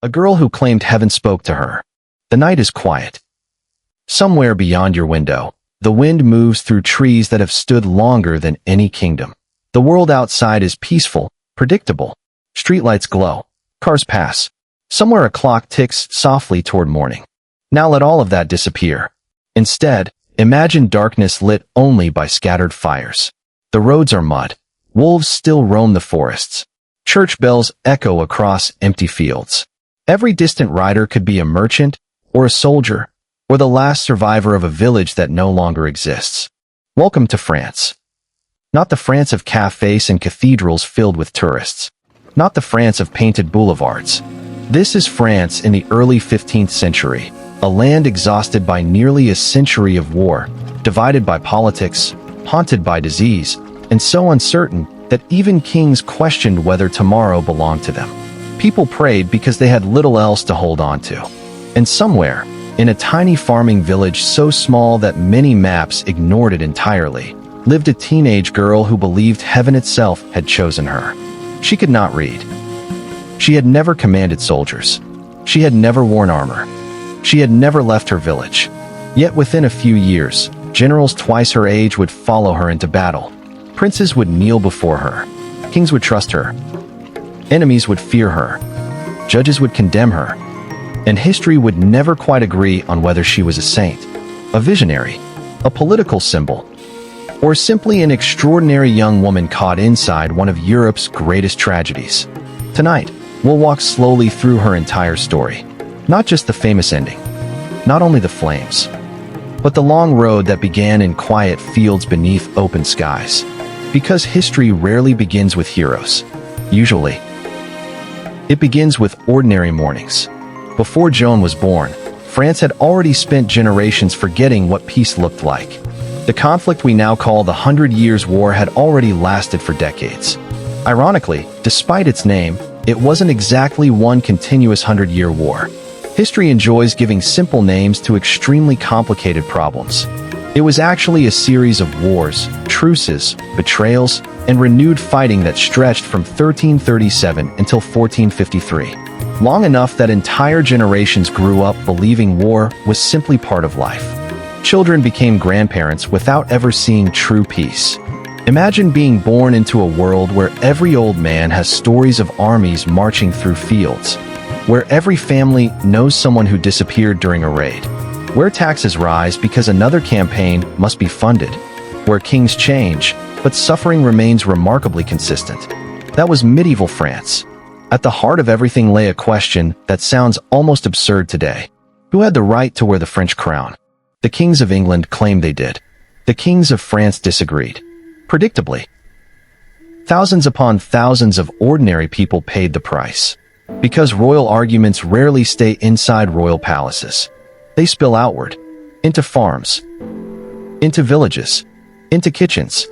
A girl who claimed heaven spoke to her. The night is quiet. Somewhere beyond your window, the wind moves through trees that have stood longer than any kingdom. The world outside is peaceful, predictable. Streetlights glow. Cars pass. Somewhere a clock ticks softly toward morning. Now let all of that disappear. Instead, imagine darkness lit only by scattered fires. The roads are mud. Wolves still roam the forests. Church bells echo across empty fields. Every distant rider could be a merchant, or a soldier, or the last survivor of a village that no longer exists. Welcome to France. Not the France of cafes and cathedrals filled with tourists. Not the France of painted boulevards. This is France in the early 15th century, a land exhausted by nearly a century of war, divided by politics, haunted by disease, and so uncertain that even kings questioned whether tomorrow belonged to them. People prayed because they had little else to hold on to. And somewhere, in a tiny farming village so small that many maps ignored it entirely, lived a teenage girl who believed heaven itself had chosen her. She could not read. She had never commanded soldiers. She had never worn armor. She had never left her village. Yet within a few years, generals twice her age would follow her into battle. Princes would kneel before her. Kings would trust her. Enemies would fear her. Judges would condemn her. And history would never quite agree on whether she was a saint, a visionary, a political symbol, or simply an extraordinary young woman caught inside one of Europe's greatest tragedies. Tonight, we'll walk slowly through her entire story. Not just the famous ending, not only the flames, but the long road that began in quiet fields beneath open skies. Because history rarely begins with heroes. Usually, it begins with ordinary mornings. Before Joan was born, France had already spent generations forgetting what peace looked like. The conflict we now call the 100 Years' War had already lasted for decades. Ironically, despite its name, it wasn't exactly one continuous 100-year war. History enjoys giving simple names to extremely complicated problems. It was actually a series of wars, truces, betrayals, and renewed fighting that stretched from 1337 until 1453. Long enough that entire generations grew up believing war was simply part of life. Children became grandparents without ever seeing true peace. Imagine being born into a world where every old man has stories of armies marching through fields, where every family knows someone who disappeared during a raid, where taxes rise because another campaign must be funded, where kings change, but suffering remains remarkably consistent. That was medieval France. At the heart of everything lay a question that sounds almost absurd today. Who had the right to wear the French crown? The kings of England claimed they did. The kings of France disagreed. Predictably, thousands upon thousands of ordinary people paid the price. Because royal arguments rarely stay inside royal palaces. They spill outward, into farms, into villages, into kitchens,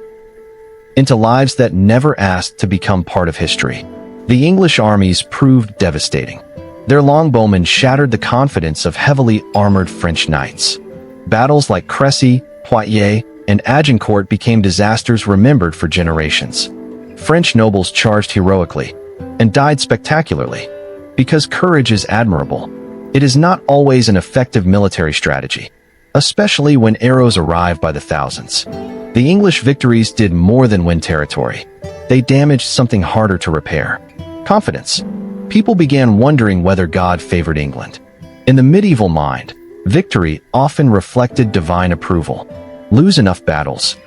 into lives that never asked to become part of history. The English armies proved devastating. Their longbowmen shattered the confidence of heavily armored French knights. Battles like Crécy, Poitiers, and Agincourt became disasters remembered for generations. French nobles charged heroically and died spectacularly. Because courage is admirable, it is not always an effective military strategy, especially when arrows arrive by the thousands. The English victories did more than win territory. They damaged something harder to repair: confidence. People began wondering whether God favored England. In the medieval mind, victory often reflected divine approval. Lose enough battles,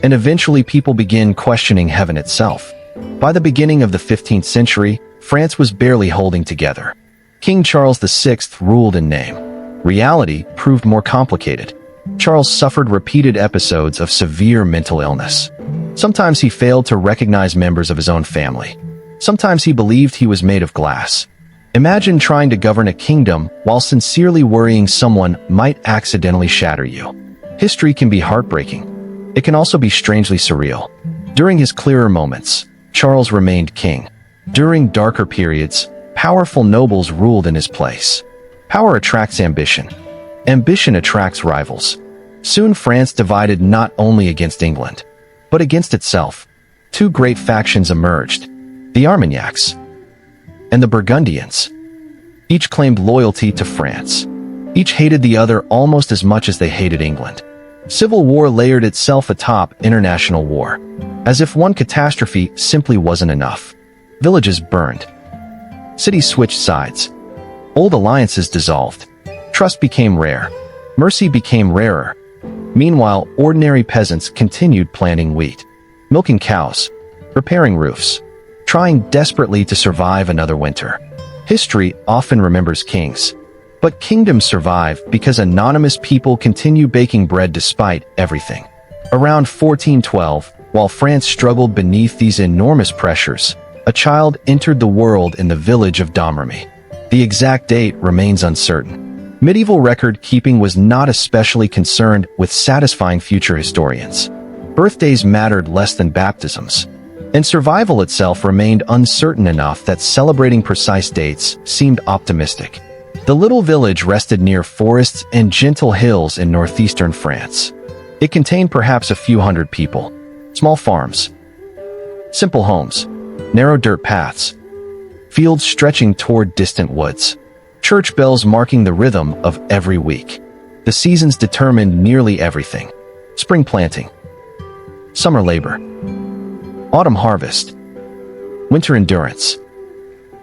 and eventually people begin questioning heaven itself. By the beginning of the 15th century, France was barely holding together. King Charles VI ruled in name. Reality proved more complicated. Charles suffered repeated episodes of severe mental illness. Sometimes he failed to recognize members of his own family. Sometimes he believed he was made of glass. Imagine trying to govern a kingdom while sincerely worrying someone might accidentally shatter you. History can be heartbreaking. It can also be strangely surreal. During his clearer moments, Charles remained king. During darker periods, powerful nobles ruled in his place. Power attracts ambition. Ambition attracts rivals. Soon France divided not only against England, but against itself. Two great factions emerged: the Armagnacs and the Burgundians. Each claimed loyalty to France. Each hated the other almost as much as they hated England. Civil war layered itself atop international war, as if one catastrophe simply wasn't enough. Villages burned. Cities switched sides. Old alliances dissolved. Trust became rare. Mercy became rarer. Meanwhile, ordinary peasants continued planting wheat, milking cows, repairing roofs, trying desperately to survive another winter. History often remembers kings, but kingdoms survive because anonymous people continue baking bread despite everything. Around 1412, while France struggled beneath these enormous pressures, a child entered the world in the village of Domrémy. The exact date remains uncertain. Medieval record-keeping was not especially concerned with satisfying future historians. Birthdays mattered less than baptisms, and survival itself remained uncertain enough that celebrating precise dates seemed optimistic. The little village rested near forests and gentle hills in northeastern France. It contained perhaps a few hundred people, small farms, simple homes, narrow dirt paths, fields stretching toward distant woods, church bells marking the rhythm of every week. The seasons determined nearly everything: spring planting, summer labor, autumn harvest, winter endurance.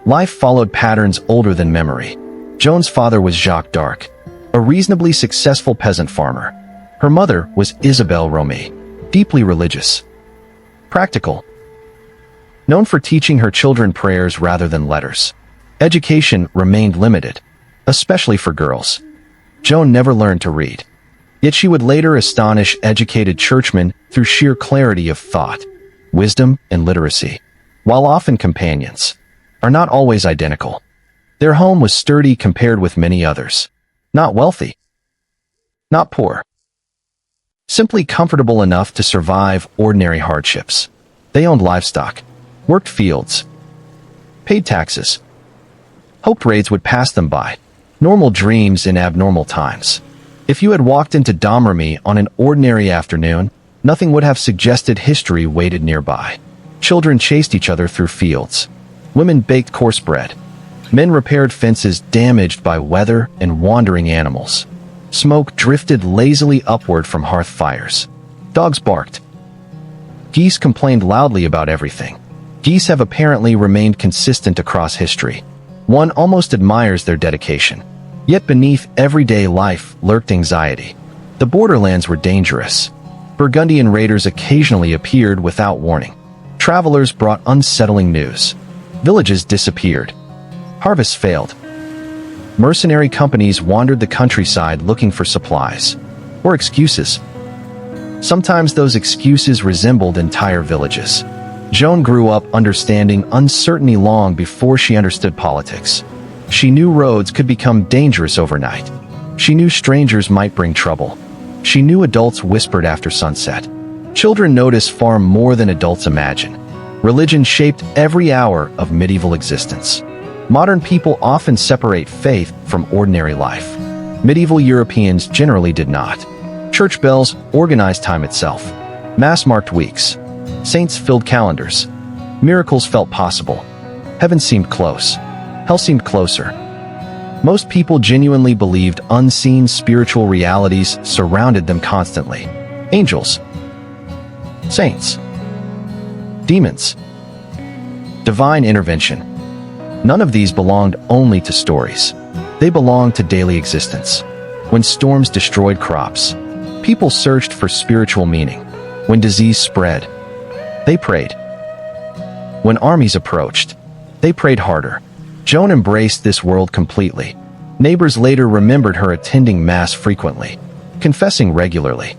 Life followed patterns older than memory. Joan's father was Jacques d'Arc, a reasonably successful peasant farmer. Her mother was Isabelle Romy, deeply religious, practical, known for teaching her children prayers rather than letters. Education remained limited, especially for girls. Joan never learned to read. Yet she would later astonish educated churchmen through sheer clarity of thought, wisdom, and literacy. While often companions, are not always identical. Their home was sturdy compared with many others. Not wealthy, not poor. Simply comfortable enough to survive ordinary hardships. They owned livestock, worked fields, paid taxes, hoped raids would pass them by. Normal dreams in abnormal times. If you had walked into Domrémy on an ordinary afternoon, nothing would have suggested history waited nearby. Children chased each other through fields. Women baked coarse bread. Men repaired fences damaged by weather and wandering animals. Smoke drifted lazily upward from hearth fires. Dogs barked. Geese complained loudly about everything. Geese have apparently remained consistent across history. One almost admires their dedication. Yet beneath everyday life lurked anxiety. The borderlands were dangerous. Burgundian raiders occasionally appeared without warning. Travelers brought unsettling news. Villages disappeared. Harvests failed. Mercenary companies wandered the countryside looking for supplies or excuses. Sometimes those excuses resembled entire villages. Joan grew up understanding uncertainty long before she understood politics. She knew roads could become dangerous overnight. She knew strangers might bring trouble. She knew adults whispered after sunset. Children notice far more than adults imagine. Religion shaped every hour of medieval existence. Modern people often separate faith from ordinary life. Medieval Europeans generally did not. Church bells organized time itself. Mass marked weeks. Saints filled calendars. Miracles felt possible. Heaven seemed close. Hell seemed closer. Most people genuinely believed unseen spiritual realities surrounded them constantly. Angels, saints, demons, divine intervention. None of these belonged only to stories. They belonged to daily existence. When storms destroyed crops, people searched for spiritual meaning. When disease spread, they prayed. When armies approached, they prayed harder. Joan embraced this world completely. Neighbors later remembered her attending Mass frequently, confessing regularly,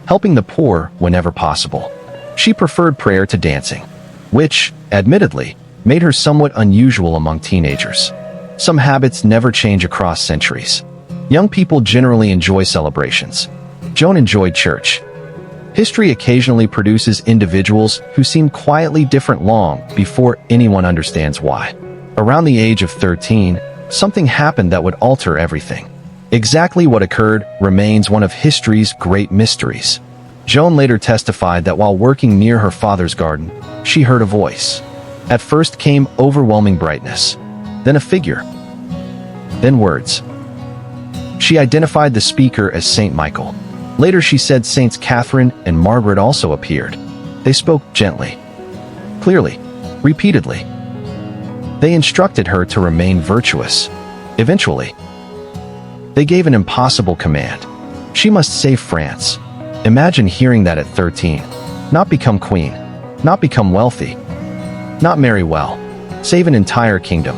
helping the poor whenever possible. She preferred prayer to dancing, which, admittedly, made her somewhat unusual among teenagers. Some habits never change across centuries. Young people generally enjoy celebrations. Joan enjoyed church. History occasionally produces individuals who seem quietly different long before anyone understands why. Around the age of 13, something happened that would alter everything. Exactly what occurred remains one of history's great mysteries. Joan later testified that while working near her father's garden, she heard a voice. At first came overwhelming brightness, then a figure. then words. She identified the speaker as Saint Michael. Later she said Saints Catherine and Margaret also appeared. They spoke gently, clearly, repeatedly. They instructed her to remain virtuous. Eventually, they gave an impossible command. She must save France. Imagine hearing that at 13. Not become queen. Not become wealthy. Not marry well. Save an entire kingdom.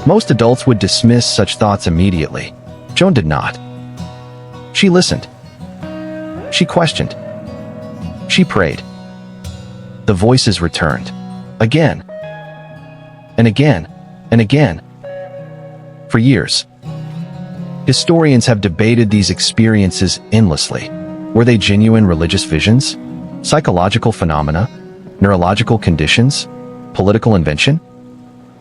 Most adults would dismiss such thoughts immediately. Joan did not. She listened. She questioned. She prayed. The voices returned. Again. And again. And again. For years, historians have debated these experiences endlessly. Were they genuine religious visions? Psychological phenomena? Neurological conditions? Political invention?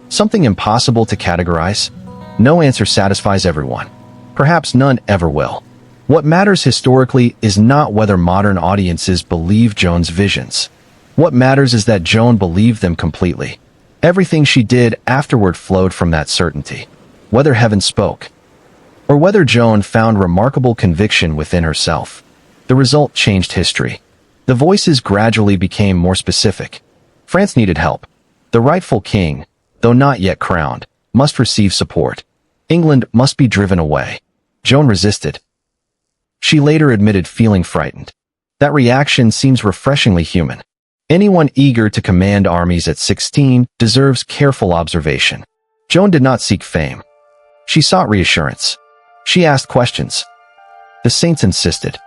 Something impossible to categorize? No answer satisfies everyone. Perhaps none ever will. What matters historically is not whether modern audiences believe Joan's visions. What matters is that Joan believed them completely. Everything she did afterward flowed from that certainty. Whether heaven spoke, or whether Joan found remarkable conviction within herself, the result changed history. The voices gradually became more specific. France needed help. The rightful king, though not yet crowned, must receive support. England must be driven away. Joan resisted. She later admitted feeling frightened. That reaction seems refreshingly human. Anyone eager to command armies at 16 deserves careful observation. Joan did not seek fame. She sought reassurance. She asked questions. The saints insisted.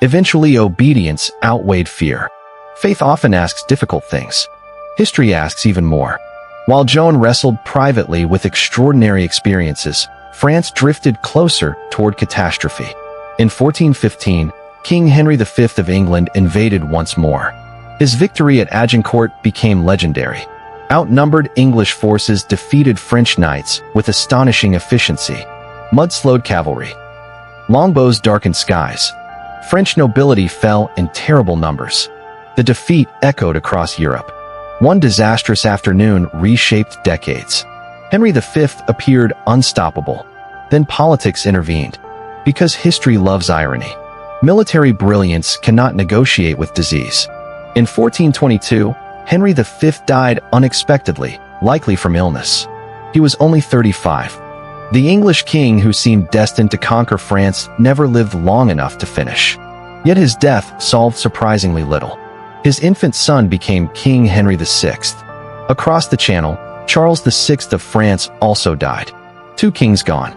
Eventually, obedience outweighed fear. Faith often asks difficult things. History asks even more. While Joan wrestled privately with extraordinary experiences, France drifted closer toward catastrophe. In 1415, King Henry V of England invaded once more. His victory at Agincourt became legendary. Outnumbered English forces defeated French knights with astonishing efficiency. Mud-slowed cavalry. Longbows darkened skies. French nobility fell in terrible numbers. The defeat echoed across Europe. One disastrous afternoon reshaped decades. Henry V appeared unstoppable. Then politics intervened. Because history loves irony. Military brilliance cannot negotiate with disease. In 1422, Henry V died unexpectedly, likely from illness. He was only 35. The English king who seemed destined to conquer France never lived long enough to finish. Yet his death solved surprisingly little. His infant son became King Henry VI. Across the Channel, Charles VI of France also died. 2 kings gone.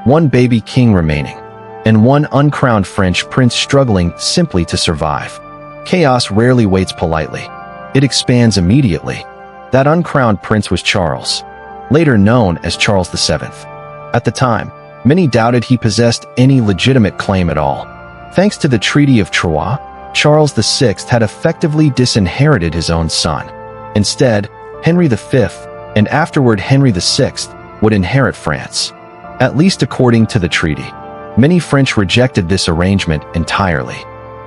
1 baby king remaining. And 1 uncrowned French prince struggling simply to survive. Chaos rarely waits politely. It expands immediately. That uncrowned prince was Charles, later known as Charles VII. At the time, many doubted he possessed any legitimate claim at all. Thanks to the Treaty of Troyes, Charles VI had effectively disinherited his own son. Instead, Henry V, and afterward Henry VI, would inherit France. At least according to the treaty. Many French rejected this arrangement entirely.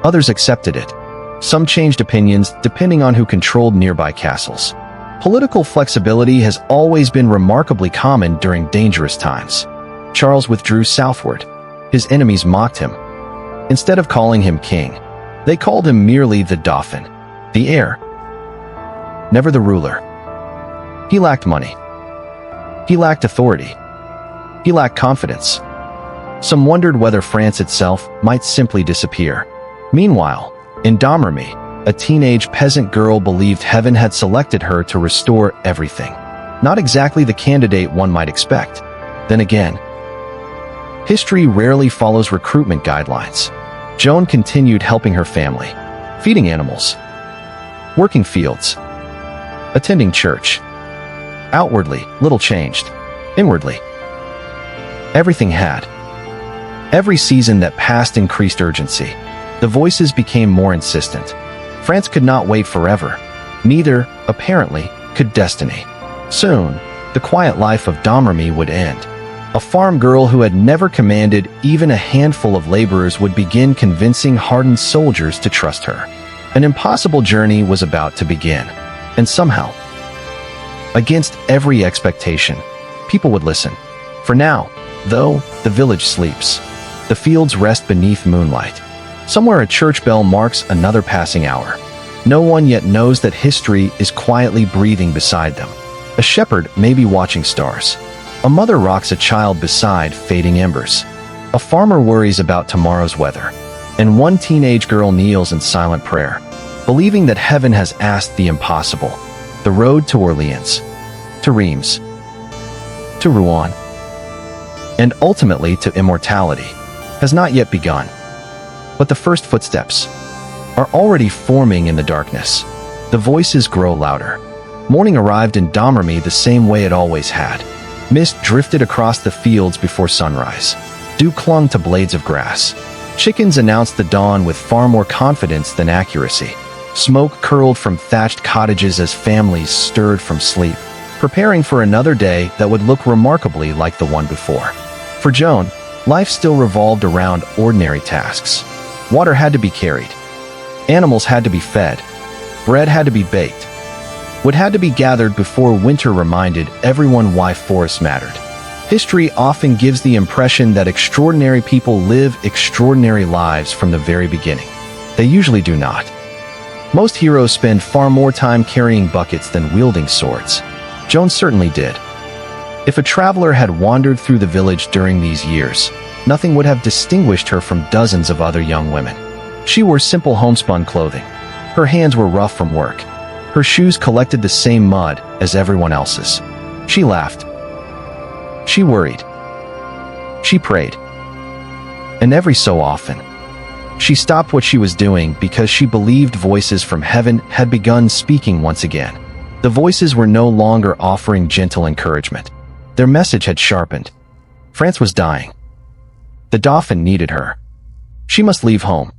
Others accepted it. Some changed opinions depending on who controlled nearby castles. Political flexibility has always been remarkably common during dangerous times. Charles withdrew southward. His enemies mocked him. Instead of calling him king, they called him merely the Dauphin, the heir, never the ruler. He lacked money. He lacked authority. He lacked confidence. Some wondered whether France itself might simply disappear. Meanwhile, in Domrémy, a teenage peasant girl believed heaven had selected her to restore everything. Not exactly the candidate one might expect. Then again, history rarely follows recruitment guidelines. Joan continued helping her family, feeding animals, working fields, attending church. Outwardly, little changed. Inwardly, everything had. Every season that passed increased urgency. The voices became more insistent. France could not wait forever. Neither, apparently, could destiny. Soon, the quiet life of Domrémy would end. A farm girl who had never commanded even a handful of laborers would begin convincing hardened soldiers to trust her. An impossible journey was about to begin. And somehow, against every expectation, people would listen. For now, though, the village sleeps. The fields rest beneath moonlight. Somewhere a church bell marks another passing hour. No one yet knows that history is quietly breathing beside them. A shepherd may be watching stars. A mother rocks a child beside fading embers. A farmer worries about tomorrow's weather. And one teenage girl kneels in silent prayer, believing that heaven has asked the impossible. The road to Orléans, to Reims, to Rouen, and ultimately to immortality, has not yet begun. But the first footsteps are already forming in the darkness. The voices grow louder. Morning arrived in Domrémy the same way it always had. Mist drifted across the fields before sunrise. Dew clung to blades of grass. Chickens announced the dawn with far more confidence than accuracy. Smoke curled from thatched cottages as families stirred from sleep, preparing for another day that would look remarkably like the one before. For Joan, life still revolved around ordinary tasks. Water had to be carried. Animals had to be fed. Bread had to be baked. Wood had to be gathered before winter reminded everyone why forests mattered. History often gives the impression that extraordinary people live extraordinary lives from the very beginning. They usually do not. Most heroes spend far more time carrying buckets than wielding swords. Joan certainly did. If a traveler had wandered through the village during these years, nothing would have distinguished her from dozens of other young women. She wore simple homespun clothing. Her hands were rough from work. Her shoes collected the same mud as everyone else's. She laughed. She worried. She prayed. And every so often, she stopped what she was doing because she believed voices from heaven had begun speaking once again. The voices were no longer offering gentle encouragement. Their message had sharpened. France was dying. The Dauphin needed her. She must leave home.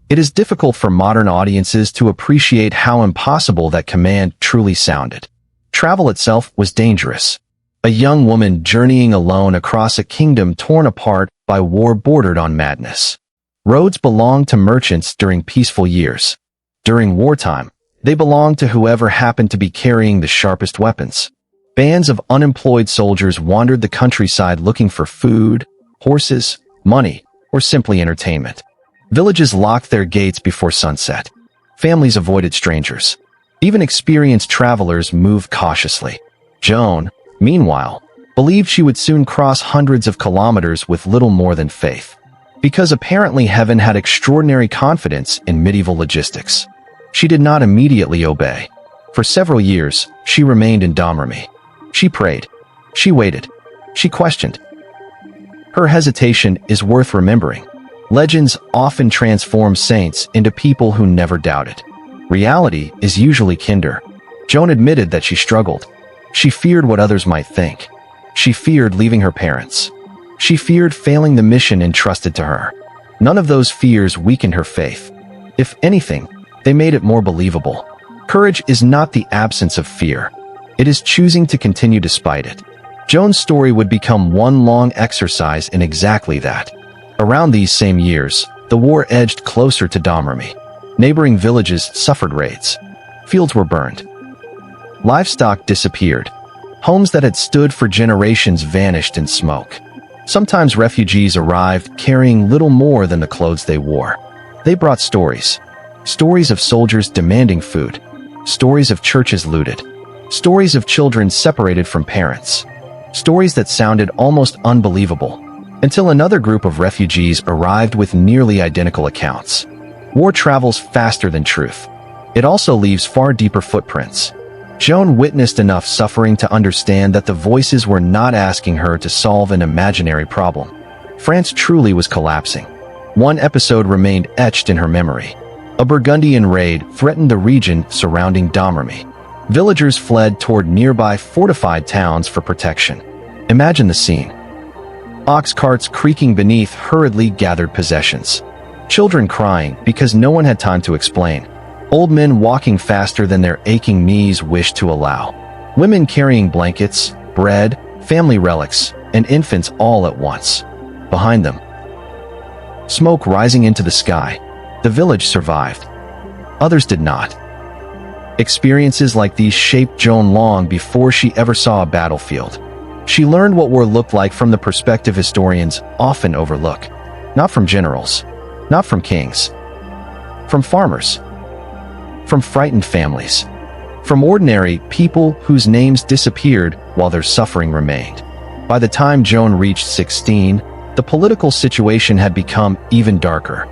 It is difficult for modern audiences to appreciate how impossible that command truly sounded. Travel itself was dangerous. A young woman journeying alone across a kingdom torn apart by war bordered on madness. Roads belonged to merchants during peaceful years. During wartime, they belonged to whoever happened to be carrying the sharpest weapons. Bands of unemployed soldiers wandered the countryside looking for food, horses, money, or simply entertainment. Villages locked their gates before sunset. Families avoided strangers. Even experienced travelers moved cautiously. Joan, meanwhile, believed she would soon cross hundreds of kilometers with little more than faith. Because apparently heaven had extraordinary confidence in medieval logistics. She did not immediately obey. For several years, she remained in Domrémy. She prayed. She waited. She questioned. Her hesitation is worth remembering. Legends often transform saints into people who never doubted. Reality is usually kinder. Joan admitted that she struggled. She feared what others might think. She feared leaving her parents. She feared failing the mission entrusted to her. None of those fears weakened her faith. If anything, they made it more believable. Courage is not the absence of fear. It is choosing to continue despite it. Joan's story would become one long exercise in exactly that. Around these same years, the war edged closer to Domrémy. Neighboring villages suffered raids. Fields were burned. Livestock disappeared. Homes that had stood for generations vanished in smoke. Sometimes refugees arrived carrying little more than the clothes they wore. They brought stories. Stories of soldiers demanding food. Stories of churches looted. Stories of children separated from parents. Stories that sounded almost unbelievable. Until another group of refugees arrived with nearly identical accounts. War travels faster than truth. It also leaves far deeper footprints. Joan witnessed enough suffering to understand that the voices were not asking her to solve an imaginary problem. France truly was collapsing. One episode remained etched in her memory. A Burgundian raid threatened the region surrounding Domrémy. Villagers fled toward nearby fortified towns for protection. Imagine the scene. Ox carts creaking beneath hurriedly gathered possessions. Children crying because no one had time to explain. Old men walking faster than their aching knees wished to allow. Women carrying blankets, bread, family relics, and infants all at once. Behind them, smoke rising into the sky. The village survived. Others did not. Experiences like these shaped Joan long before she ever saw a battlefield. She learned what war looked like from the perspective historians often overlook. Not from generals, not from kings, from farmers, from frightened families, from ordinary people whose names disappeared while their suffering remained. By the time Joan reached 16, the political situation had become even darker.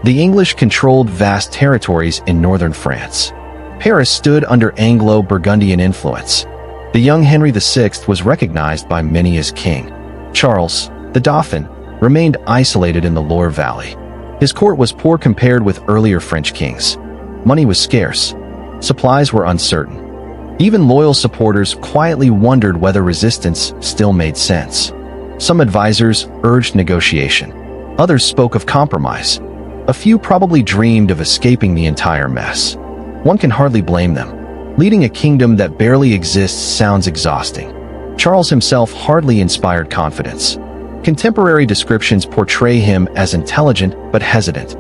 The English controlled vast territories in northern France. Paris stood under Anglo-Burgundian influence. The young Henry VI was recognized by many as king. Charles, the Dauphin, remained isolated in the Loire Valley. His court was poor compared with earlier French kings. Money was scarce. Supplies were uncertain. Even loyal supporters quietly wondered whether resistance still made sense. Some advisors urged negotiation. Others spoke of compromise. A few probably dreamed of escaping the entire mess. One can hardly blame them. Leading a kingdom that barely exists sounds exhausting. Charles himself hardly inspired confidence. Contemporary descriptions portray him as intelligent but hesitant,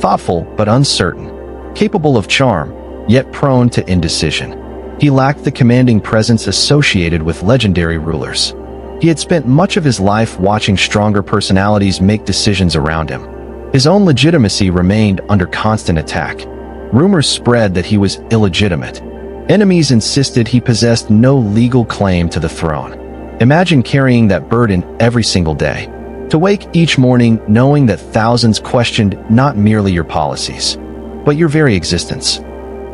thoughtful but uncertain, capable of charm, yet prone to indecision. He lacked the commanding presence associated with legendary rulers. He had spent much of his life watching stronger personalities make decisions around him. His own legitimacy remained under constant attack. Rumors spread that he was illegitimate. Enemies insisted he possessed no legal claim to the throne. Imagine carrying that burden every single day. To wake each morning knowing that thousands questioned not merely your policies, but your very existence.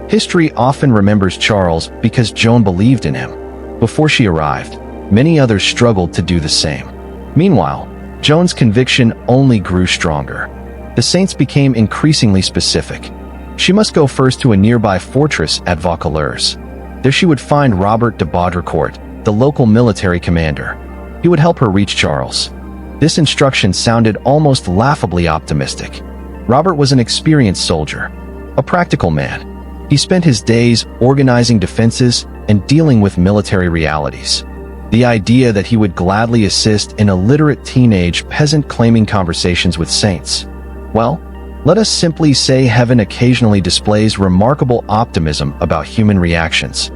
History often remembers Charles because Joan believed in him. Before she arrived, many others struggled to do the same. Meanwhile, Joan's conviction only grew stronger. The saints became increasingly specific. She must go first to a nearby fortress at Vaucouleurs. There she would find Robert de Baudricourt, the local military commander. He would help her reach Charles. This instruction sounded almost laughably optimistic. Robert was an experienced soldier, a practical man. He spent his days organizing defenses and dealing with military realities. The idea that he would gladly assist an illiterate teenage peasant claiming conversations with saints. Well, let us simply say heaven occasionally displays remarkable optimism about human reactions.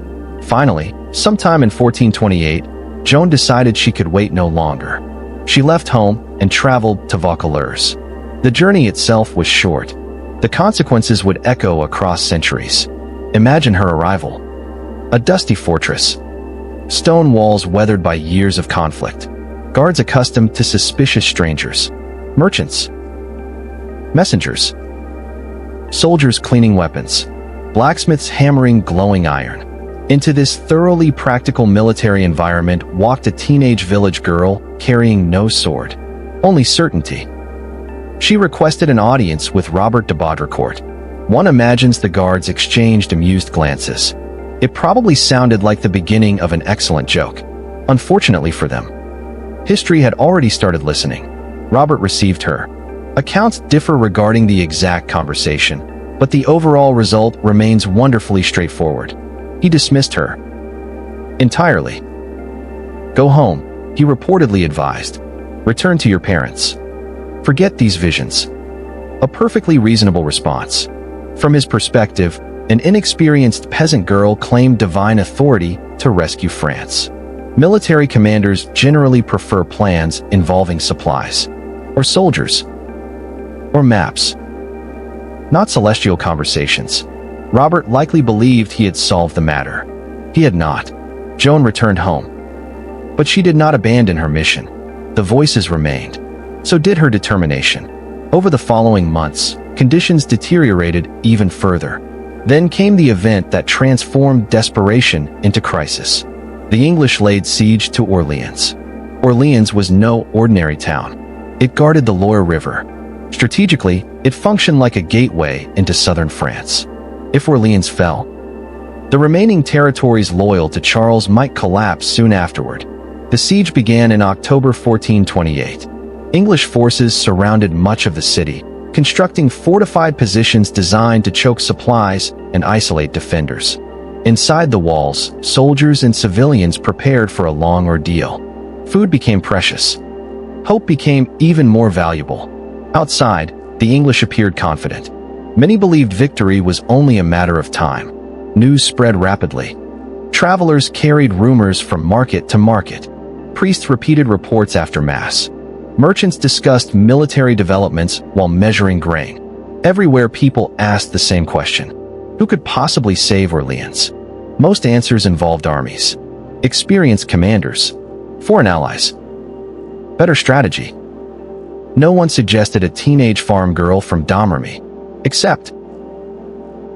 Finally, sometime in 1428, Joan decided she could wait no longer. She left home and traveled to Vaucouleurs. The journey itself was short. The consequences would echo across centuries. Imagine her arrival. A dusty fortress. Stone walls weathered by years of conflict. Guards accustomed to suspicious strangers. Merchants. Messengers. Soldiers cleaning weapons. Blacksmiths hammering glowing iron. Into this thoroughly practical military environment walked a teenage village girl carrying no sword, only certainty. She requested an audience with Robert de Baudricourt. One imagines the guards exchanged amused glances. It probably sounded like the beginning of an excellent joke. Unfortunately for them, history had already started listening. Robert received her. Accounts differ regarding the exact conversation, but the overall result remains wonderfully straightforward. He dismissed her entirely. Go home, he reportedly advised. Return to your parents. Forget these visions. A perfectly reasonable response. From his perspective, an inexperienced peasant girl claimed divine authority to rescue France. Military commanders generally prefer plans involving supplies, or soldiers, or maps. Not celestial conversations. Robert likely believed he had solved the matter. He had not. Joan returned home. But she did not abandon her mission. The voices remained. So did her determination. Over the following months, conditions deteriorated even further. Then came the event that transformed desperation into crisis. The English laid siege to Orléans. Orléans was no ordinary town. It guarded the Loire River. Strategically, it functioned like a gateway into southern France. If Orléans fell, the remaining territories loyal to Charles might collapse soon afterward. The siege began in October 1428. English forces surrounded much of the city, constructing fortified positions designed to choke supplies and isolate defenders. Inside the walls, soldiers and civilians prepared for a long ordeal. Food became precious. Hope became even more valuable. Outside, the English appeared confident. Many believed victory was only a matter of time. News spread rapidly. Travelers carried rumors from market to market. Priests repeated reports after Mass. Merchants discussed military developments while measuring grain. Everywhere people asked the same question: who could possibly save Orleans? Most answers involved armies, experienced commanders, foreign allies. Better strategy. No one suggested a teenage farm girl from Domrémy, except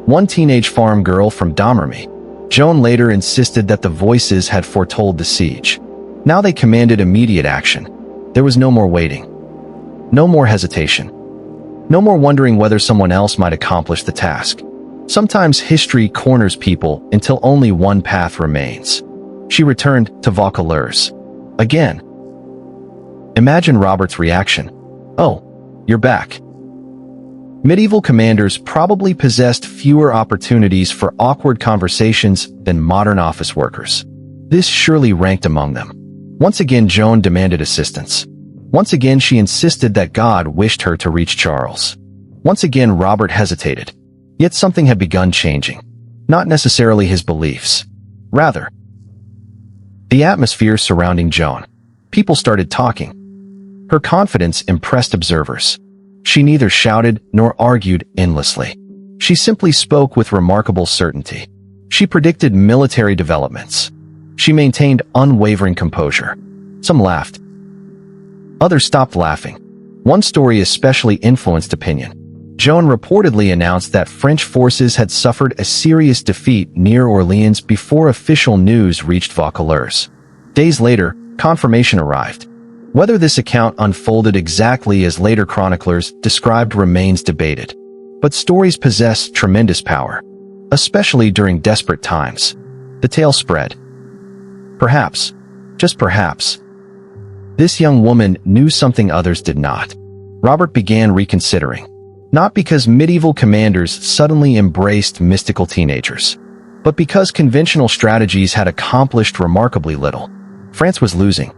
one teenage farm girl from Domrémy. Joan later insisted that the voices had foretold the siege. Now they commanded immediate action. There was no more waiting. No more hesitation. No more wondering whether someone else might accomplish the task. Sometimes history corners people until only one path remains. She returned to Vaucouleurs. Again. Imagine Robert's reaction. "Oh, you're back." Medieval commanders probably possessed fewer opportunities for awkward conversations than modern office workers. This surely ranked among them. Once again, Joan demanded assistance. Once again, she insisted that God wished her to reach Charles. Once again, Robert hesitated. Yet something had begun changing. Not necessarily his beliefs. Rather, the atmosphere surrounding Joan. People started talking. Her confidence impressed observers. She neither shouted nor argued endlessly. She simply spoke with remarkable certainty. She predicted military developments. She maintained unwavering composure. Some laughed. Others stopped laughing. One story especially influenced opinion. Joan reportedly announced that French forces had suffered a serious defeat near Orleans before official news reached Vaucouleurs. Days later, confirmation arrived. Whether this account unfolded exactly as later chroniclers described remains debated. But stories possess tremendous power, especially during desperate times. The tale spread. Perhaps, just perhaps, this young woman knew something others did not. Robert began reconsidering. Not because medieval commanders suddenly embraced mystical teenagers, but because conventional strategies had accomplished remarkably little. France was losing.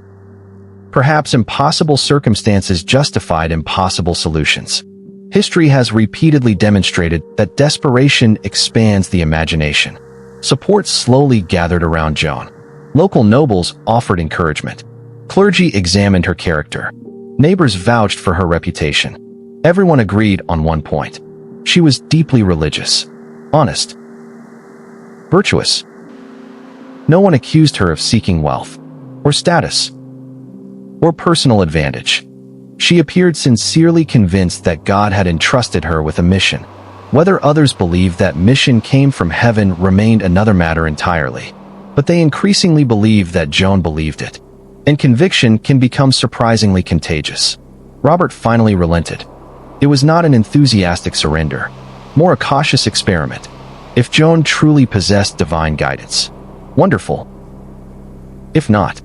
Perhaps impossible circumstances justified impossible solutions. History has repeatedly demonstrated that desperation expands the imagination. Support slowly gathered around Joan. Local nobles offered encouragement. Clergy examined her character. Neighbors vouched for her reputation. Everyone agreed on one point. She was deeply religious, honest, virtuous. No one accused her of seeking wealth, or status, or personal advantage. She appeared sincerely convinced that God had entrusted her with a mission. Whether others believed that mission came from heaven remained another matter entirely. But they increasingly believed that Joan believed it. And conviction can become surprisingly contagious. Robert finally relented. It was not an enthusiastic surrender, more a cautious experiment. If Joan truly possessed divine guidance, wonderful. If not,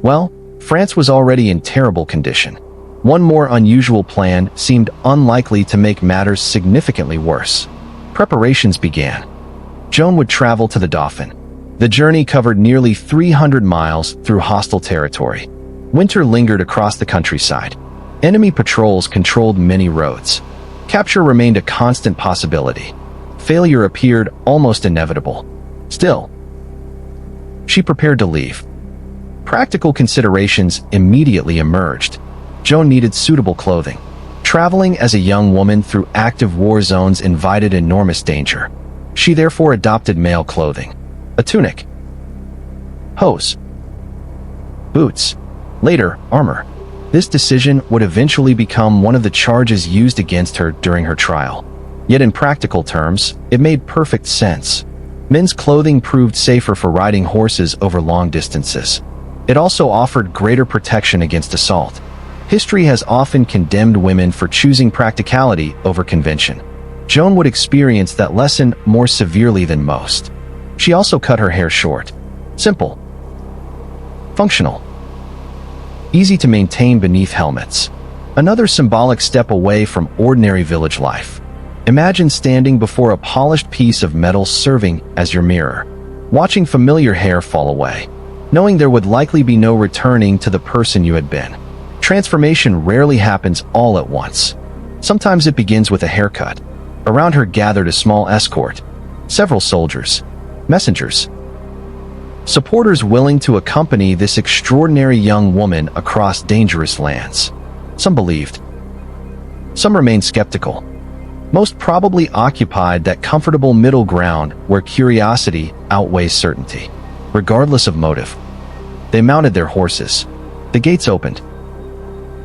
well, France was already in terrible condition. One more unusual plan seemed unlikely to make matters significantly worse. Preparations began. Joan would travel to the Dauphin. The journey covered nearly 300 miles through hostile territory. Winter lingered across the countryside. Enemy patrols controlled many roads. Capture remained a constant possibility. Failure appeared almost inevitable. Still, she prepared to leave. Practical considerations immediately emerged. Joan needed suitable clothing. Traveling as a young woman through active war zones invited enormous danger. She therefore adopted male clothing. A tunic, hose, boots, later, armor. This decision would eventually become one of the charges used against her during her trial. Yet in practical terms, it made perfect sense. Men's clothing proved safer for riding horses over long distances. It also offered greater protection against assault. History has often condemned women for choosing practicality over convention. Joan would experience that lesson more severely than most. She also cut her hair short. Simple. Functional. Easy to maintain beneath helmets. Another symbolic step away from ordinary village life. Imagine standing before a polished piece of metal serving as your mirror, watching familiar hair fall away, knowing there would likely be no returning to the person you had been. Transformation rarely happens all at once. Sometimes it begins with a haircut. Around her gathered a small escort, several soldiers, messengers, supporters willing to accompany this extraordinary young woman across dangerous lands. Some believed. Some remained skeptical. Most probably occupied that comfortable middle ground where curiosity outweighs certainty. Regardless of motive, they mounted their horses. The gates opened.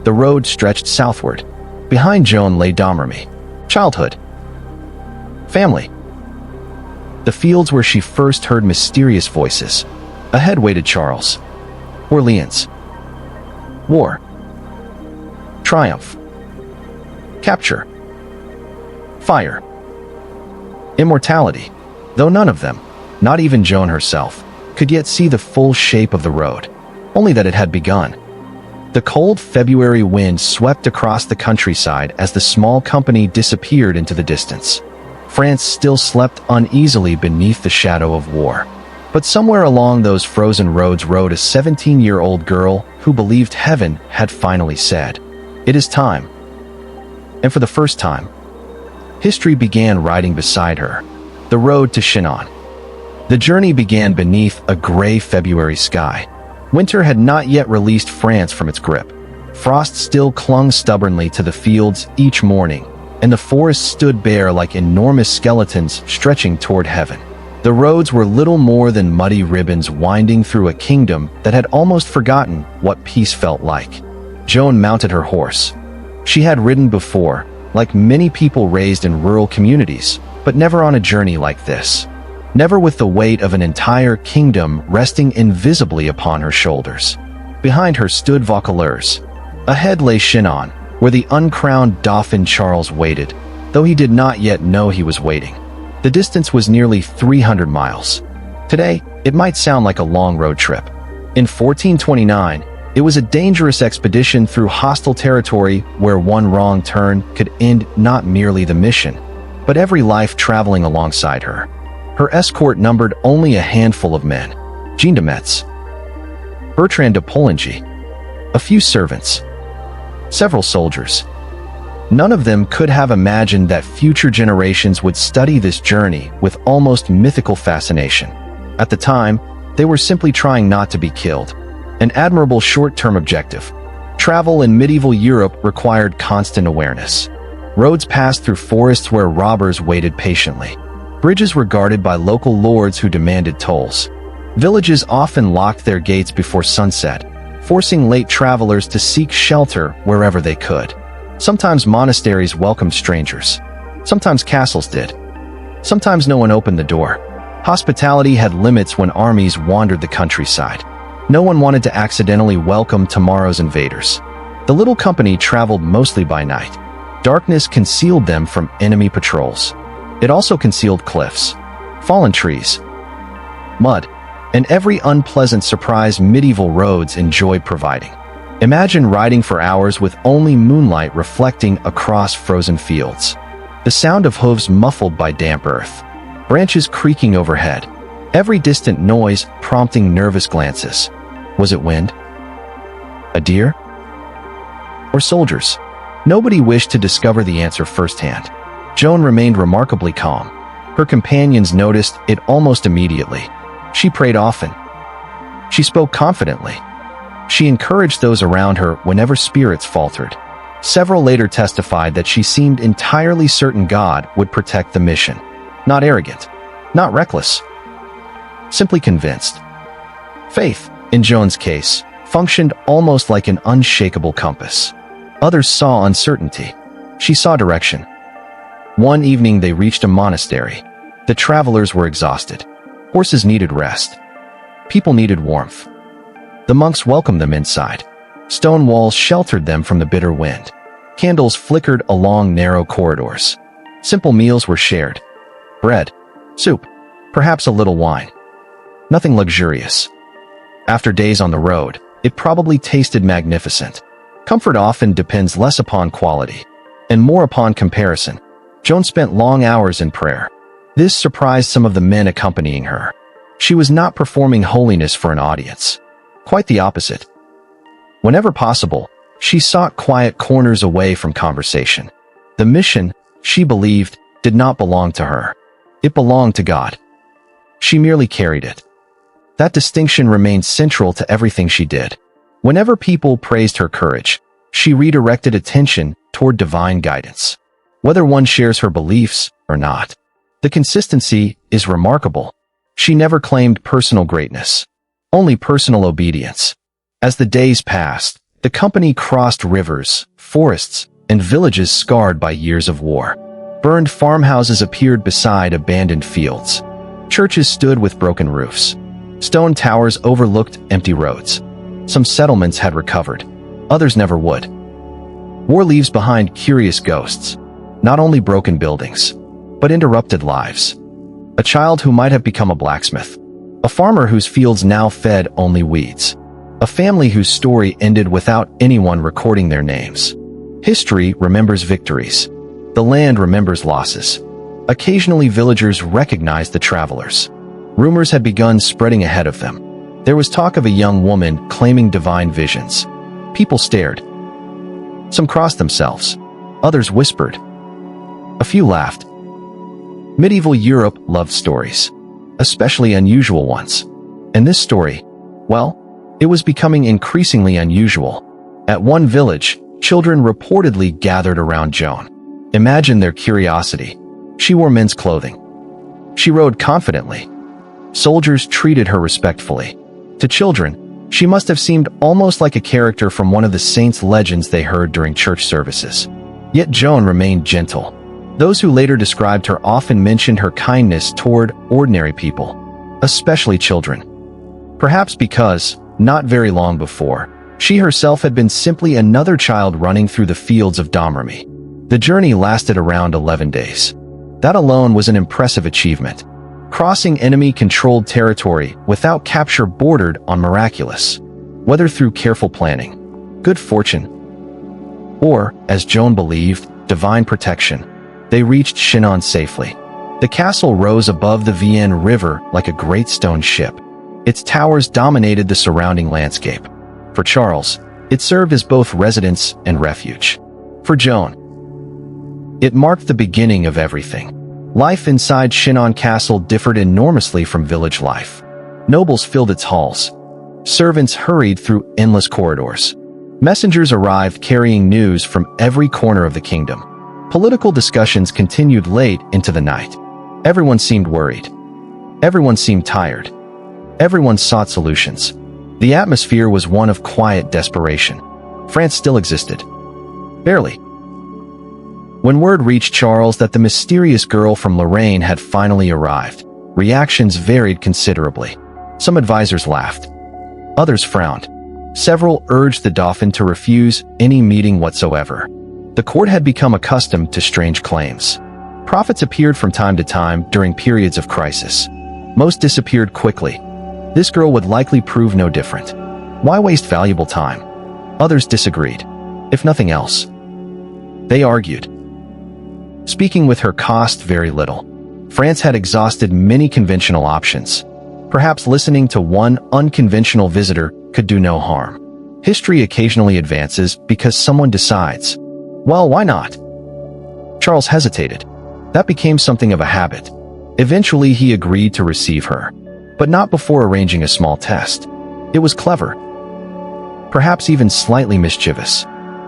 The road stretched southward. Behind Joan lay Domrémy. Childhood. Family. The fields where she first heard mysterious voices. Ahead waited Charles. Orléans. War. Triumph. Capture. Fire. Immortality. Though none of them, not even Joan herself, could yet see the full shape of the road, only that it had begun. The cold February wind swept across the countryside as the small company disappeared into the distance. France still slept uneasily beneath the shadow of war. But somewhere along those frozen roads rode a 17-year-old girl who believed heaven had finally said, "It is time." And for the first time, history began riding beside her, the road to Chinon. The journey began beneath a gray February sky. Winter had not yet released France from its grip. Frost still clung stubbornly to the fields each morning, and the forests stood bare like enormous skeletons stretching toward heaven. The roads were little more than muddy ribbons winding through a kingdom that had almost forgotten what peace felt like. Joan mounted her horse. She had ridden before, like many people raised in rural communities, but never on a journey like this. Never with the weight of an entire kingdom resting invisibly upon her shoulders. Behind her stood Vaucouleurs. Ahead lay Chinon, where the uncrowned Dauphin Charles waited, though he did not yet know he was waiting. The distance was nearly 300 miles. Today, it might sound like a long road trip. In 1429, it was a dangerous expedition through hostile territory where one wrong turn could end not merely the mission, but every life traveling alongside her. Her escort numbered only a handful of men. Jean de Metz, Bertrand de Poulengy, a few servants, several soldiers. None of them could have imagined that future generations would study this journey with almost mythical fascination. At the time, they were simply trying not to be killed. An admirable short-term objective. Travel in medieval Europe required constant awareness. Roads passed through forests where robbers waited patiently. Bridges were guarded by local lords who demanded tolls. Villages often locked their gates before sunset, forcing late travelers to seek shelter wherever they could. Sometimes monasteries welcomed strangers. Sometimes castles did. Sometimes no one opened the door. Hospitality had limits when armies wandered the countryside. No one wanted to accidentally welcome tomorrow's invaders. The little company traveled mostly by night. Darkness concealed them from enemy patrols. It also concealed cliffs, fallen trees, mud, and every unpleasant surprise medieval roads enjoyed providing. Imagine riding for hours with only moonlight reflecting across frozen fields. The sound of hooves muffled by damp earth, branches creaking overhead, every distant noise prompting nervous glances. Was it wind? A deer? Or soldiers? Nobody wished to discover the answer firsthand. Joan remained remarkably calm. Her companions noticed it almost immediately. She prayed often. She spoke confidently. She encouraged those around her whenever spirits faltered. Several later testified that she seemed entirely certain God would protect the mission. Not arrogant, not reckless, simply convinced. Faith, in Joan's case, functioned almost like an unshakable compass. Others saw uncertainty. She saw direction. One evening they reached a monastery. The travelers were exhausted. Horses needed rest. People needed warmth. The monks welcomed them inside. Stone walls sheltered them from the bitter wind. Candles flickered along narrow corridors. Simple meals were shared. Bread, soup, perhaps a little wine. Nothing luxurious. After days on the road, it probably tasted magnificent. Comfort often depends less upon quality and more upon comparison. Joan spent long hours in prayer. This surprised some of the men accompanying her. She was not performing holiness for an audience. Quite the opposite. Whenever possible, she sought quiet corners away from conversation. The mission, she believed, did not belong to her. It belonged to God. She merely carried it. That distinction remained central to everything she did. Whenever people praised her courage, she redirected attention toward divine guidance, whether one shares her beliefs or not. The consistency is remarkable. She never claimed personal greatness, only personal obedience. As the days passed, the company crossed rivers, forests, and villages scarred by years of war. Burned farmhouses appeared beside abandoned fields. Churches stood with broken roofs. Stone towers overlooked empty roads. Some settlements had recovered, others never would. War leaves behind curious ghosts, not only broken buildings, but interrupted lives. A child who might have become a blacksmith, a farmer whose fields now fed only weeds, a family whose story ended without anyone recording their names. History remembers victories. The land remembers losses. Occasionally villagers recognized the travelers. Rumors had begun spreading ahead of them. There was talk of a young woman claiming divine visions. People stared. Some crossed themselves. Others whispered. A few laughed. Medieval Europe loved stories, especially unusual ones. And this story, well, it was becoming increasingly unusual. At one village, children reportedly gathered around Joan. Imagine their curiosity. She wore men's clothing. She rode confidently. Soldiers treated her respectfully. To children, she must have seemed almost like a character from one of the saints' legends they heard during church services. Yet Joan remained gentle. Those who later described her often mentioned her kindness toward ordinary people, especially children. Perhaps because, not very long before, she herself had been simply another child running through the fields of Domrémy. The journey lasted around 11 days. That alone was an impressive achievement. Crossing enemy-controlled territory without capture bordered on miraculous, whether through careful planning, good fortune, or, as Joan believed, divine protection. They reached Chinon safely. The castle rose above the Vienne River like a great stone ship. Its towers dominated the surrounding landscape. For Charles, it served as both residence and refuge. For Joan, it marked the beginning of everything. Life inside Chinon Castle differed enormously from village life. Nobles filled its halls. Servants hurried through endless corridors. Messengers arrived carrying news from every corner of the kingdom. Political discussions continued late into the night. Everyone seemed worried. Everyone seemed tired. Everyone sought solutions. The atmosphere was one of quiet desperation. France still existed. Barely. When word reached Charles that the mysterious girl from Lorraine had finally arrived, reactions varied considerably. Some advisors laughed. Others frowned. Several urged the Dauphin to refuse any meeting whatsoever. The court had become accustomed to strange claims. Prophets appeared from time to time during periods of crisis. Most disappeared quickly. This girl would likely prove no different. Why waste valuable time? Others disagreed. If nothing else, they argued. Speaking with her cost very little. France had exhausted many conventional options. Perhaps listening to one unconventional visitor could do no harm. History occasionally advances because someone decides. Well, why not? Charles hesitated. That became something of a habit. Eventually, he agreed to receive her, but not before arranging a small test. It was clever, perhaps even slightly mischievous.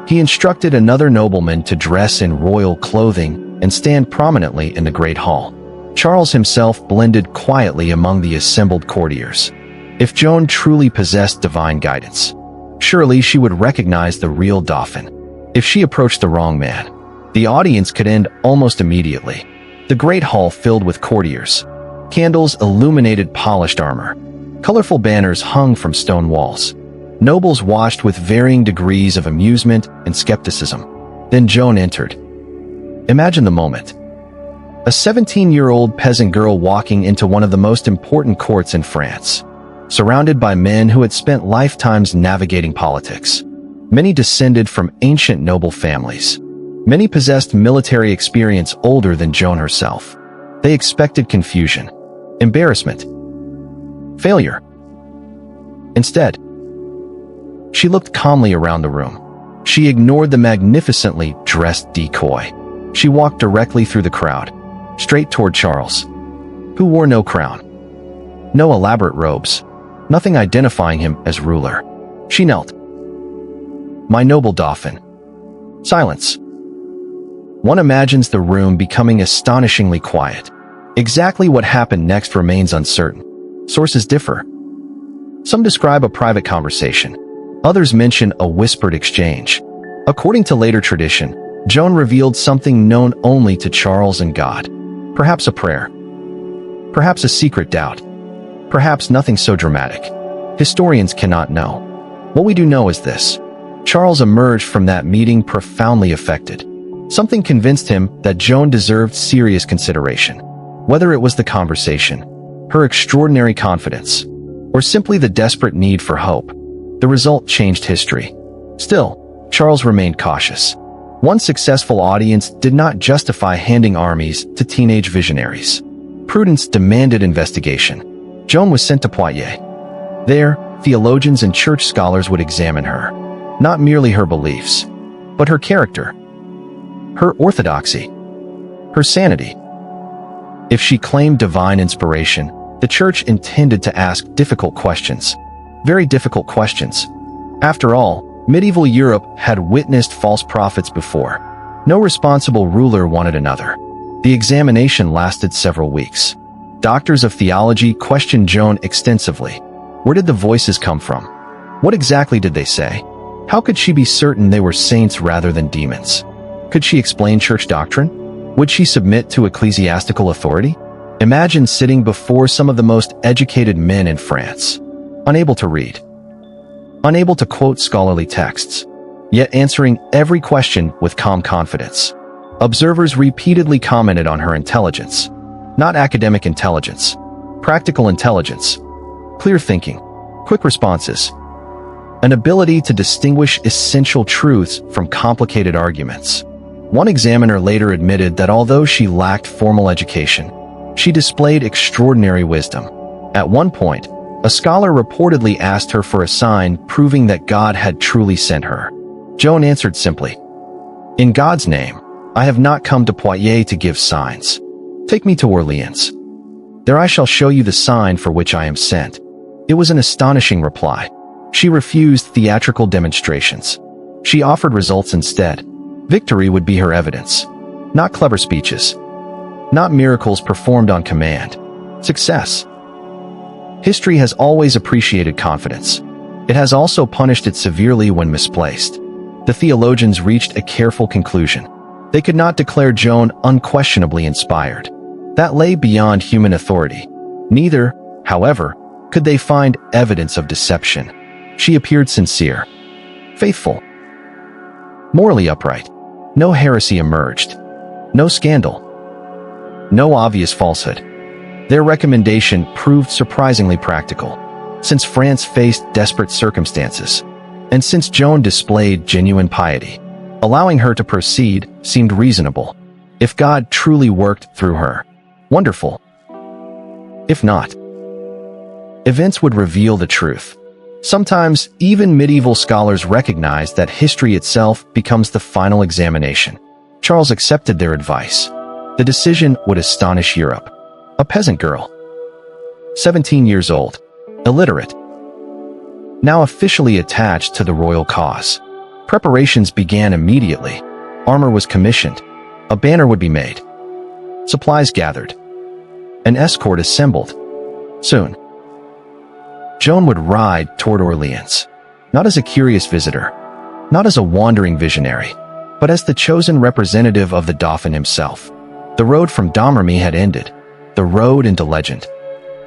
He instructed another nobleman to dress in royal clothing and stand prominently in the Great Hall. Charles himself blended quietly among the assembled courtiers. If Joan truly possessed divine guidance, surely she would recognize the real Dauphin. If she approached the wrong man, the audience could end almost immediately. The Great Hall filled with courtiers. Candles illuminated polished armor. Colorful banners hung from stone walls. Nobles watched with varying degrees of amusement and skepticism. Then Joan entered. Imagine the moment. A 17-year-old peasant girl walking into one of the most important courts in France, surrounded by men who had spent lifetimes navigating politics. Many descended from ancient noble families. Many possessed military experience older than Joan herself. They expected confusion, embarrassment, failure. Instead, she looked calmly around the room. She ignored the magnificently dressed decoy. She walked directly through the crowd, straight toward Charles, who wore no crown, no elaborate robes, nothing identifying him as ruler. She knelt. "My noble Dauphin." Silence. One imagines the room becoming astonishingly quiet. Exactly what happened next remains uncertain. Sources differ. Some describe a private conversation. Others mention a whispered exchange. According to later tradition, Joan revealed something known only to Charles and God. Perhaps a prayer. Perhaps a secret doubt. Perhaps nothing so dramatic. Historians cannot know. What we do know is this. Charles emerged from that meeting profoundly affected. Something convinced him that Joan deserved serious consideration. Whether it was the conversation, her extraordinary confidence, or simply the desperate need for hope, the result changed history. Still, Charles remained cautious. One successful audience did not justify handing armies to teenage visionaries. Prudence demanded investigation. Joan was sent to Poitiers. There, theologians and church scholars would examine her. Not merely her beliefs, but her character, her orthodoxy, her sanity. If she claimed divine inspiration, the church intended to ask difficult questions. Very difficult questions. After all, medieval Europe had witnessed false prophets before. No responsible ruler wanted another. The examination lasted several weeks. Doctors of theology questioned Joan extensively. Where did the voices come from? What exactly did they say? How could she be certain they were saints rather than demons? Could she explain church doctrine? Would she submit to ecclesiastical authority? Imagine sitting before some of the most educated men in France, unable to read, unable to quote scholarly texts, yet answering every question with calm confidence. Observers repeatedly commented on her intelligence, not academic intelligence, practical intelligence, clear thinking, quick responses, an ability to distinguish essential truths from complicated arguments. One examiner later admitted that although she lacked formal education, she displayed extraordinary wisdom. At one point, a scholar reportedly asked her for a sign proving that God had truly sent her. Joan answered simply, "In God's name, I have not come to Poitiers to give signs. Take me to Orléans. There I shall show you the sign for which I am sent." It was an astonishing reply. She refused theatrical demonstrations. She offered results instead. Victory would be her evidence. Not clever speeches. Not miracles performed on command. Success. History has always appreciated confidence. It has also punished it severely when misplaced. The theologians reached a careful conclusion. They could not declare Joan unquestionably inspired. That lay beyond human authority. Neither, however, could they find evidence of deception. She appeared sincere, faithful, morally upright. No heresy emerged. No scandal. No obvious falsehood. Their recommendation proved surprisingly practical, since France faced desperate circumstances, and since Joan displayed genuine piety. Allowing her to proceed seemed reasonable. If God truly worked through her, wonderful. If not, events would reveal the truth. Sometimes, even medieval scholars recognize that history itself becomes the final examination. Charles accepted their advice. The decision would astonish Europe. A peasant girl, 17 years old, illiterate, now officially attached to the royal cause. Preparations began immediately. Armor was commissioned. A banner would be made. Supplies gathered. An escort assembled. Soon, Joan would ride toward Orléans, not as a curious visitor, not as a wandering visionary, but as the chosen representative of the Dauphin himself. The road from Domrémy had ended. The road into legend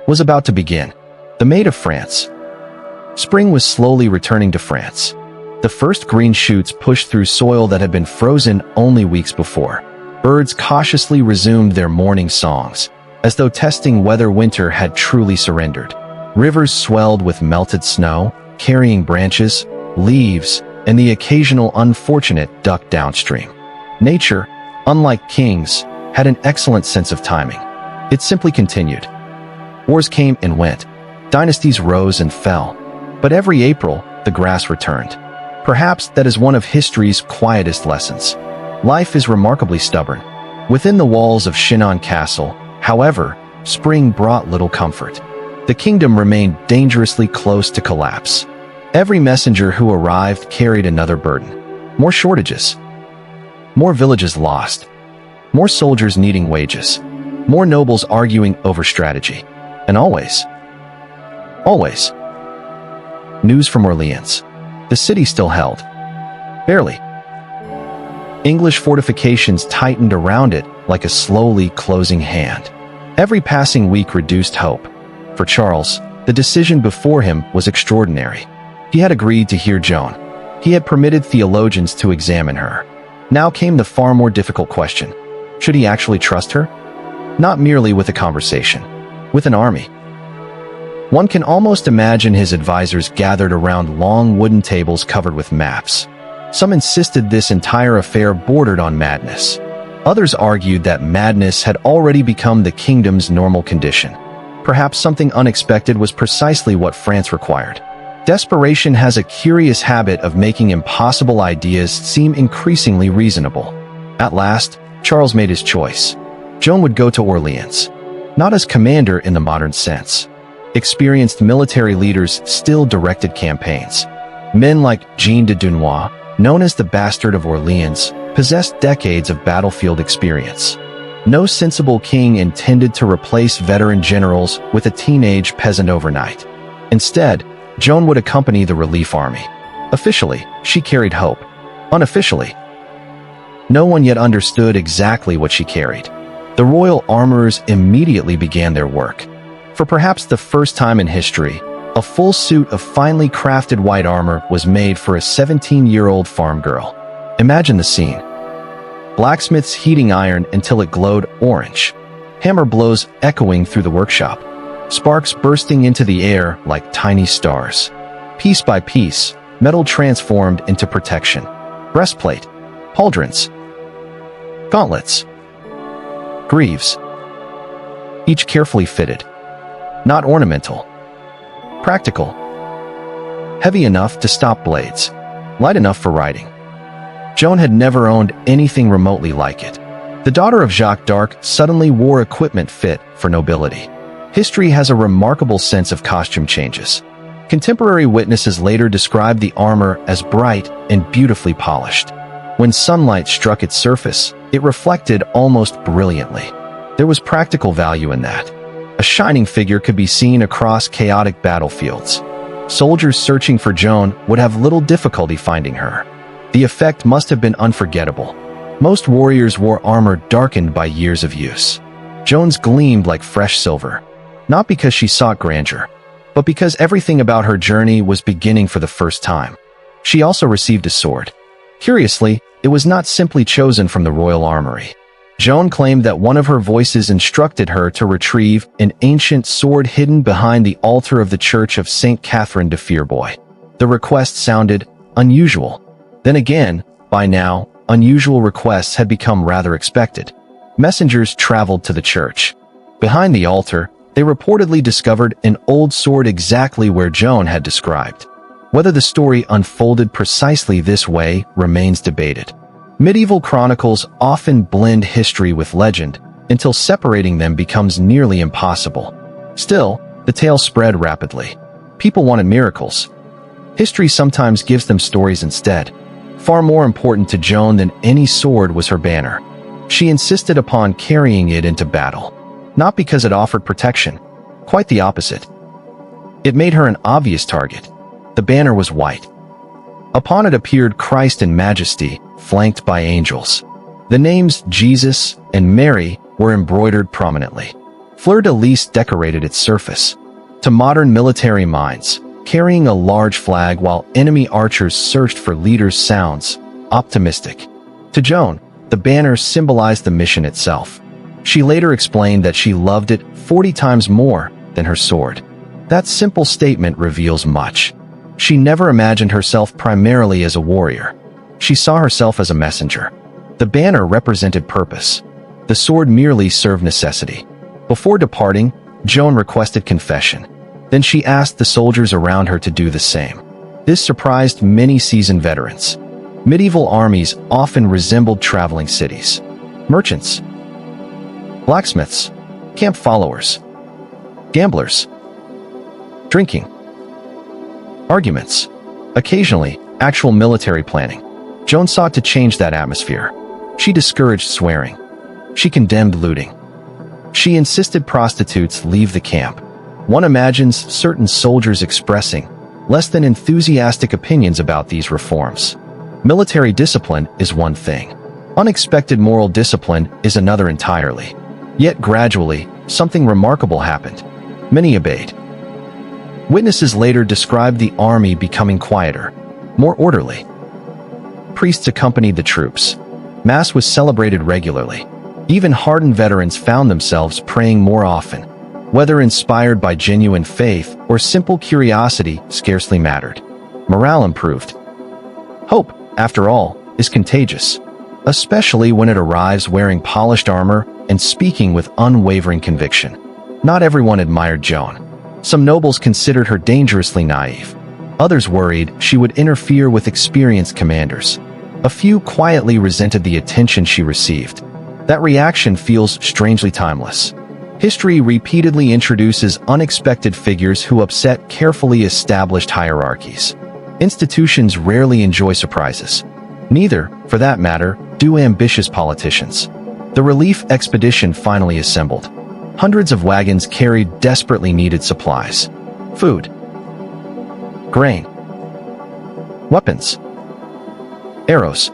was about to begin. The Maid of France. Spring was slowly returning to France. The first green shoots pushed through soil that had been frozen only weeks before. Birds cautiously resumed their morning songs, as though testing whether winter had truly surrendered. Rivers swelled with melted snow, carrying branches, leaves, and the occasional unfortunate duck downstream. Nature, unlike kings, had an excellent sense of timing. It simply continued. Wars came and went. Dynasties rose and fell. But every April, the grass returned. Perhaps that is one of history's quietest lessons. Life is remarkably stubborn. Within the walls of Chinon Castle, however, spring brought little comfort. The kingdom remained dangerously close to collapse. Every messenger who arrived carried another burden. More shortages. More villages lost. More soldiers needing wages. More nobles arguing over strategy. And always, news from Orleans. The city still held. Barely. English fortifications tightened around it like a slowly closing hand. Every passing week reduced hope. For Charles, the decision before him was extraordinary. He had agreed to hear Joan. He had permitted theologians to examine her. Now came the far more difficult question. Should he actually trust her? Not merely with a conversation, with an army. One can almost imagine his advisors gathered around long wooden tables covered with maps. Some insisted this entire affair bordered on madness. Others argued that madness had already become the kingdom's normal condition. Perhaps something unexpected was precisely what France required. Desperation has a curious habit of making impossible ideas seem increasingly reasonable. At last, Charles made his choice. Joan would go to Orleans. Not as commander in the modern sense. Experienced military leaders still directed campaigns. Men like Jean de Dunois, known as the Bastard of Orleans, possessed decades of battlefield experience. No sensible king intended to replace veteran generals with a teenage peasant overnight. Instead, Joan would accompany the relief army. Officially, she carried hope. Unofficially, no one yet understood exactly what she carried. The royal armorers immediately began their work. For perhaps the first time in history, a full suit of finely crafted white armor was made for a 17-year-old farm girl. Imagine the scene. Blacksmiths heating iron until it glowed orange. Hammer blows echoing through the workshop. Sparks bursting into the air like tiny stars. Piece by piece, metal transformed into protection. Breastplate, pauldrons, gauntlets, greaves. Each carefully fitted. Not ornamental. Practical. Heavy enough to stop blades. Light enough for riding. Joan had never owned anything remotely like it. The daughter of Jacques d'Arc suddenly wore equipment fit for nobility. History has a remarkable sense of costume changes. Contemporary witnesses later described the armor as bright and beautifully polished. When sunlight struck its surface, it reflected almost brilliantly. There was practical value in that. A shining figure could be seen across chaotic battlefields. Soldiers searching for Joan would have little difficulty finding her. The effect must have been unforgettable. Most warriors wore armor darkened by years of use. Joan's gleamed like fresh silver. Not because she sought grandeur, but because everything about her journey was beginning for the first time. She also received a sword. Curiously, it was not simply chosen from the royal armory. Joan claimed that one of her voices instructed her to retrieve an ancient sword hidden behind the altar of the Church of St. Catherine de Fierbois. The request sounded unusual. Then again, by now, unusual requests had become rather expected. Messengers traveled to the church. Behind the altar, they reportedly discovered an old sword exactly where Joan had described. Whether the story unfolded precisely this way remains debated. Medieval chronicles often blend history with legend until separating them becomes nearly impossible. Still, the tale spread rapidly. People wanted miracles. History sometimes gives them stories instead. Far more important to Joan than any sword was her banner. She insisted upon carrying it into battle. Not because it offered protection. Quite the opposite. It made her an obvious target. The banner was white. Upon it appeared Christ in majesty, flanked by angels. The names Jesus and Mary were embroidered prominently. Fleur-de-lis decorated its surface. To modern military minds, carrying a large flag while enemy archers searched for leaders sounds optimistic. To Joan, the banner symbolized the mission itself. She later explained that she loved it 40 times more than her sword. That simple statement reveals much. She never imagined herself primarily as a warrior. She saw herself as a messenger. The banner represented purpose. The sword merely served necessity. Before departing, Joan requested confession. Then she asked the soldiers around her to do the same. This surprised many seasoned veterans. Medieval armies often resembled traveling cities. Merchants, blacksmiths, camp followers, gamblers, Drinking. Arguments. Occasionally, actual military planning. Joan sought to change that atmosphere. She discouraged swearing. She condemned looting. She insisted prostitutes leave the camp. One imagines certain soldiers expressing less than enthusiastic opinions about these reforms. Military discipline is one thing. Unexpected moral discipline is another entirely. Yet gradually, something remarkable happened. Many obeyed. Witnesses later described the army becoming quieter, more orderly. Priests accompanied the troops. Mass was celebrated regularly. Even hardened veterans found themselves praying more often. Whether inspired by genuine faith or simple curiosity scarcely mattered. Morale improved. Hope, after all, is contagious, especially when it arrives wearing polished armor and speaking with unwavering conviction. Not everyone admired Joan. Some nobles considered her dangerously naive. Others worried she would interfere with experienced commanders. A few quietly resented the attention she received. That reaction feels strangely timeless. History repeatedly introduces unexpected figures who upset carefully established hierarchies. Institutions rarely enjoy surprises. Neither, for that matter, do ambitious politicians. The relief expedition finally assembled. Hundreds of wagons carried desperately needed supplies. Food. Grain. Weapons. Arrows.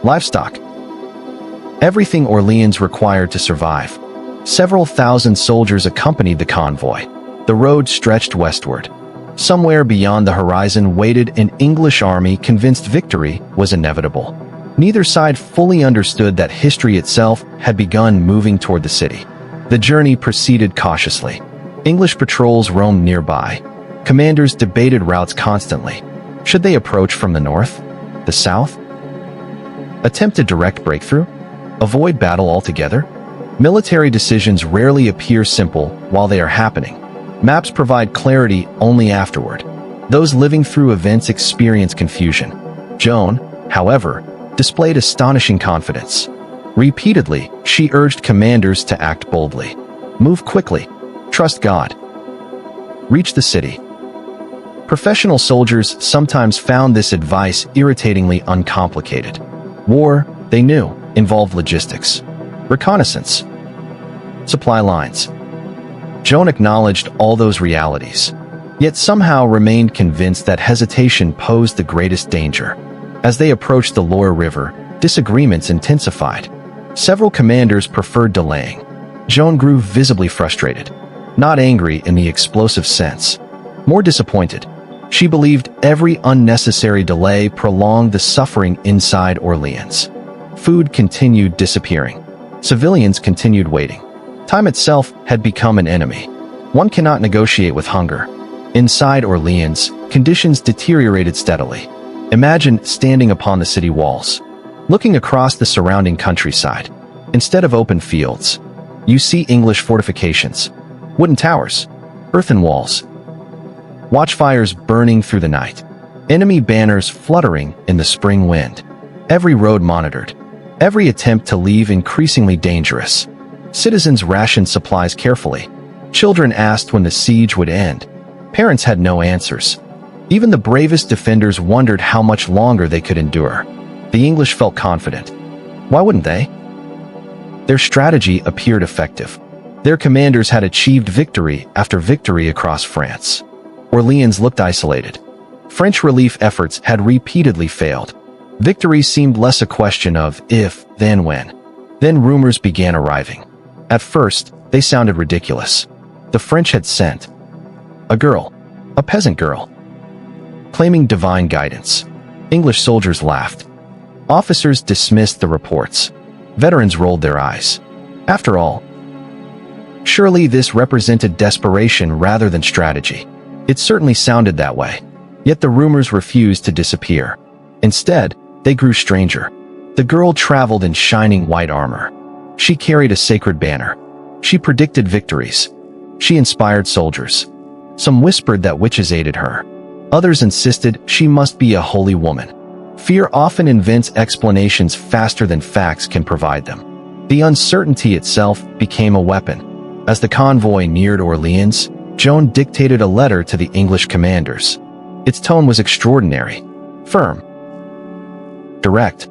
Livestock. Everything Orleans required to survive. Several thousand soldiers accompanied the convoy. The road stretched westward. Somewhere beyond the horizon waited an English army convinced victory was inevitable. Neither side fully understood that history itself had begun moving toward the city. The journey proceeded cautiously. English patrols roamed nearby. Commanders debated routes constantly. Should they approach from the north? The south? Attempt a direct breakthrough? Avoid battle altogether? Military decisions rarely appear simple while they are happening. Maps provide clarity only afterward. Those living through events experience confusion. Joan, however, displayed astonishing confidence. Repeatedly, she urged commanders to act boldly. Move quickly. Trust God. Reach the city. Professional soldiers sometimes found this advice irritatingly uncomplicated. War, they knew, involved logistics, reconnaissance, supply lines. Joan acknowledged all those realities, yet somehow remained convinced that hesitation posed the greatest danger. As they approached the Loire River, disagreements intensified. Several commanders preferred delaying. Joan grew visibly frustrated, not angry in the explosive sense, more disappointed. She believed every unnecessary delay prolonged the suffering inside Orleans. Food continued disappearing. Civilians continued waiting. Time itself had become an enemy. One cannot negotiate with hunger. Inside Orleans, conditions deteriorated steadily. Imagine standing upon the city walls, looking across the surrounding countryside. Instead of open fields, you see English fortifications, wooden towers, earthen walls, watchfires burning through the night, enemy banners fluttering in the spring wind. Every road monitored, every attempt to leave increasingly dangerous. Citizens rationed supplies carefully. Children asked when the siege would end. Parents had no answers. Even the bravest defenders wondered how much longer they could endure. The English felt confident. Why wouldn't they? Their strategy appeared effective. Their commanders had achieved victory after victory across France. Orleans looked isolated. French relief efforts had repeatedly failed. Victory seemed less a question of if than when. Then rumors began arriving. At first, they sounded ridiculous. The French had sent a girl, a peasant girl, claiming divine guidance. English soldiers laughed. Officers dismissed the reports. Veterans rolled their eyes. After all, surely this represented desperation rather than strategy. It certainly sounded that way. Yet the rumors refused to disappear. Instead, they grew stranger. The girl traveled in shining white armor. She carried a sacred banner. She predicted victories. She inspired soldiers. Some whispered that witches aided her. Others insisted she must be a holy woman. Fear often invents explanations faster than facts can provide them. The uncertainty itself became a weapon. As the convoy neared Orleans, Joan dictated a letter to the English commanders. Its tone was extraordinary, firm, direct,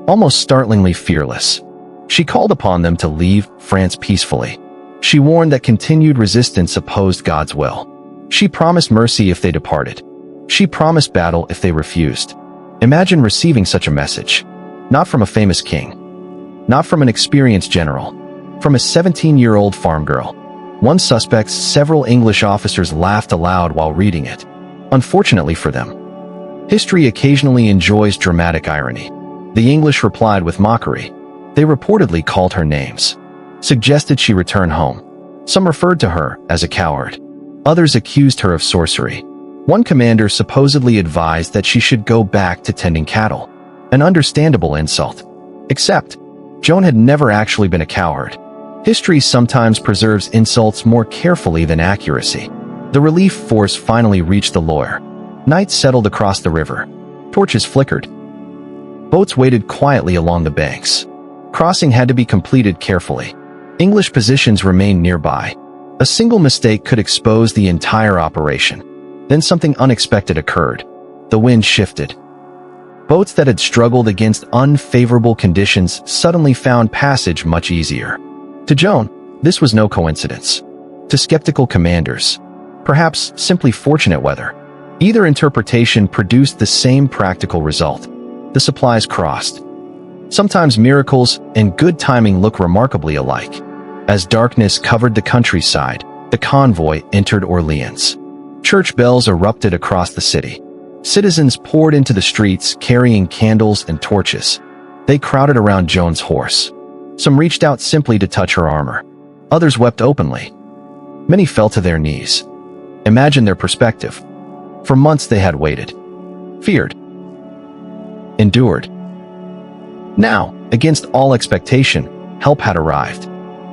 almost startlingly fearless. She called upon them to leave France peacefully. She warned that continued resistance opposed God's will. She promised mercy if they departed. She promised battle if they refused. Imagine receiving such a message. Not from a famous king. Not from an experienced general. From a 17-year-old farm girl. One suspects several English officers laughed aloud while reading it. Unfortunately for them, history occasionally enjoys dramatic irony. The English replied with mockery. They reportedly called her names, suggested she return home. Some referred to her as a coward. Others accused her of sorcery. One commander supposedly advised that she should go back to tending cattle. An understandable insult. Except, Joan had never actually been a coward. History sometimes preserves insults more carefully than accuracy. The relief force finally reached the Loire. Night settled across the river. Torches flickered. Boats waited quietly along the banks. Crossing had to be completed carefully. English positions remained nearby. A single mistake could expose the entire operation. Then something unexpected occurred. The wind shifted. Boats that had struggled against unfavorable conditions suddenly found passage much easier. To Joan, this was no coincidence. To skeptical commanders, perhaps simply fortunate weather. Either interpretation produced the same practical result. The supplies crossed. Sometimes miracles and good timing look remarkably alike. As darkness covered the countryside, the convoy entered Orléans. Church bells erupted across the city. Citizens poured into the streets carrying candles and torches. They crowded around Joan's horse. Some reached out simply to touch her armor. Others wept openly. Many fell to their knees. Imagine their perspective. For months they had waited, feared, endured. Now, against all expectation, help had arrived.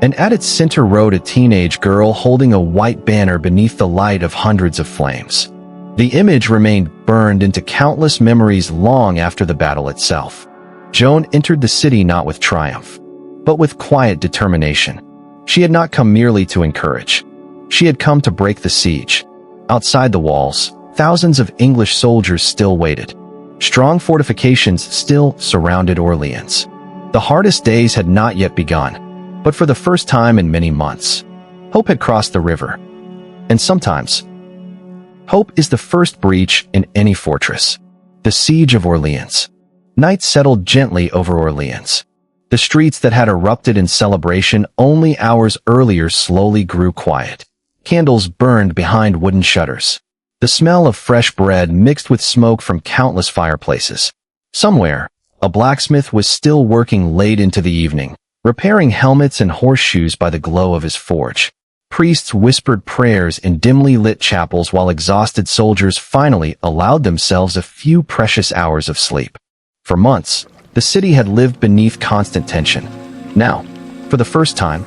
And at its center rode a teenage girl holding a white banner beneath the light of hundreds of flames. The image remained burned into countless memories long after the battle itself. Joan entered the city not with triumph, but with quiet determination. She had not come merely to encourage. She had come to break the siege. Outside the walls, thousands of English soldiers still waited. Strong fortifications still surrounded Orléans. The hardest days had not yet begun. But for the first time in many months, hope had crossed the river. And sometimes, hope is the first breach in any fortress. The Siege of Orléans. Night settled gently over Orléans. The streets that had erupted in celebration only hours earlier slowly grew quiet. Candles burned behind wooden shutters. The smell of fresh bread mixed with smoke from countless fireplaces. Somewhere, a blacksmith was still working late into the evening, repairing helmets and horseshoes by the glow of his forge. Priests whispered prayers in dimly lit chapels while exhausted soldiers finally allowed themselves a few precious hours of sleep. For months, the city had lived beneath constant tension. Now, for the first time,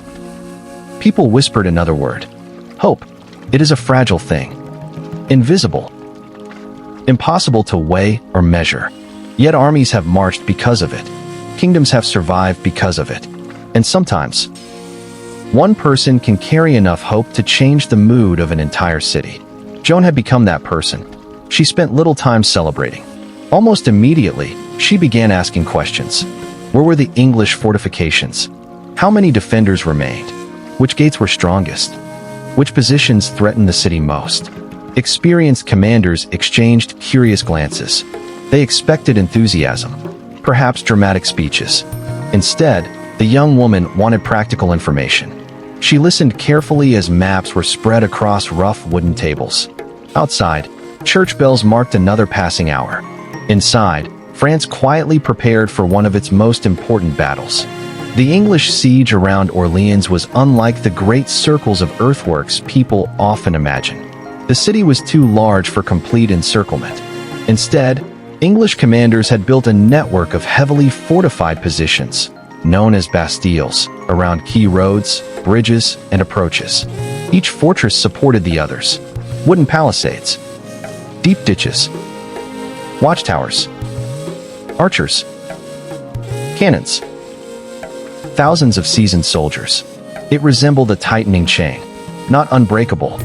people whispered another word. Hope. It is a fragile thing. Invisible. Impossible to weigh or measure. Yet armies have marched because of it. Kingdoms have survived because of it. And sometimes, one person can carry enough hope to change the mood of an entire city. Joan had become that person. She spent little time celebrating. Almost immediately, she began asking questions. Where were the English fortifications? How many defenders remained? Which gates were strongest? Which positions threatened the city most? Experienced commanders exchanged curious glances. They expected enthusiasm, perhaps dramatic speeches. Instead, the young woman wanted practical information. She listened carefully as maps were spread across rough wooden tables. Outside, church bells marked another passing hour. Inside, France quietly prepared for one of its most important battles. The English siege around Orléans was unlike the great circles of earthworks people often imagine. The city was too large for complete encirclement. Instead, English commanders had built a network of heavily fortified positions, known as bastilles, around key roads, bridges, and approaches. Each fortress supported the others. Wooden palisades, deep ditches, watchtowers, archers, cannons. Thousands of seasoned soldiers. It resembled a tightening chain. not unbreakable,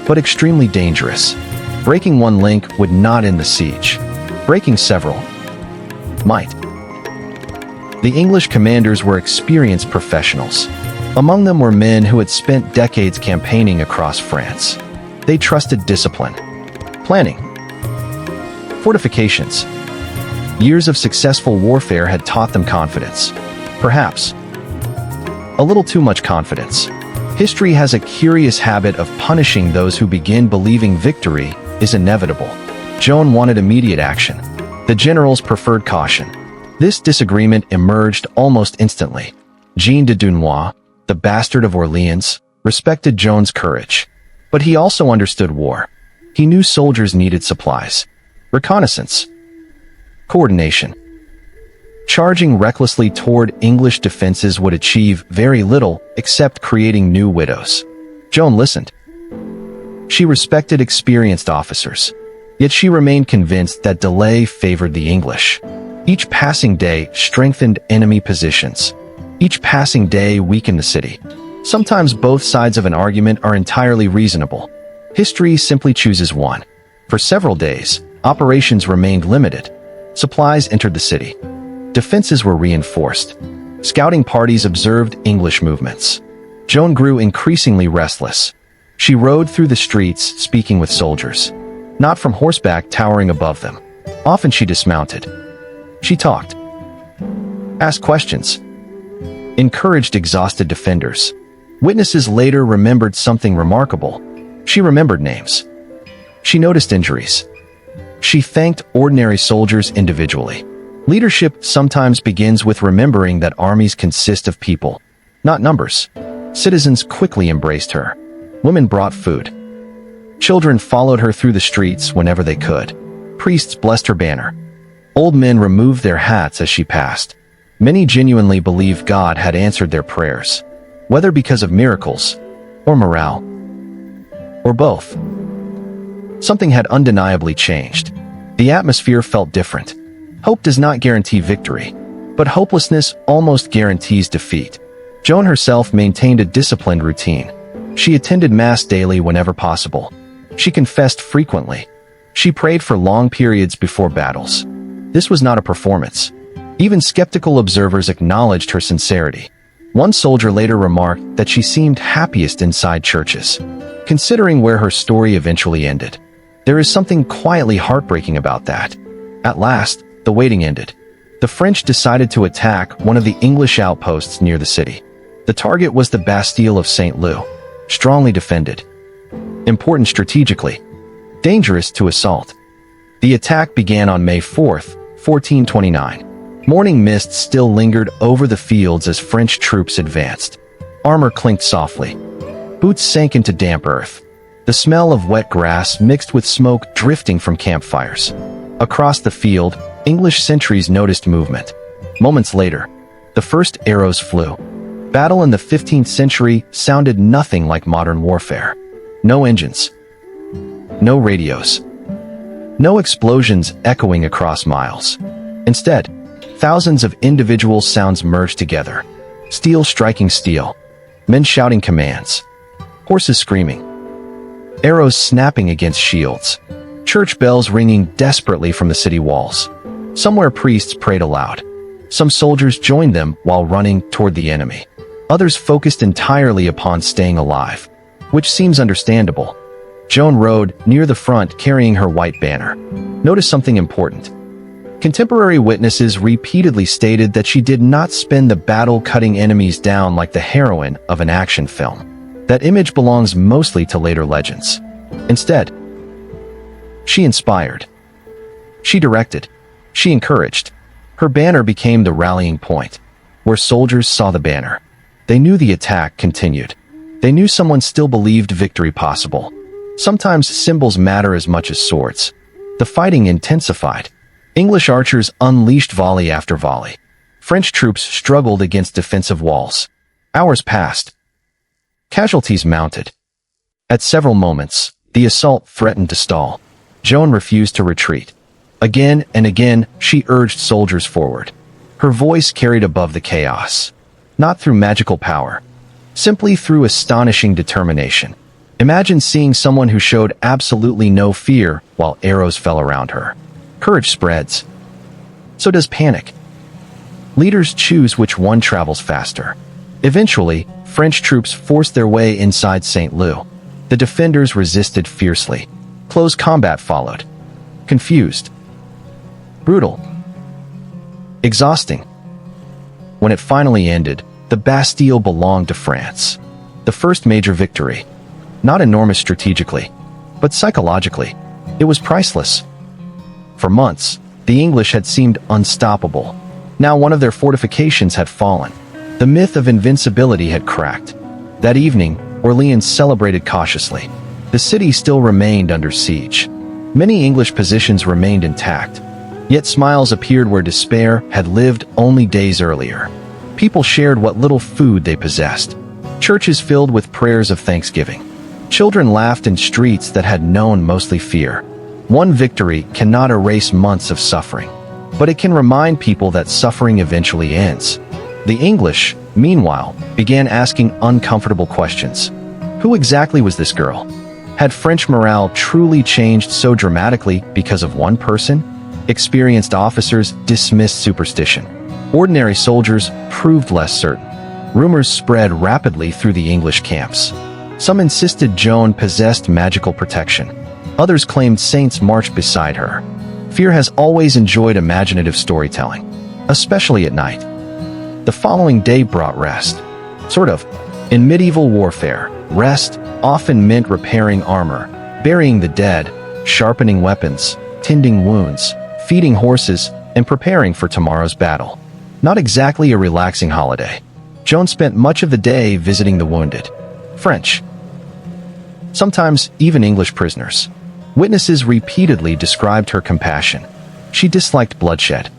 but extremely dangerous. Breaking one link would not end the siege. Breaking several might. The English commanders were experienced professionals. Among them were men who had spent decades campaigning across France. They trusted discipline, planning, fortifications. Years of successful warfare had taught them confidence. Perhaps a little too much confidence. History has a curious habit of punishing those who begin believing victory is inevitable. Joan wanted immediate action. The generals preferred caution. This disagreement emerged almost instantly. Jean de Dunois, the bastard of Orleans, respected Joan's courage. But he also understood war. He knew soldiers needed supplies, reconnaissance, coordination. Charging recklessly toward English defenses would achieve very little except creating new widows. Joan listened. She respected experienced officers. Yet she remained convinced that delay favored the English. Each passing day strengthened enemy positions. Each passing day weakened the city. Sometimes both sides of an argument are entirely reasonable. History simply chooses one. For several days, operations remained limited. Supplies entered the city. Defenses were reinforced. Scouting parties observed English movements. Joan grew increasingly restless. She rode through the streets speaking with soldiers. Not from horseback towering above them. Often she dismounted. She talked, asked questions, encouraged exhausted defenders. Witnesses later remembered something remarkable. She remembered names. She noticed injuries. She thanked ordinary soldiers individually. Leadership sometimes begins with remembering that armies consist of people, not numbers. Citizens quickly embraced her. Women brought food. Children followed her through the streets whenever they could. Priests blessed her banner. Old men removed their hats as she passed. Many genuinely believed God had answered their prayers, whether because of miracles or morale, or both. Something had undeniably changed. The atmosphere felt different. Hope does not guarantee victory, but hopelessness almost guarantees defeat. Joan herself maintained a disciplined routine. She attended Mass daily whenever possible. She confessed frequently. She prayed for long periods before battles. This was not a performance. Even skeptical observers acknowledged her sincerity. One soldier later remarked that she seemed happiest inside churches. Considering where her story eventually ended, there is something quietly heartbreaking about that. At last, the waiting ended. The French decided to attack one of the English outposts near the city. The target was the Bastille of St. Lou, strongly defended, important strategically, dangerous to assault. The attack began on May 4th, 1429. Morning mist still lingered over the fields as French troops advanced. Armor clinked softly. Boots sank into damp earth. The smell of wet grass mixed with smoke drifting from campfires. Across the field, English sentries noticed movement. Moments later, the first arrows flew. Battle in the 15th century sounded nothing like modern warfare. No engines. No radios. No explosions echoing across miles. Instead, thousands of individual sounds merged together. Steel striking steel. Men shouting commands. Horses screaming. Arrows snapping against shields. Church bells ringing desperately from the city walls. Somewhere priests prayed aloud. Some soldiers joined them while running toward the enemy. Others focused entirely upon staying alive, which seems understandable. Joan rode near the front carrying her white banner. Notice something important. Contemporary witnesses repeatedly stated that she did not spend the battle cutting enemies down like the heroine of an action film. That image belongs mostly to later legends. Instead, she inspired. She directed. She encouraged. Her banner became the rallying point. Where soldiers saw the banner, they knew the attack continued. They knew someone still believed victory possible. Sometimes symbols matter as much as swords. The fighting intensified. English archers unleashed volley after volley. French troops struggled against defensive walls. Hours passed. Casualties mounted. At several moments, the assault threatened to stall. Joan refused to retreat. Again and again, she urged soldiers forward. Her voice carried above the chaos. Not through magical power, simply through astonishing determination. Imagine seeing someone who showed absolutely no fear while arrows fell around her. Courage spreads. So does panic. Leaders choose which one travels faster. Eventually, French troops forced their way inside St. Lô. The defenders resisted fiercely. Close combat followed. Confused. Brutal. Exhausting. When it finally ended, the Bastille belonged to France. The first major victory. Not enormous strategically, but psychologically. It was priceless. For months, the English had seemed unstoppable. Now one of their fortifications had fallen. The myth of invincibility had cracked. That evening, Orléans celebrated cautiously. The city still remained under siege. Many English positions remained intact, yet smiles appeared where despair had lived only days earlier. People shared what little food they possessed. Churches filled with prayers of thanksgiving. Children laughed in streets that had known mostly fear. One victory cannot erase months of suffering, but it can remind people that suffering eventually ends. The English, meanwhile, began asking uncomfortable questions. Who exactly was this girl? Had French morale truly changed so dramatically because of one person? Experienced officers dismissed superstition. Ordinary soldiers proved less certain. Rumors spread rapidly through the English camps. Some insisted Joan possessed magical protection. Others claimed saints marched beside her. Fear has always enjoyed imaginative storytelling, especially at night. The following day brought rest. Sort of. In medieval warfare, rest often meant repairing armor, burying the dead, sharpening weapons, tending wounds, feeding horses, and preparing for tomorrow's battle. Not exactly a relaxing holiday. Joan spent much of the day visiting the wounded. French. Sometimes even English prisoners. Witnesses repeatedly described her compassion. She disliked bloodshed.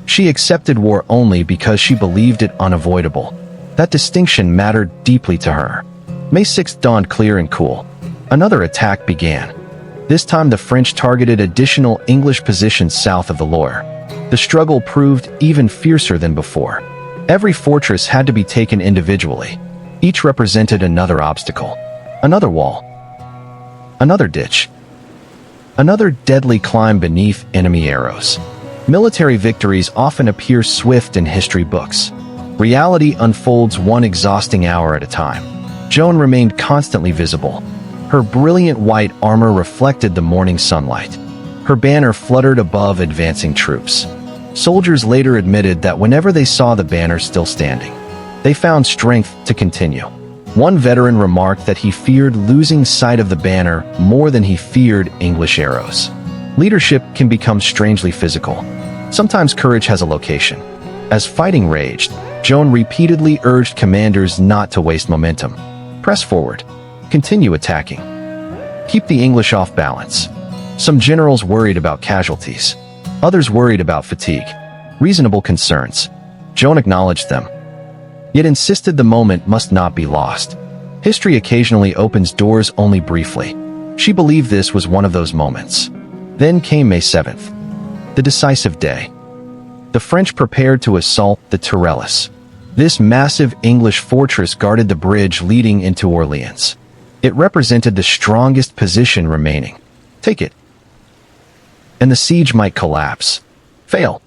She accepted war only because she believed it unavoidable. That distinction mattered deeply to her. May 6th dawned clear and cool. Another attack began. This time the French targeted additional English positions south of the Loire. The struggle proved even fiercer than before. Every fortress had to be taken individually. Each represented another obstacle. Another wall. Another ditch. Another deadly climb beneath enemy arrows. Military victories often appear swift in history books. Reality unfolds one exhausting hour at a time. Joan remained constantly visible. Her brilliant white armor reflected the morning sunlight. Her banner fluttered above advancing troops. Soldiers later admitted that whenever they saw the banner still standing, they found strength to continue. One veteran remarked that he feared losing sight of the banner more than he feared English arrows. Leadership can become strangely physical. Sometimes courage has a location. As fighting raged, Joan repeatedly urged commanders not to waste momentum. Press forward. Continue attacking. Keep the English off balance. Some generals worried about casualties. Others worried about fatigue. Reasonable concerns. Joan acknowledged them, yet insisted the moment must not be lost. History occasionally opens doors only briefly. She believed this was one of those moments. Then came May 7th, the decisive day. The French prepared to assault the Tourelles. This massive English fortress guarded the bridge leading into Orléans. It represented the strongest position remaining. Take it, and the siege might collapse, fail,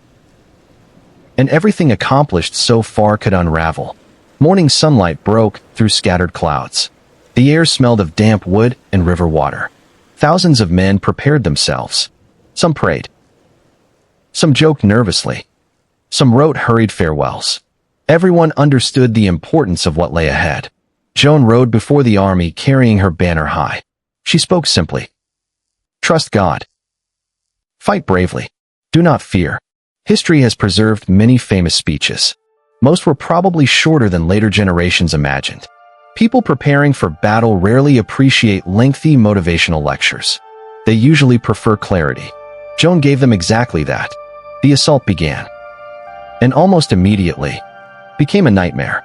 and everything accomplished so far could unravel. Morning sunlight broke through scattered clouds. The air smelled of damp wood and river water. Thousands of men prepared themselves. Some prayed. Some joked nervously. Some wrote hurried farewells. Everyone understood the importance of what lay ahead. Joan rode before the army carrying her banner high. She spoke simply. Trust God. Fight bravely. Do not fear. History has preserved many famous speeches. Most were probably shorter than later generations imagined. People preparing for battle rarely appreciate lengthy motivational lectures. They usually prefer clarity. Joan gave them exactly that. The assault began. And almost immediately, became a nightmare.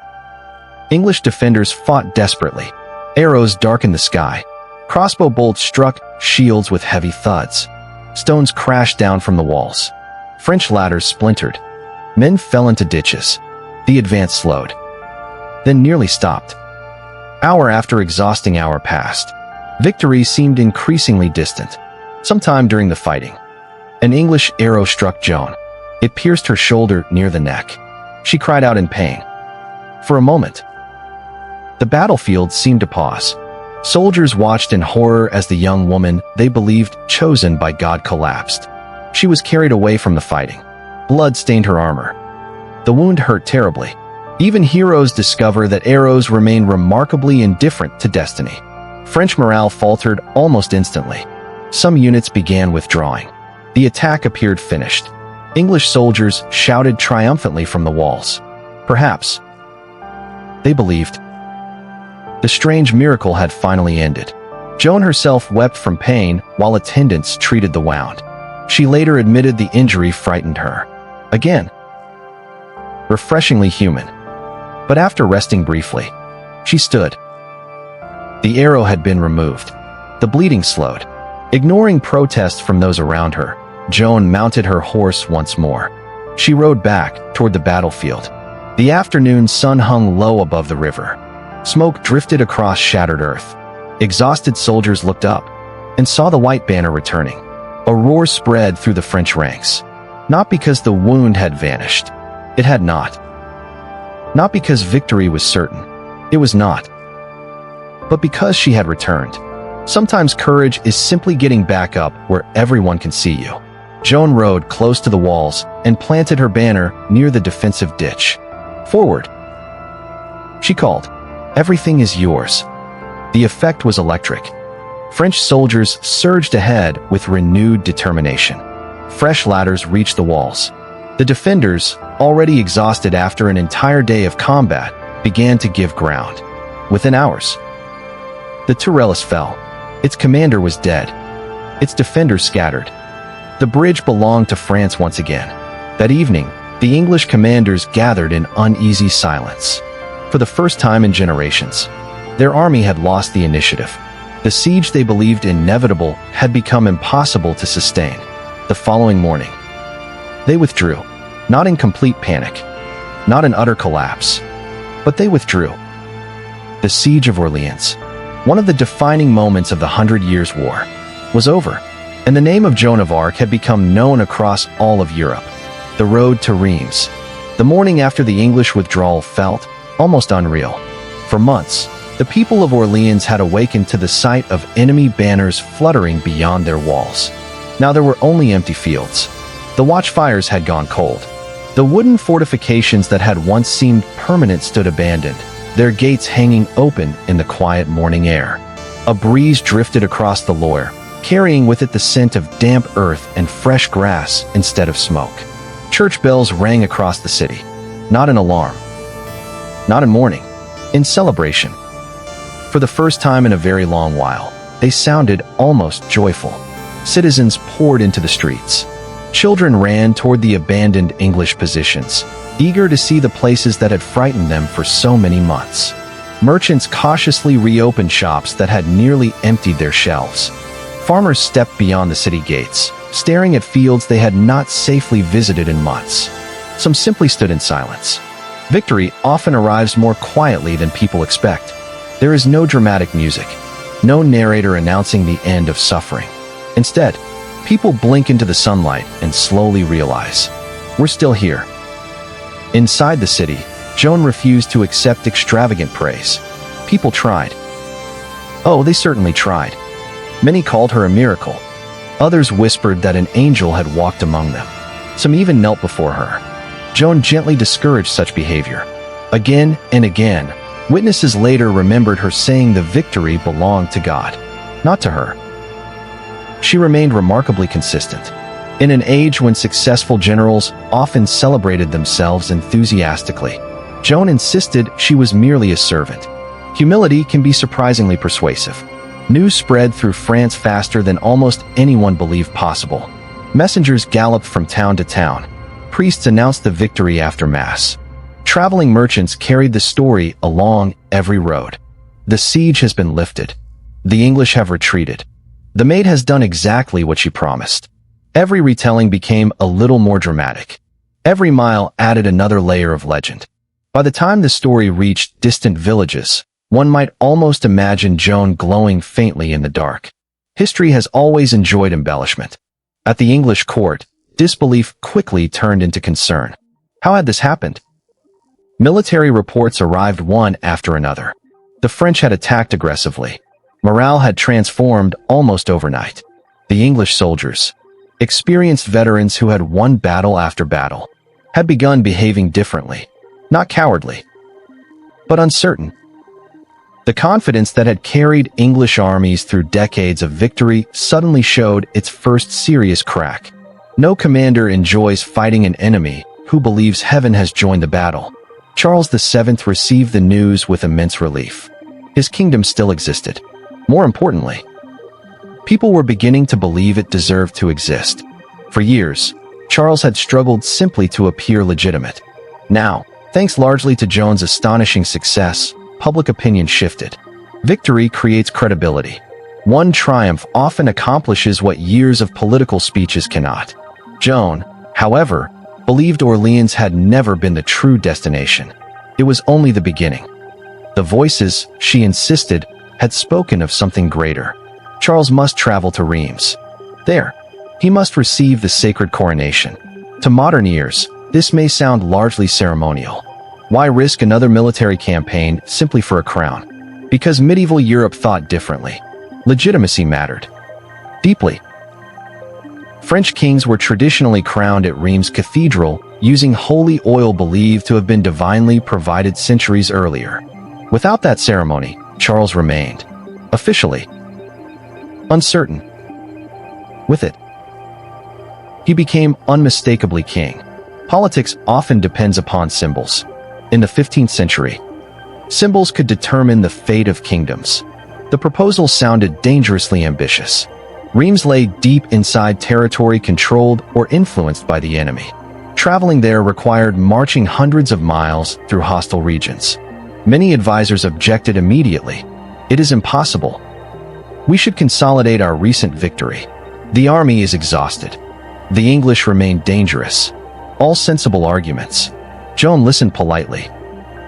English defenders fought desperately. Arrows darkened the sky. Crossbow bolts struck shields with heavy thuds. Stones crashed down from the walls. French ladders splintered. Men fell into ditches. The advance slowed, then nearly stopped. Hour after exhausting hour passed. Victory seemed increasingly distant. Sometime during the fighting, an English arrow struck Joan. It pierced her shoulder near the neck. She cried out in pain. For a moment, the battlefield seemed to pause. Soldiers watched in horror as the young woman they believed chosen by God collapsed. She was carried away from the fighting. Blood stained her armor. The wound hurt terribly. Even heroes discover that arrows remain remarkably indifferent to destiny. French morale faltered almost instantly. Some units began withdrawing. The attack appeared finished. English soldiers shouted triumphantly from the walls. Perhaps, they believed, the strange miracle had finally ended. Joan herself wept from pain while attendants treated the wound. She later admitted the injury frightened her. Again, refreshingly human. But after resting briefly, she stood. The arrow had been removed. The bleeding slowed. Ignoring protests from those around her, Joan mounted her horse once more. She rode back toward the battlefield. The afternoon sun hung low above the river. Smoke drifted across shattered earth. Exhausted soldiers looked up and saw the white banner returning. A roar spread through the French ranks. Not because the wound had vanished. It had not. Not because victory was certain. It was not. But because she had returned. Sometimes courage is simply getting back up where everyone can see you. Joan rode close to the walls and planted her banner near the defensive ditch. Forward, she called. Everything is yours. The effect was electric. French soldiers surged ahead with renewed determination. Fresh ladders reached the walls. The defenders, already exhausted after an entire day of combat, began to give ground. Within hours, the Tourelles fell. Its commander was dead. Its defenders scattered. The bridge belonged to France once again. That evening, the English commanders gathered in uneasy silence. For the first time in generations, their army had lost the initiative. The siege they believed inevitable had become impossible to sustain. The following morning, they withdrew, not in complete panic, not in utter collapse, but they withdrew. The Siege of Orléans, one of the defining moments of the 100 Years' War, was over, and the name of Joan of Arc had become known across all of Europe. The road to Reims. The morning after the English withdrawal felt almost unreal. For months, the people of Orléans had awakened to the sight of enemy banners fluttering beyond their walls. Now there were only empty fields. The watchfires had gone cold. The wooden fortifications that had once seemed permanent stood abandoned, their gates hanging open in the quiet morning air. A breeze drifted across the Loire, carrying with it the scent of damp earth and fresh grass instead of smoke. Church bells rang across the city, not in alarm, not in mourning, in celebration. For the first time in a very long while, they sounded almost joyful. Citizens poured into the streets. Children ran toward the abandoned English positions, eager to see the places that had frightened them for so many months. Merchants cautiously reopened shops that had nearly emptied their shelves. Farmers stepped beyond the city gates, staring at fields they had not safely visited in months. Some simply stood in silence. Victory often arrives more quietly than people expect. There is no dramatic music, no narrator announcing the end of suffering. Instead, people blink into the sunlight and slowly realize, we're still here. Inside the city, Joan refused to accept extravagant praise. People tried. Oh, they certainly tried. Many called her a miracle. Others whispered that an angel had walked among them. Some even knelt before her. Joan gently discouraged such behavior. Again and again, witnesses later remembered her saying the victory belonged to God, not to her. She remained remarkably consistent. In an age when successful generals often celebrated themselves enthusiastically, Joan insisted she was merely a servant. Humility can be surprisingly persuasive. News spread through France faster than almost anyone believed possible. Messengers galloped from town to town. Priests announced the victory after Mass. Traveling merchants carried the story along every road. The siege has been lifted. The English have retreated. The Maid has done exactly what she promised. Every retelling became a little more dramatic. Every mile added another layer of legend. By the time the story reached distant villages, One might almost imagine Joan glowing faintly in the dark. History has always enjoyed embellishment. At the English court, disbelief quickly turned into concern. How had this happened? Military reports arrived one after another. The French had attacked aggressively. Morale had transformed almost overnight. The English soldiers, experienced veterans who had won battle after battle, had begun behaving differently, not cowardly, but uncertain. The confidence that had carried English armies through decades of victory suddenly showed its first serious crack. No commander enjoys fighting an enemy who believes heaven has joined the battle. Charles VII received the news with immense relief. His kingdom still existed. More importantly, people were beginning to believe it deserved to exist. For years, Charles had struggled simply to appear legitimate. Now, thanks largely to Joan's astonishing success, public opinion shifted. Victory creates credibility. One triumph often accomplishes what years of political speeches cannot. Joan, however, believed Orléans had never been the true destination. It was only the beginning. The voices, she insisted, had spoken of something greater. Charles must travel to Reims. There, he must receive the sacred coronation. To modern ears, this may sound largely ceremonial. Why risk another military campaign simply for a crown? Because medieval Europe thought differently. Legitimacy mattered deeply. French kings were traditionally crowned at Reims Cathedral using holy oil believed to have been divinely provided centuries earlier. Without that ceremony, Charles remained, officially, uncertain. With it, he became unmistakably king. Politics often depends upon symbols. In the 15th century, symbols could determine the fate of kingdoms. The proposal sounded dangerously ambitious. Reims lay deep inside territory controlled or influenced by the enemy. Traveling there required marching hundreds of miles through hostile regions. Many advisors objected immediately. It is impossible. We should consolidate our recent victory. The army is exhausted. The English remain dangerous. All sensible arguments. Joan listened politely,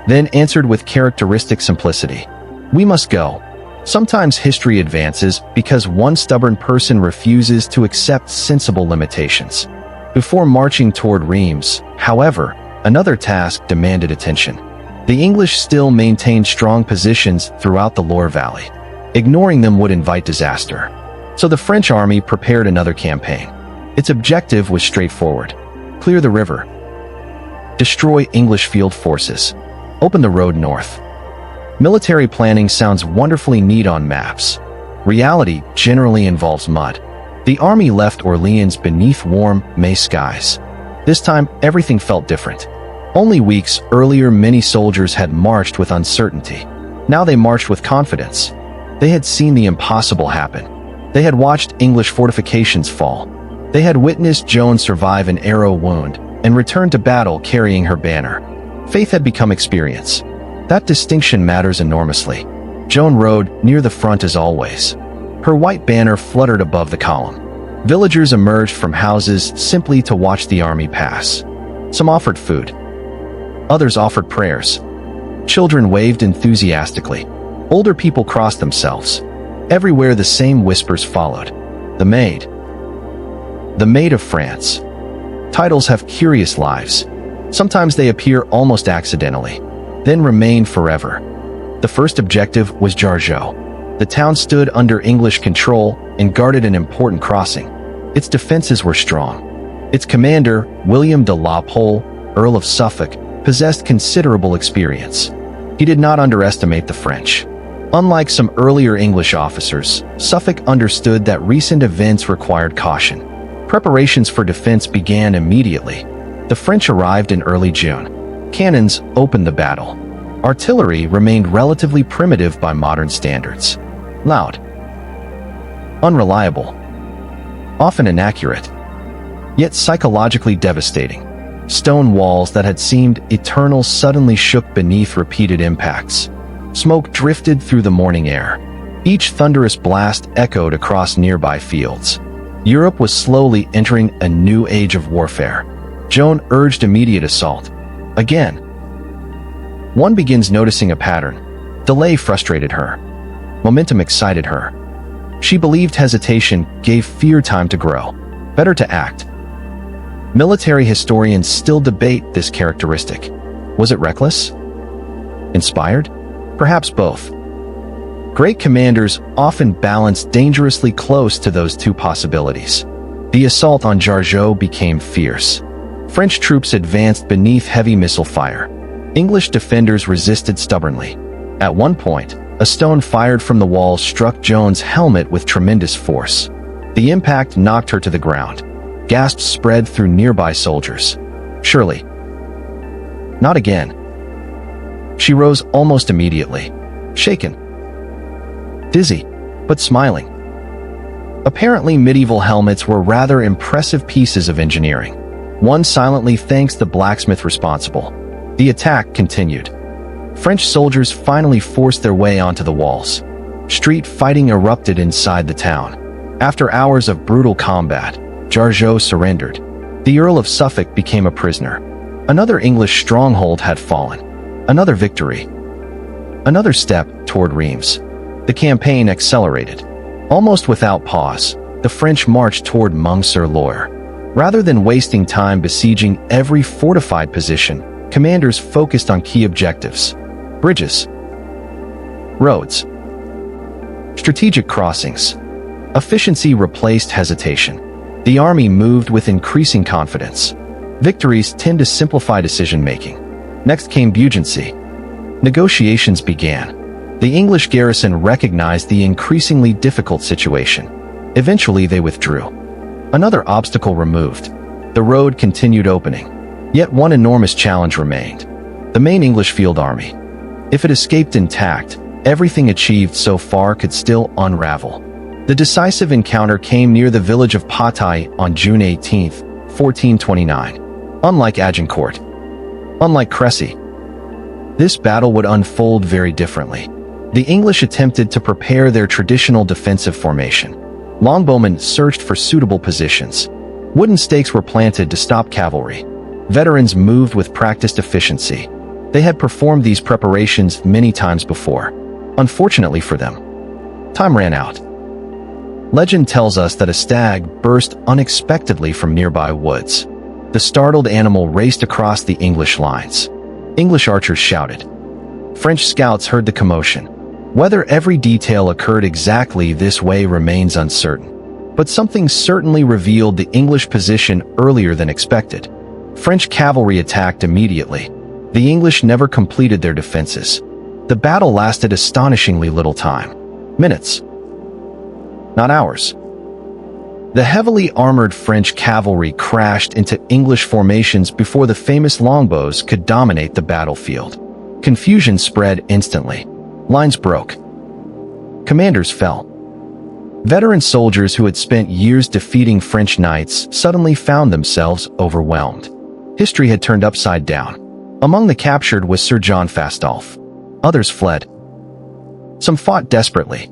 then answered with characteristic simplicity. We must go. Sometimes history advances because one stubborn person refuses to accept sensible limitations. Before marching toward Reims, however, another task demanded attention. The English still maintained strong positions throughout the Loire Valley. Ignoring them would invite disaster. So the French army prepared another campaign. Its objective was straightforward. Clear the river. Destroy English field forces. Open the road north. Military planning sounds wonderfully neat on maps. Reality generally involves mud. The army left Orléans beneath warm May skies. This time, everything felt different. Only weeks earlier, many soldiers had marched with uncertainty. Now they marched with confidence. They had seen the impossible happen. They had watched English fortifications fall. They had witnessed Joan survive an arrow wound and return to battle carrying her banner. Faith had become experience. That distinction matters enormously. Joan rode near the front as always. Her white banner fluttered above the column. Villagers emerged from houses simply to watch the army pass. Some offered food. Others offered prayers. Children waved enthusiastically. Older people crossed themselves. Everywhere the same whispers followed. The Maid. The Maid of France. Titles have curious lives. Sometimes they appear almost accidentally, then remain forever. The first objective was Jargeau. The town stood under English control and guarded an important crossing. Its defenses were strong. Its commander, William de la Pole, Earl of Suffolk, possessed considerable experience. He did not underestimate the French. Unlike some earlier English officers, Suffolk understood that recent events required caution. Preparations for defense began immediately. The French arrived in early June. Cannons opened the battle. Artillery remained relatively primitive by modern standards. Loud. Unreliable. Often inaccurate. Yet psychologically devastating. Stone walls that had seemed eternal suddenly shook beneath repeated impacts. Smoke drifted through the morning air. Each thunderous blast echoed across nearby fields. Europe was slowly entering a new age of warfare. Joan urged immediate assault. Again. One begins noticing a pattern. Delay frustrated her. Momentum excited her. She believed hesitation gave fear time to grow. Better to act. Military historians still debate this characteristic. Was it reckless? Inspired? Perhaps both. Great commanders often balance dangerously close to those two possibilities. The assault on Jargeau became fierce. French troops advanced beneath heavy missile fire. English defenders resisted stubbornly. At one point, a stone fired from the wall struck Joan's helmet with tremendous force. The impact knocked her to the ground. Gasps spread through nearby soldiers. Surely. Not again. She rose almost immediately, shaken, dizzy, but smiling. Apparently, medieval helmets were rather impressive pieces of engineering. One silently thanks the blacksmith responsible. The attack continued. French soldiers finally forced their way onto the walls. Street fighting erupted inside the town. After hours of brutal combat, Jargeau surrendered. The Earl of Suffolk became a prisoner. Another English stronghold had fallen. Another victory. Another step toward Reims. The campaign accelerated. Almost without pause, the French marched toward Meung-sur-Loire. Rather than wasting time besieging every fortified position, commanders focused on key objectives. Bridges. Roads. Strategic crossings. Efficiency replaced hesitation. The army moved with increasing confidence. Victories tend to simplify decision-making. Next came buoyancy. Negotiations began. The English garrison recognized the increasingly difficult situation. Eventually, they withdrew. Another obstacle removed. The road continued opening. Yet one enormous challenge remained. The main English field army. If it escaped intact, everything achieved so far could still unravel. The decisive encounter came near the village of Patay on June 18, 1429. Unlike Agincourt, unlike Crécy, this battle would unfold very differently. The English attempted to prepare their traditional defensive formation. Longbowmen searched for suitable positions. Wooden stakes were planted to stop cavalry. Veterans moved with practiced efficiency. They had performed these preparations many times before. Unfortunately for them, time ran out. Legend tells us that a stag burst unexpectedly from nearby woods. The startled animal raced across the English lines. English archers shouted. French scouts heard the commotion. Whether every detail occurred exactly this way remains uncertain. But something certainly revealed the English position earlier than expected. French cavalry attacked immediately. The English never completed their defenses. The battle lasted astonishingly little time. Minutes. Not hours. The heavily armored French cavalry crashed into English formations before the famous longbows could dominate the battlefield. Confusion spread instantly. Lines broke. Commanders fell. Veteran soldiers who had spent years defeating French knights suddenly found themselves overwhelmed. History had turned upside down. Among the captured was Sir John Fastolf. Others fled. Some fought desperately.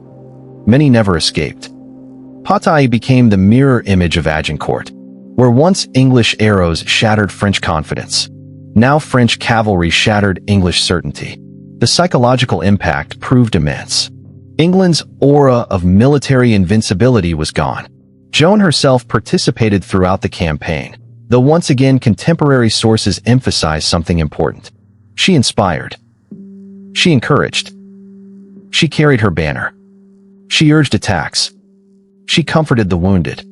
Many never escaped. Patay became the mirror image of Agincourt. Where once English arrows shattered French confidence, now French cavalry shattered English certainty. The psychological impact proved immense. England's aura of military invincibility was gone. Joan herself participated throughout the campaign, though once again contemporary sources emphasize something important. She inspired. She encouraged. She carried her banner. She urged attacks. She comforted the wounded.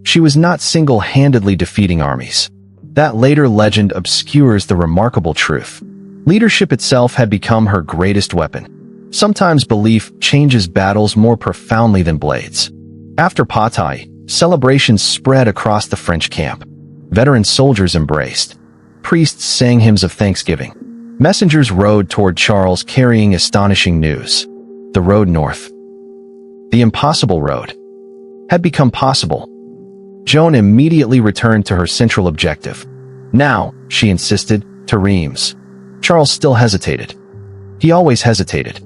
She was not single-handedly defeating armies. That later legend obscures the remarkable truth. Leadership itself had become her greatest weapon. Sometimes belief changes battles more profoundly than blades. After Patay, celebrations spread across the French camp. Veteran soldiers embraced. Priests sang hymns of thanksgiving. Messengers rode toward Charles carrying astonishing news. The road north, the impossible road, had become possible. Joan immediately returned to her central objective. Now, she insisted, to Reims. Charles still hesitated. He always hesitated.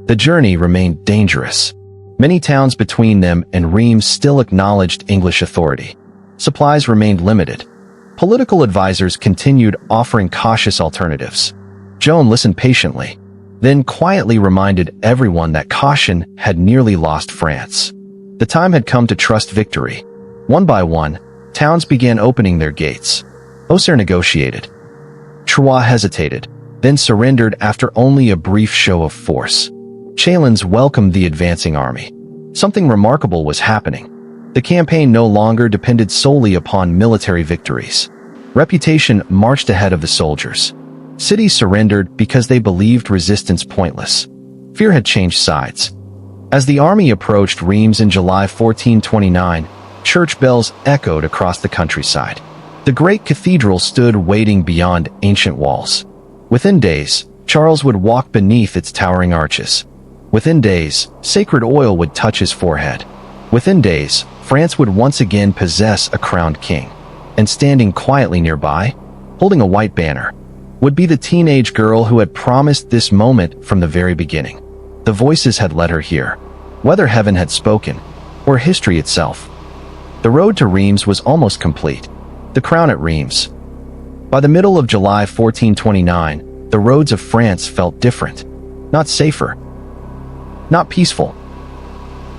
The journey remained dangerous. Many towns between them and Reims still acknowledged English authority. Supplies remained limited. Political advisors continued offering cautious alternatives. Joan listened patiently. then quietly reminded everyone that caution had nearly lost France. The time had come to trust victory. One by one, towns began opening their gates. Auxerre negotiated. Troyes hesitated, then surrendered after only a brief show of force. Chalons welcomed the advancing army. Something remarkable was happening. The campaign no longer depended solely upon military victories. Reputation marched ahead of the soldiers. Cities surrendered because they believed resistance pointless. Fear had changed sides. As the army approached Reims in July 1429, church bells echoed across the countryside. The great cathedral stood waiting beyond ancient walls. Within days, Charles would walk beneath its towering arches. Within days, sacred oil would touch his forehead. Within days, France would once again possess a crowned king. And standing quietly nearby, holding a white banner, would be the teenage girl who had promised this moment from the very beginning. The voices had led her here, whether heaven had spoken, or history itself. The road to Reims was almost complete. The crown at Reims. By the middle of July 1429, the roads of France felt different. Not safer. Not peaceful.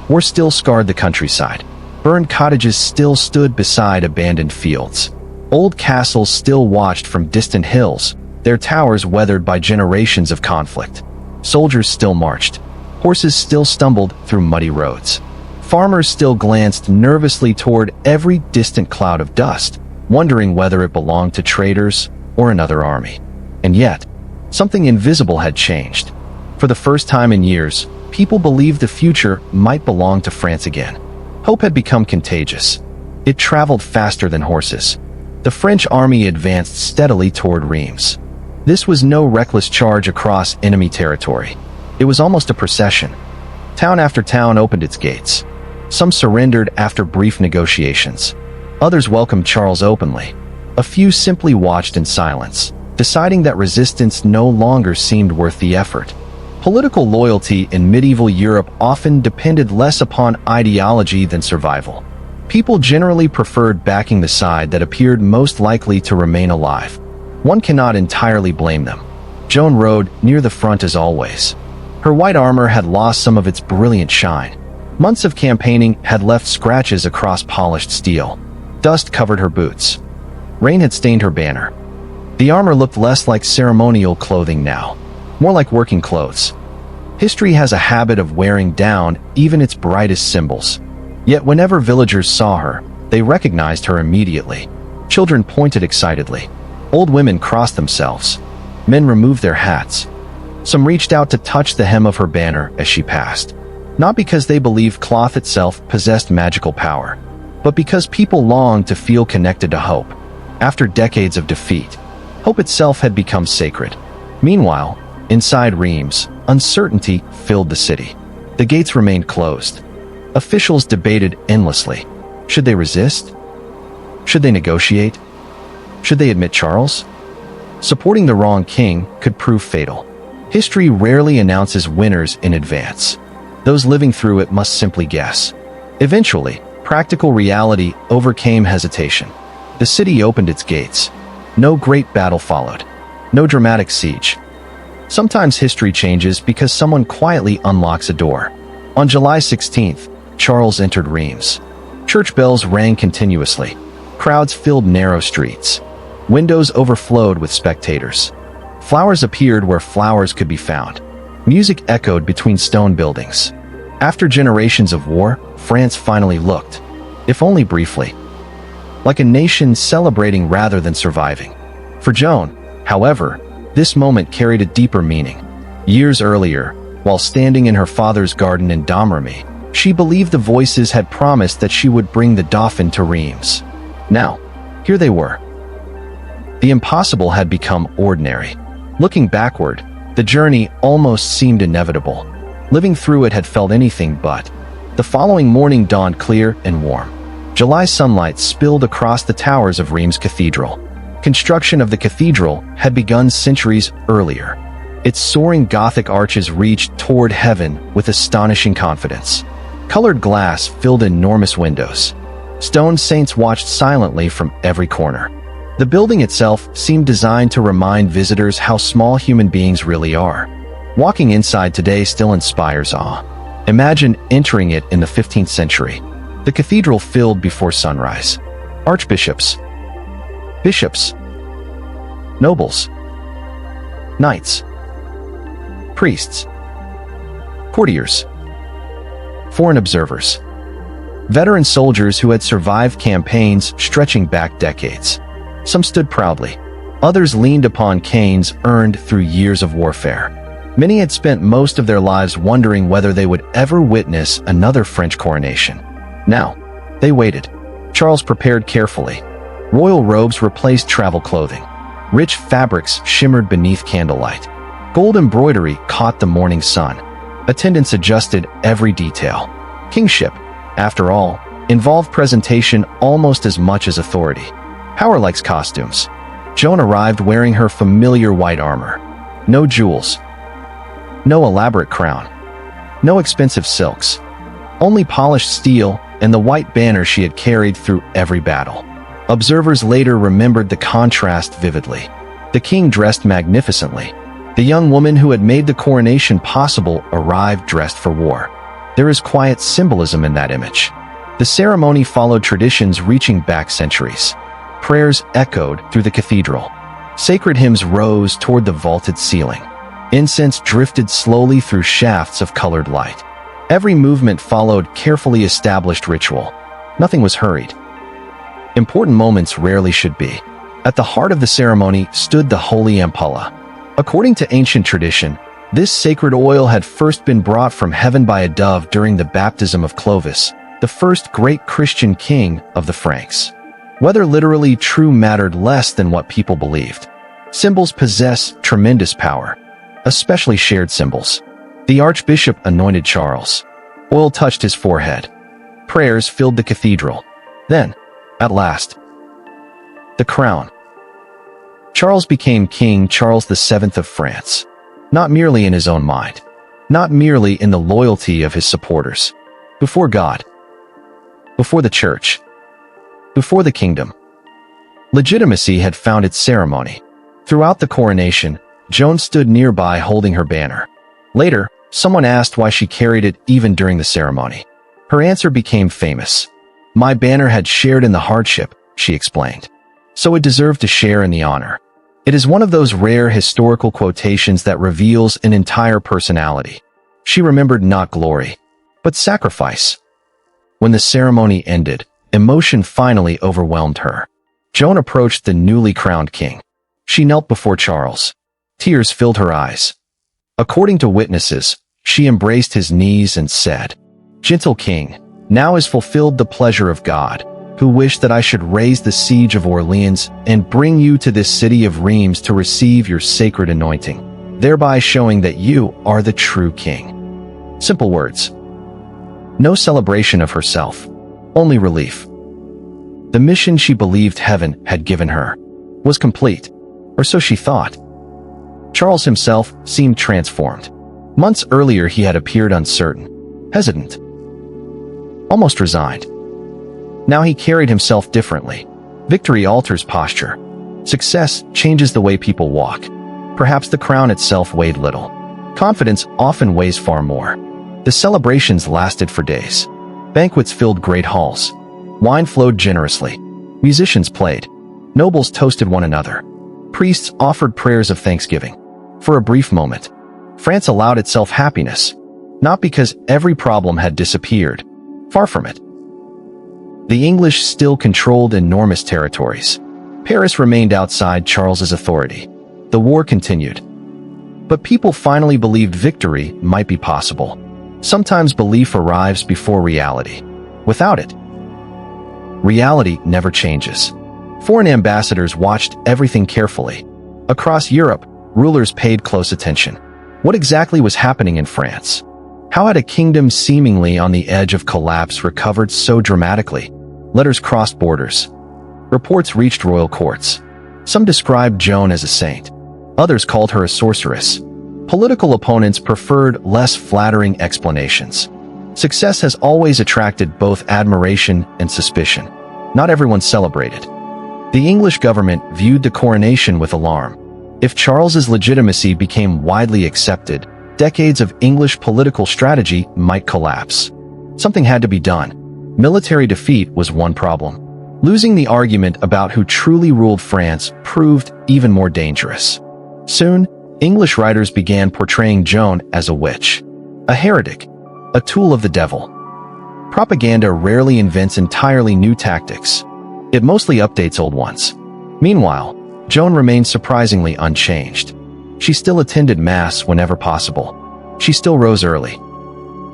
War still scarred the countryside. Burned cottages still stood beside abandoned fields. Old castles still watched from distant hills, their towers weathered by generations of conflict. Soldiers still marched. Horses still stumbled through muddy roads. Farmers still glanced nervously toward every distant cloud of dust, wondering whether it belonged to traders or another army. And yet, something invisible had changed. For the first time in years, people believed the future might belong to France again. Hope had become contagious. It traveled faster than horses. The French army advanced steadily toward Reims. This was no reckless charge across enemy territory. It was almost a procession. Town after town opened its gates. Some surrendered after brief negotiations. Others welcomed Charles openly. A few simply watched in silence, deciding that resistance no longer seemed worth the effort. Political loyalty in medieval Europe often depended less upon ideology than survival. People generally preferred backing the side that appeared most likely to remain alive. One cannot entirely blame them. Joan rode near the front as always. Her white armor had lost some of its brilliant shine. Months of campaigning had left scratches across polished steel. Dust covered her boots. Rain had stained her banner. The armor looked less like ceremonial clothing now, more like working clothes. History has a habit of wearing down even its brightest symbols. Yet whenever villagers saw her, they recognized her immediately. Children pointed excitedly. Old women crossed themselves. Men removed their hats. Some reached out to touch the hem of her banner as she passed. Not because they believed cloth itself possessed magical power, but because people longed to feel connected to hope. After decades of defeat, hope itself had become sacred. Meanwhile, inside Reims, uncertainty filled the city. The gates remained closed. Officials debated endlessly. Should they resist? Should they negotiate? Should they admit Charles? Supporting the wrong king could prove fatal. History rarely announces winners in advance. Those living through it must simply guess. Eventually, practical reality overcame hesitation. The city opened its gates. No great battle followed. No dramatic siege. Sometimes history changes because someone quietly unlocks a door. On July 16th, Charles entered Reims. Church bells rang continuously. Crowds filled narrow streets. Windows overflowed with spectators. Flowers appeared where flowers could be found. Music echoed between stone buildings. After generations of war, France finally looked, if only briefly, like a nation celebrating rather than surviving. For Joan, however, this moment carried a deeper meaning. Years earlier, while standing in her father's garden in Domrémy, she believed the voices had promised that she would bring the Dauphin to Reims. Now, here they were. The impossible had become ordinary. Looking backward, the journey almost seemed inevitable. Living through it had felt anything but. The following morning dawned clear and warm. July sunlight spilled across the towers of Reims Cathedral. Construction of the cathedral had begun centuries earlier. Its soaring Gothic arches reached toward heaven with astonishing confidence. Colored glass filled enormous windows. Stone saints watched silently from every corner. The building itself seemed designed to remind visitors how small human beings really are. Walking inside today still inspires awe. Imagine entering it in the 15th century. The cathedral filled before sunrise. Archbishops, bishops, nobles, knights, priests, courtiers, foreign observers, veteran soldiers who had survived campaigns stretching back decades. Some stood proudly. Others leaned upon canes earned through years of warfare. Many had spent most of their lives wondering whether they would ever witness another French coronation. Now, they waited. Charles prepared carefully. Royal robes replaced travel clothing. Rich fabrics shimmered beneath candlelight. Gold embroidery caught the morning sun. Attendants adjusted every detail. Kingship, after all, involved presentation almost as much as authority. Power likes costumes. Joan arrived wearing her familiar white armor. No jewels. No elaborate crown. No expensive silks. Only polished steel and the white banner she had carried through every battle. Observers later remembered the contrast vividly. The king dressed magnificently. The young woman who had made the coronation possible arrived dressed for war. There is quiet symbolism in that image. The ceremony followed traditions reaching back centuries. Prayers echoed through the cathedral. Sacred hymns rose toward the vaulted ceiling. Incense drifted slowly through shafts of colored light. Every movement followed carefully established ritual. Nothing was hurried. Important moments rarely should be. At the heart of the ceremony stood the holy ampulla. According to ancient tradition, this sacred oil had first been brought from heaven by a dove during the baptism of Clovis, the first great Christian king of the Franks. Whether literally true mattered less than what people believed. Symbols possess tremendous power, especially shared symbols. The archbishop anointed Charles. Oil touched his forehead. Prayers filled the cathedral. Then, at last, the crown. Charles became King Charles VII of France. Not merely in his own mind. Not merely in the loyalty of his supporters. Before God. Before the church. Before the kingdom. Legitimacy had found its ceremony. Throughout the coronation, Joan stood nearby holding her banner. Later, someone asked why she carried it even during the ceremony. Her answer became famous. "My banner had shared in the hardship," she explained. "So it deserved to share in the honor." It is one of those rare historical quotations that reveals an entire personality. She remembered not glory, but sacrifice. When the ceremony ended, emotion finally overwhelmed her. Joan approached the newly crowned king. She knelt before Charles. Tears filled her eyes. According to witnesses, she embraced his knees and said, "Gentle king, now is fulfilled the pleasure of God, who wished that I should raise the Siege of Orléans and bring you to this city of Reims to receive your sacred anointing, thereby showing that you are the true king." Simple words. No celebration of herself, only relief. The mission she believed heaven had given her was complete, or so she thought. Charles himself seemed transformed. Months earlier he had appeared uncertain, hesitant, almost resigned. Now he carried himself differently. Victory alters posture. Success changes the way people walk. Perhaps the crown itself weighed little. Confidence often weighs far more. The celebrations lasted for days. Banquets filled great halls. Wine flowed generously. Musicians played. Nobles toasted one another. Priests offered prayers of thanksgiving. For a brief moment, France allowed itself happiness, not because every problem had disappeared. Far from it. The English still controlled enormous territories. Paris remained outside Charles's authority. The war continued. But people finally believed victory might be possible. Sometimes belief arrives before reality. Without it, reality never changes. Foreign ambassadors watched everything carefully. Across Europe, rulers paid close attention. What exactly was happening in France? How had a kingdom seemingly on the edge of collapse recovered so dramatically? Letters crossed borders. Reports reached royal courts. Some described Joan as a saint. Others called her a sorceress. Political opponents preferred less flattering explanations. Success has always attracted both admiration and suspicion. Not everyone celebrated. The English government viewed the coronation with alarm. If Charles's legitimacy became widely accepted, decades of English political strategy might collapse. Something had to be done. Military defeat was one problem. Losing the argument about who truly ruled France proved even more dangerous. Soon, English writers began portraying Joan as a witch, a heretic, a tool of the devil. Propaganda rarely invents entirely new tactics. It mostly updates old ones. Meanwhile, Joan remained surprisingly unchanged. She still attended Mass whenever possible. She still rose early.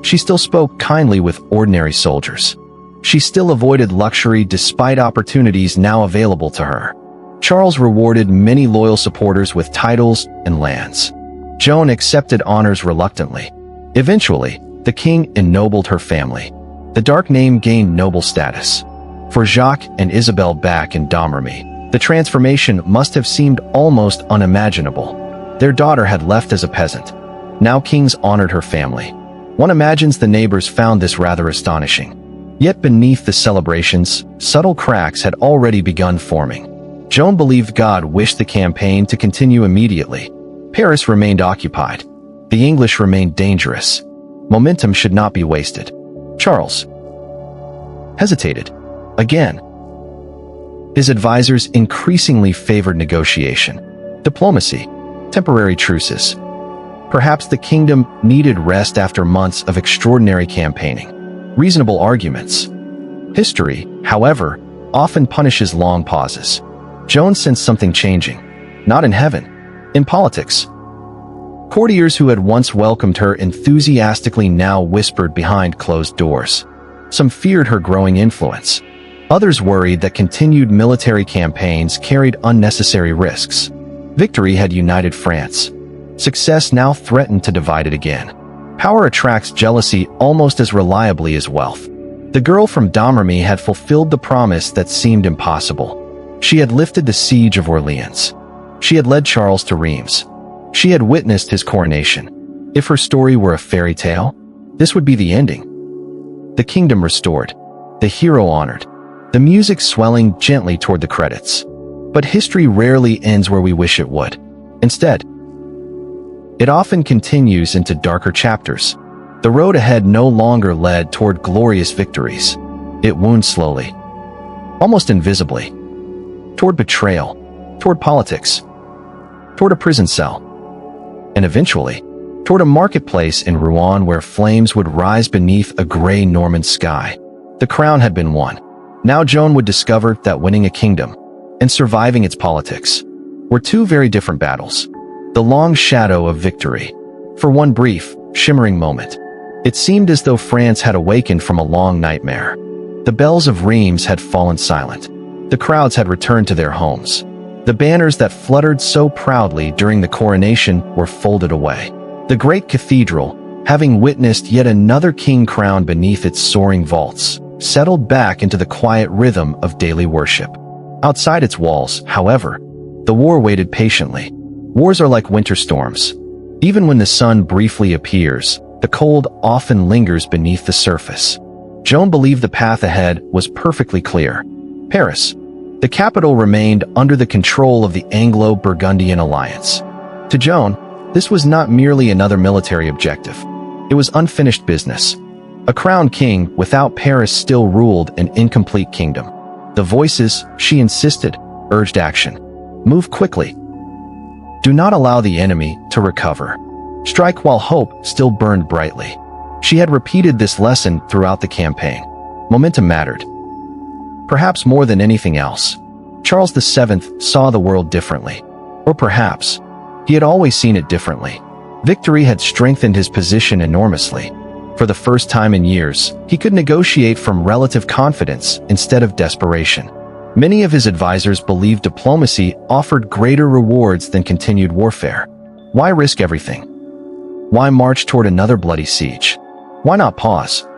She still spoke kindly with ordinary soldiers. She still avoided luxury despite opportunities now available to her. Charles rewarded many loyal supporters with titles and lands. Joan accepted honors reluctantly. Eventually, the king ennobled her family. The dark name gained noble status. For Jacques and Isabelle back in Domrémy, the transformation must have seemed almost unimaginable. Their daughter had left as a peasant. Now kings honored her family. One imagines the neighbors found this rather astonishing. Yet beneath the celebrations, subtle cracks had already begun forming. Joan believed God wished the campaign to continue immediately. Paris remained occupied. The English remained dangerous. Momentum should not be wasted. Charles hesitated. Again. His advisors increasingly favored negotiation, diplomacy, temporary truces. Perhaps the kingdom needed rest after months of extraordinary campaigning. Reasonable arguments. History, however, often punishes long pauses. Joan sensed something changing. Not in heaven. In politics. Courtiers who had once welcomed her enthusiastically now whispered behind closed doors. Some feared her growing influence. Others worried that continued military campaigns carried unnecessary risks. Victory had united France. Success now threatened to divide it again. Power attracts jealousy almost as reliably as wealth. The girl from Domrémy had fulfilled the promise that seemed impossible. She had lifted the Siege of Orléans. She had led Charles to Reims. She had witnessed his coronation. If her story were a fairy tale, this would be the ending. The kingdom restored. The hero honored. The music swelling gently toward the credits. But history rarely ends where we wish it would. Instead, it often continues into darker chapters. The road ahead no longer led toward glorious victories. It wound slowly, almost invisibly, toward betrayal, toward politics, toward a prison cell, and eventually, toward a marketplace in Rouen where flames would rise beneath a gray Norman sky. The crown had been won. Now Joan would discover that winning a kingdom and surviving its politics were two very different battles. The long shadow of victory. For one brief, shimmering moment, it seemed as though France had awakened from a long nightmare. The bells of Reims had fallen silent. The crowds had returned to their homes. The banners that fluttered so proudly during the coronation were folded away. The great cathedral, having witnessed yet another king crowned beneath its soaring vaults, settled back into the quiet rhythm of daily worship. Outside its walls, however, the war waited patiently. Wars are like winter storms. Even when the sun briefly appears, the cold often lingers beneath the surface. Joan believed the path ahead was perfectly clear. Paris, the capital, remained under the control of the Anglo-Burgundian alliance. To Joan, this was not merely another military objective. It was unfinished business. A crowned king without Paris still ruled an incomplete kingdom. The voices, she insisted, urged action. Move quickly. Do not allow the enemy to recover. Strike while hope still burned brightly. She had repeated this lesson throughout the campaign. Momentum mattered. Perhaps more than anything else, Charles VII saw the world differently. Or perhaps, he had always seen it differently. Victory had strengthened his position enormously. For the first time in years, he could negotiate from relative confidence instead of desperation. Many of his advisors believed diplomacy offered greater rewards than continued warfare. Why risk everything? Why march toward another bloody siege? Why not pause?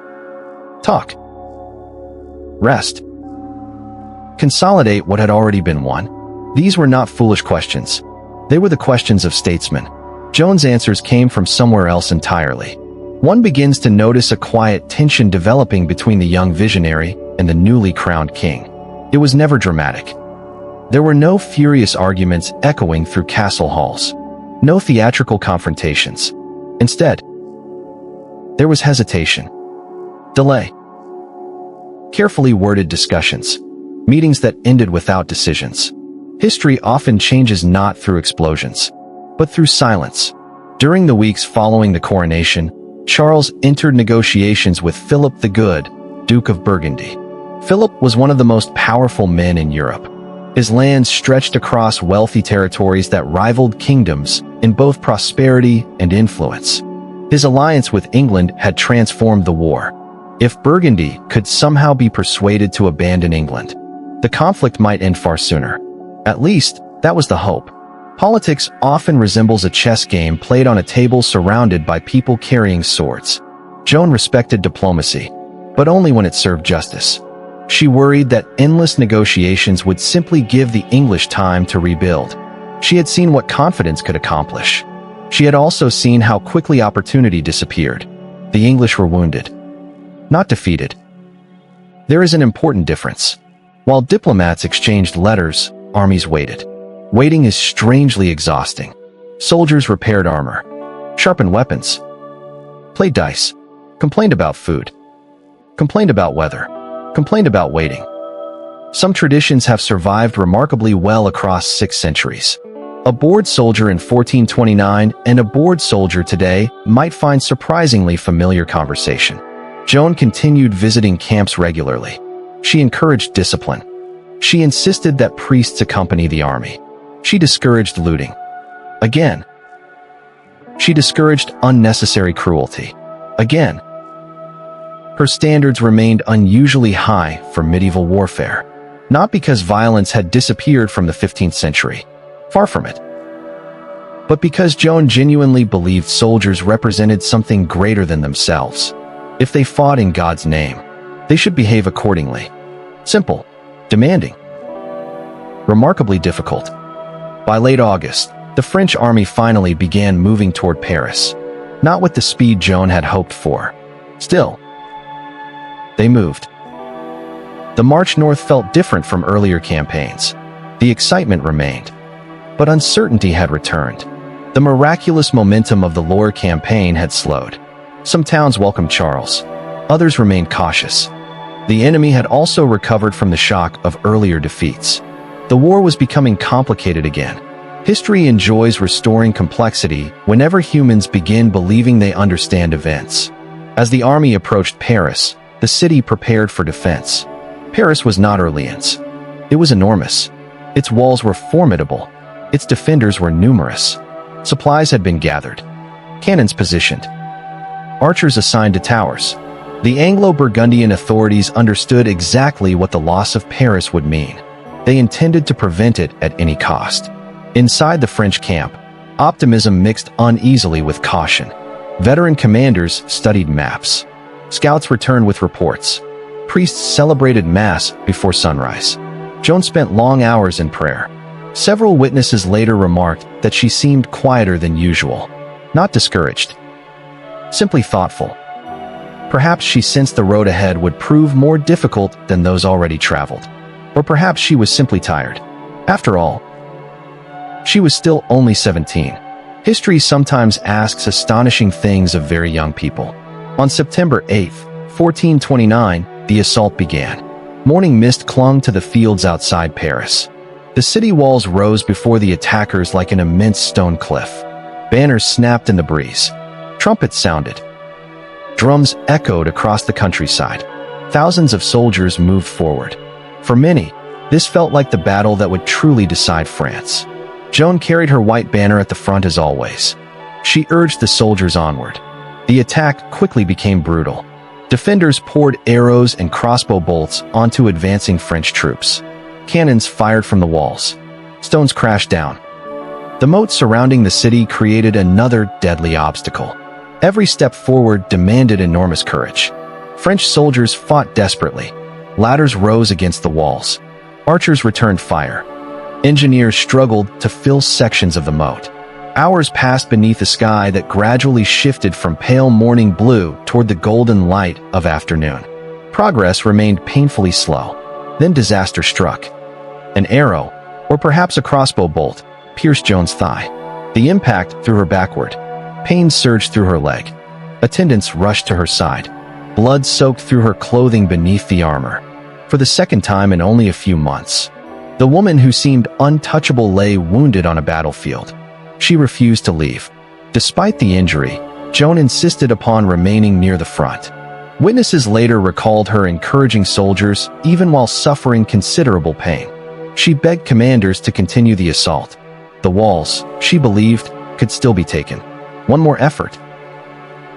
Talk. Rest. Consolidate what had already been won. These were not foolish questions. They were the questions of statesmen. Joan's answers came from somewhere else entirely. One begins to notice a quiet tension developing between the young visionary and the newly crowned king. It was never dramatic. There were no furious arguments echoing through castle halls. No theatrical confrontations. Instead, there was hesitation, delay, carefully worded discussions, meetings that ended without decisions. History often changes not through explosions, but through silence. During the weeks following the coronation, Charles entered negotiations with Philip the Good, Duke of Burgundy. Philip was one of the most powerful men in Europe. His lands stretched across wealthy territories that rivaled kingdoms in both prosperity and influence. His alliance with England had transformed the war. If Burgundy could somehow be persuaded to abandon England, the conflict might end far sooner. At least, that was the hope. Politics often resembles a chess game played on a table surrounded by people carrying swords. Joan respected diplomacy, but only when it served justice. She worried that endless negotiations would simply give the English time to rebuild. She had seen what confidence could accomplish. She had also seen how quickly opportunity disappeared. The English were wounded, not defeated. There is an important difference. While diplomats exchanged letters, armies waited. Waiting is strangely exhausting. Soldiers repaired armor, sharpened weapons, played dice, complained about food, complained about weather, complained about waiting. Some traditions have survived remarkably well across 6 centuries. A bored soldier in 1429 and a bored soldier today might find surprisingly familiar conversation. Joan continued visiting camps regularly. She encouraged discipline. She insisted that priests accompany the army. She discouraged looting. Again. She discouraged unnecessary cruelty. Again. Her standards remained unusually high for medieval warfare, not because violence had disappeared from the 15th century. Far from it. But because Joan genuinely believed soldiers represented something greater than themselves. If they fought in God's name, they should behave accordingly. Simple, demanding, remarkably difficult. By late August, the French army finally began moving toward Paris, not with the speed Joan had hoped for. Still, they moved. The march north felt different from earlier campaigns. The excitement remained, but uncertainty had returned. The miraculous momentum of the Loire campaign had slowed. Some towns welcomed Charles. Others remained cautious. The enemy had also recovered from the shock of earlier defeats. The war was becoming complicated again. History enjoys restoring complexity whenever humans begin believing they understand events. As the army approached Paris, the city prepared for defense. Paris was not Orléans. It was enormous. Its walls were formidable. Its defenders were numerous. Supplies had been gathered. Cannons positioned. Archers assigned to towers. The Anglo-Burgundian authorities understood exactly what the loss of Paris would mean. They intended to prevent it at any cost. Inside the French camp, optimism mixed uneasily with caution. Veteran commanders studied maps. Scouts returned with reports. Priests celebrated Mass before sunrise. Joan spent long hours in prayer. Several witnesses later remarked that she seemed quieter than usual. Not discouraged. Simply thoughtful. Perhaps she sensed the road ahead would prove more difficult than those already traveled. Or perhaps she was simply tired. After all, she was still only 17. History sometimes asks astonishing things of very young people. On September 8, 1429, the assault began. Morning mist clung to the fields outside Paris. The city walls rose before the attackers like an immense stone cliff. Banners snapped in the breeze. Trumpets sounded. Drums echoed across the countryside. Thousands of soldiers moved forward. For many, this felt like the battle that would truly decide France. Joan carried her white banner at the front as always. She urged the soldiers onward. The attack quickly became brutal. Defenders poured arrows and crossbow bolts onto advancing French troops. Cannons fired from the walls. Stones crashed down. The moat surrounding the city created another deadly obstacle. Every step forward demanded enormous courage. French soldiers fought desperately. Ladders rose against the walls. Archers returned fire. Engineers struggled to fill sections of the moat. Hours passed beneath a sky that gradually shifted from pale morning blue toward the golden light of afternoon. Progress remained painfully slow. Then disaster struck. An arrow, or perhaps a crossbow bolt, pierced Joan's thigh. The impact threw her backward. Pain surged through her leg. Attendants rushed to her side. Blood soaked through her clothing beneath the armor. For the second time in only a few months, the woman who seemed untouchable lay wounded on a battlefield. She refused to leave. Despite the injury, Joan insisted upon remaining near the front. Witnesses later recalled her encouraging soldiers even while suffering considerable pain. She begged commanders to continue the assault. The walls, she believed, could still be taken. One more effort.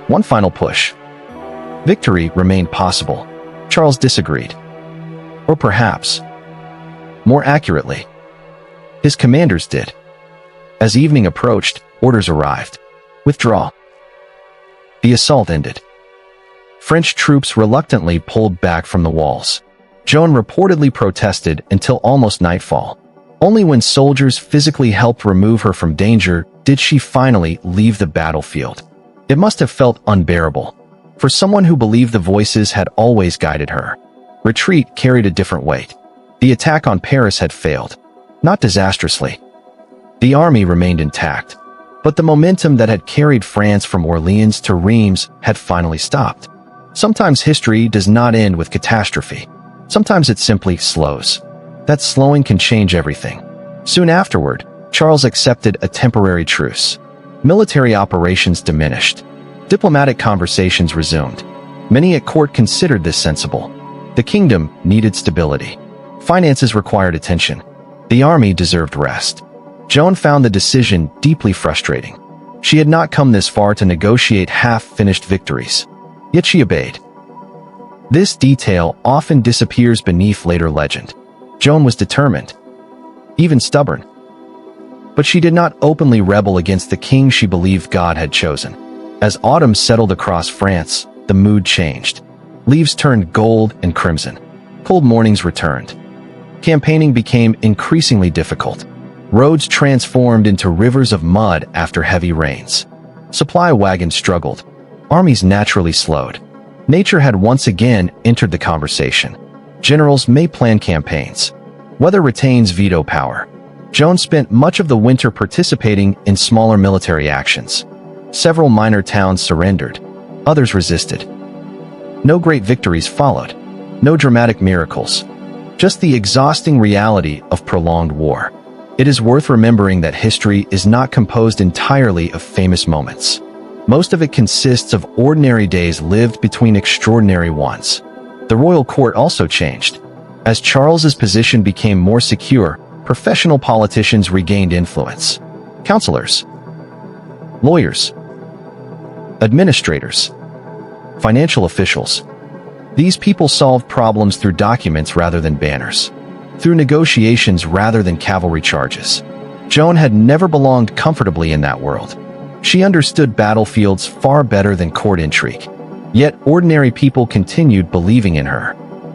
One final push. Victory remained possible. Charles disagreed. Or perhaps, more accurately, his commanders did. As evening approached, orders arrived. Withdraw. The assault ended. French troops reluctantly pulled back from the walls. Joan reportedly protested until almost nightfall. Only when soldiers physically helped remove her from danger did she finally leave the battlefield. It must have felt unbearable. For someone who believed the voices had always guided her, retreat carried a different weight. The attack on Paris had failed. Not disastrously. The army remained intact, but the momentum that had carried France from Orléans to Reims had finally stopped. Sometimes history does not end with catastrophe. Sometimes it simply slows. That slowing can change everything. Soon afterward, Charles accepted a temporary truce. Military operations diminished. Diplomatic conversations resumed. Many at court considered this sensible. The kingdom needed stability. Finances required attention. The army deserved rest. Joan found the decision deeply frustrating. She had not come this far to negotiate half-finished victories. Yet she obeyed. This detail often disappears beneath later legend. Joan was determined, even stubborn. But she did not openly rebel against the king she believed God had chosen. As autumn settled across France, the mood changed. Leaves turned gold and crimson. Cold mornings returned. Campaigning became increasingly difficult. Roads transformed into rivers of mud after heavy rains. Supply wagons struggled. Armies naturally slowed. Nature had once again entered the conversation. Generals may plan campaigns. Weather retains veto power. Joan spent much of the winter participating in smaller military actions. Several minor towns surrendered. Others resisted. No great victories followed. No dramatic miracles. Just the exhausting reality of prolonged war. It is worth remembering that history is not composed entirely of famous moments. Most of it consists of ordinary days lived between extraordinary ones. The royal court also changed. As Charles's position became more secure, professional politicians regained influence. Counselors, lawyers, administrators, financial officials. These people solved problems through documents rather than banners, through negotiations rather than cavalry charges. Joan had never belonged comfortably in that world. She understood battlefields far better than court intrigue. Yet ordinary people continued believing in her.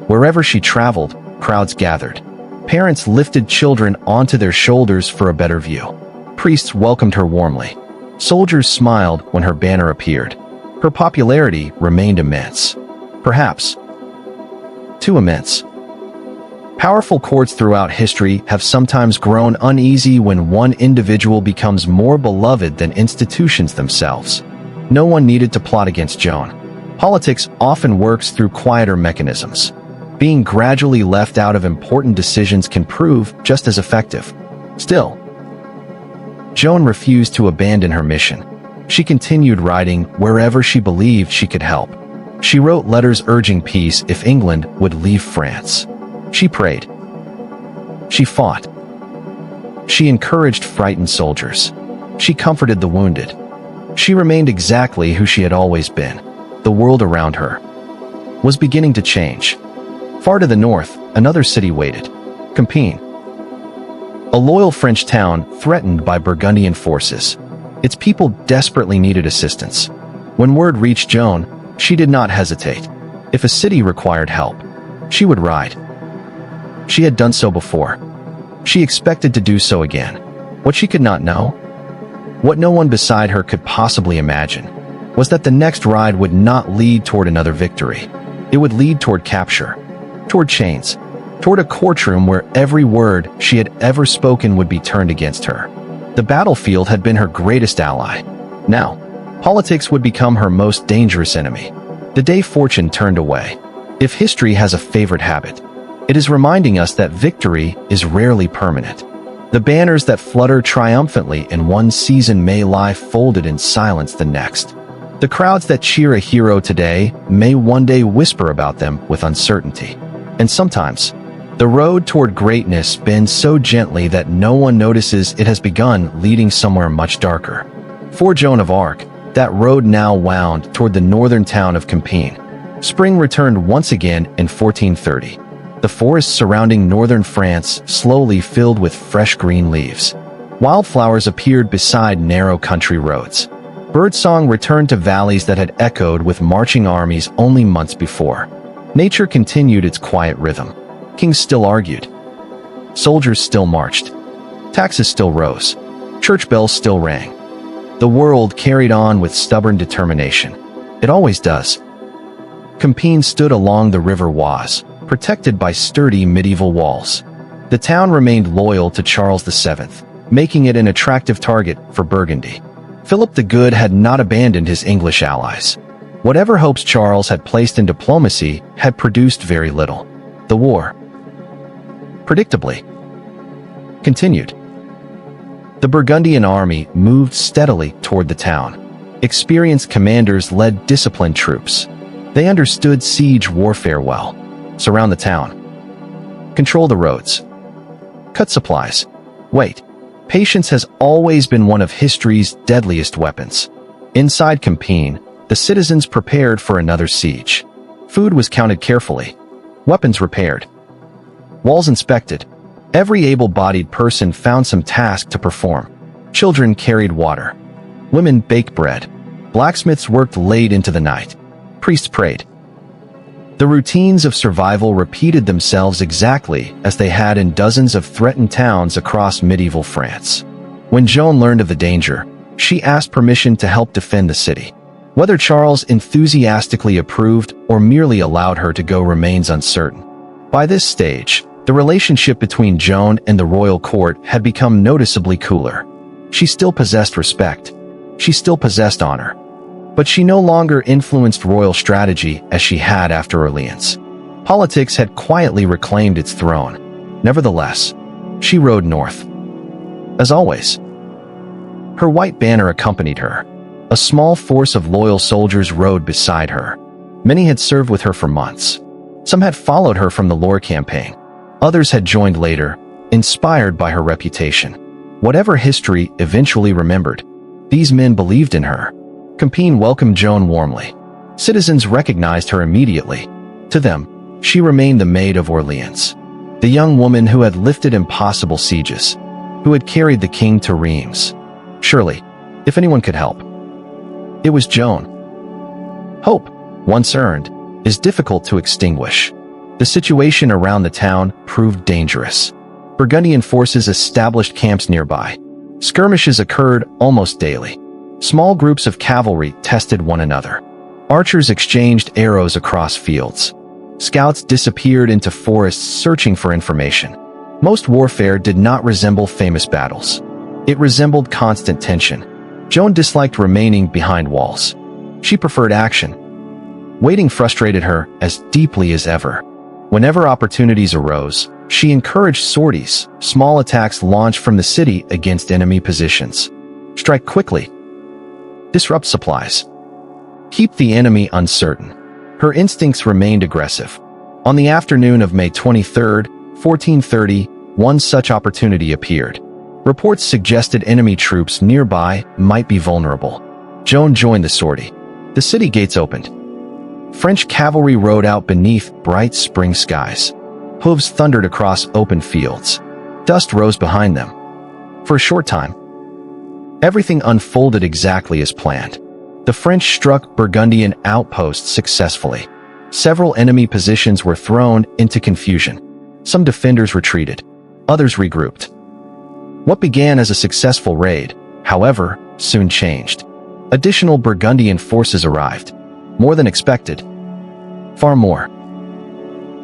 Wherever she traveled, crowds gathered. Parents lifted children onto their shoulders for a better view. Priests welcomed her warmly. Soldiers smiled when her banner appeared. Her popularity remained immense. Perhaps too immense. Powerful courts throughout history have sometimes grown uneasy when one individual becomes more beloved than institutions themselves. No one needed to plot against Joan. Politics often works through quieter mechanisms. Being gradually left out of important decisions can prove just as effective. Still, Joan refused to abandon her mission. She continued writing wherever she believed she could help. She wrote letters urging peace if England would leave France. She prayed. She fought. She encouraged frightened soldiers. She comforted the wounded. She remained exactly who she had always been. The world around her was beginning to change. Far to the north, another city waited. Compiègne. A loyal French town threatened by Burgundian forces. Its people desperately needed assistance. When word reached Joan, she did not hesitate. If a city required help, she would ride. She had done so before. She expected to do so again. What she could not know, what no one beside her could possibly imagine, was that the next ride would not lead toward another victory. It would lead toward capture, toward chains, toward a courtroom where every word she had ever spoken would be turned against her. The battlefield had been her greatest ally. Now, Politics would become her most dangerous enemy. The day fortune turned away. If history has a favorite habit, it is reminding us that victory is rarely permanent. The banners that flutter triumphantly in one season may lie folded in silence the next. The crowds that cheer a hero today may one day whisper about them with uncertainty. And sometimes, the road toward greatness bends so gently that no one notices it has begun, leading somewhere much darker. For Joan of Arc, that road now wound toward the northern town of Compiègne. Spring returned once again in 1430. The forests surrounding northern France slowly filled with fresh green leaves. Wildflowers appeared beside narrow country roads. Birdsong returned to valleys that had echoed with marching armies only months before. Nature continued its quiet rhythm. Kings still argued. Soldiers still marched. Taxes still rose. Church bells still rang. The world carried on with stubborn determination. It always does. Compiègne stood along the river Oise, protected by sturdy medieval walls. The town remained loyal to Charles VII, making it an attractive target for Burgundy. Philip the Good had not abandoned his English allies. Whatever hopes Charles had placed in diplomacy had produced very little. The war, predictably, continued. The Burgundian army moved steadily toward the town. Experienced commanders led disciplined troops. They understood siege warfare well. Surround the town. Control the roads. Cut supplies. Wait. Patience has always been one of history's deadliest weapons. Inside Compiègne, the citizens prepared for another siege. Food was counted carefully. Weapons repaired. Walls inspected. Every able-bodied person found some task to perform. Children carried water. Women baked bread. Blacksmiths worked late into the night. Priests prayed. The routines of survival repeated themselves exactly as they had in dozens of threatened towns across medieval France. When Joan learned of the danger, she asked permission to help defend the city. Whether Charles enthusiastically approved or merely allowed her to go remains uncertain. By this stage, the relationship between Joan and the royal court had become noticeably cooler. She still possessed respect. She still possessed honor. But she no longer influenced royal strategy as she had after Orléans. Politics had quietly reclaimed its throne. Nevertheless, she rode north. As always, her white banner accompanied her. A small force of loyal soldiers rode beside her. Many had served with her for months. Some had followed her from the Loire campaign. Others had joined later, inspired by her reputation. Whatever history eventually remembered, these men believed in her. Compiègne welcomed Joan warmly. Citizens recognized her immediately. To them, she remained the Maid of Orléans, the young woman who had lifted impossible sieges, who had carried the king to Reims. Surely, if anyone could help, it was Joan. Hope, once earned, is difficult to extinguish. The situation around the town proved dangerous. Burgundian forces established camps nearby. Skirmishes occurred almost daily. Small groups of cavalry tested one another. Archers exchanged arrows across fields. Scouts disappeared into forests searching for information. Most warfare did not resemble famous battles. It resembled constant tension. Joan disliked remaining behind walls. She preferred action. Waiting frustrated her as deeply as ever. Whenever opportunities arose, she encouraged sorties, small attacks launched from the city against enemy positions. Strike quickly. Disrupt supplies. Keep the enemy uncertain. Her instincts remained aggressive. On the afternoon of May 23, 1430, one such opportunity appeared. Reports suggested enemy troops nearby might be vulnerable. Joan joined the sortie. The city gates opened. French cavalry rode out beneath bright spring skies. Hooves thundered across open fields. Dust rose behind them. For a short time, everything unfolded exactly as planned. The French struck Burgundian outposts successfully. Several enemy positions were thrown into confusion. Some defenders retreated. Others regrouped. What began as a successful raid, however, soon changed. Additional Burgundian forces arrived. More than expected. Far more.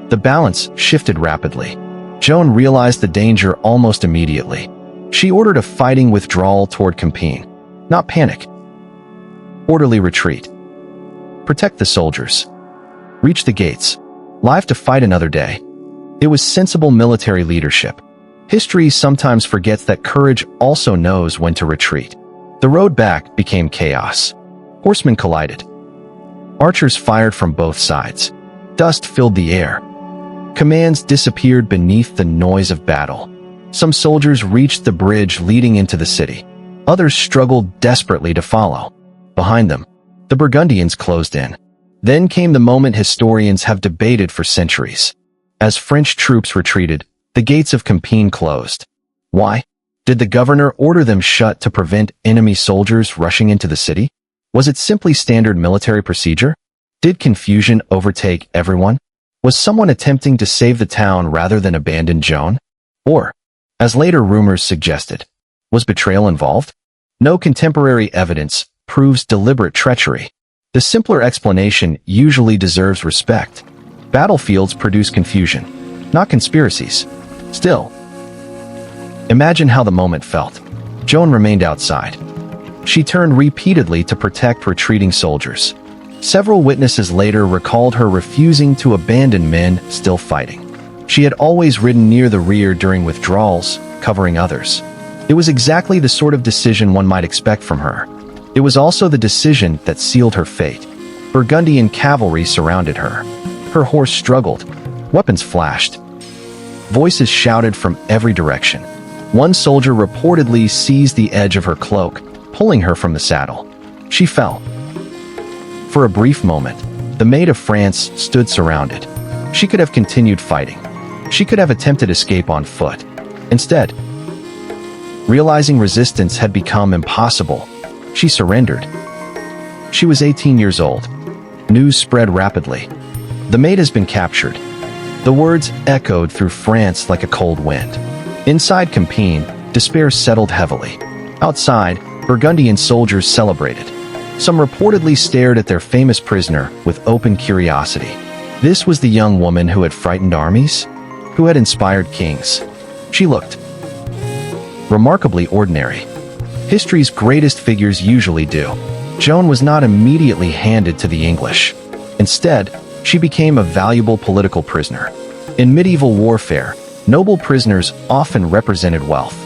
The balance shifted rapidly. Joan realized the danger almost immediately. She ordered a fighting withdrawal toward Compiègne. Not panic. Orderly retreat. Protect the soldiers. Reach the gates. Live to fight another day. It was sensible military leadership. History sometimes forgets that courage also knows when to retreat. The road back became chaos. Horsemen collided. Archers fired from both sides. Dust filled the air. Commands disappeared beneath the noise of battle. Some soldiers reached the bridge leading into the city. Others struggled desperately to follow. Behind them, the Burgundians closed in. Then came the moment historians have debated for centuries. As French troops retreated, the gates of Compiègne closed. Why? Did the governor order them shut to prevent enemy soldiers rushing into the city? Was it simply standard military procedure? Did confusion overtake everyone? Was someone attempting to save the town rather than abandon Joan? Or, as later rumors suggested, was betrayal involved? No contemporary evidence proves deliberate treachery. The simpler explanation usually deserves respect. Battlefields produce confusion, not conspiracies. Still, imagine how the moment felt. Joan remained outside. She turned repeatedly to protect retreating soldiers. Several witnesses later recalled her refusing to abandon men still fighting. She had always ridden near the rear during withdrawals, covering others. It was exactly the sort of decision one might expect from her. It was also the decision that sealed her fate. Burgundian cavalry surrounded her. Her horse struggled. Weapons flashed. Voices shouted from every direction. One soldier reportedly seized the edge of her cloak, pulling her from the saddle. She fell. For a brief moment, the Maid of France stood surrounded. She could have continued fighting. She could have attempted escape on foot. Instead, realizing resistance had become impossible, she surrendered. She was 18 years old. News spread rapidly. The maid has been captured. The words echoed through France like a cold wind. Inside Compiègne, despair settled heavily. Outside, Burgundian soldiers celebrated. Some reportedly stared at their famous prisoner with open curiosity. This was the young woman who had frightened armies, who had inspired kings. She looked remarkably ordinary. History's greatest figures usually do. Joan was not immediately handed to the English. Instead, she became a valuable political prisoner. In medieval warfare, noble prisoners often represented wealth.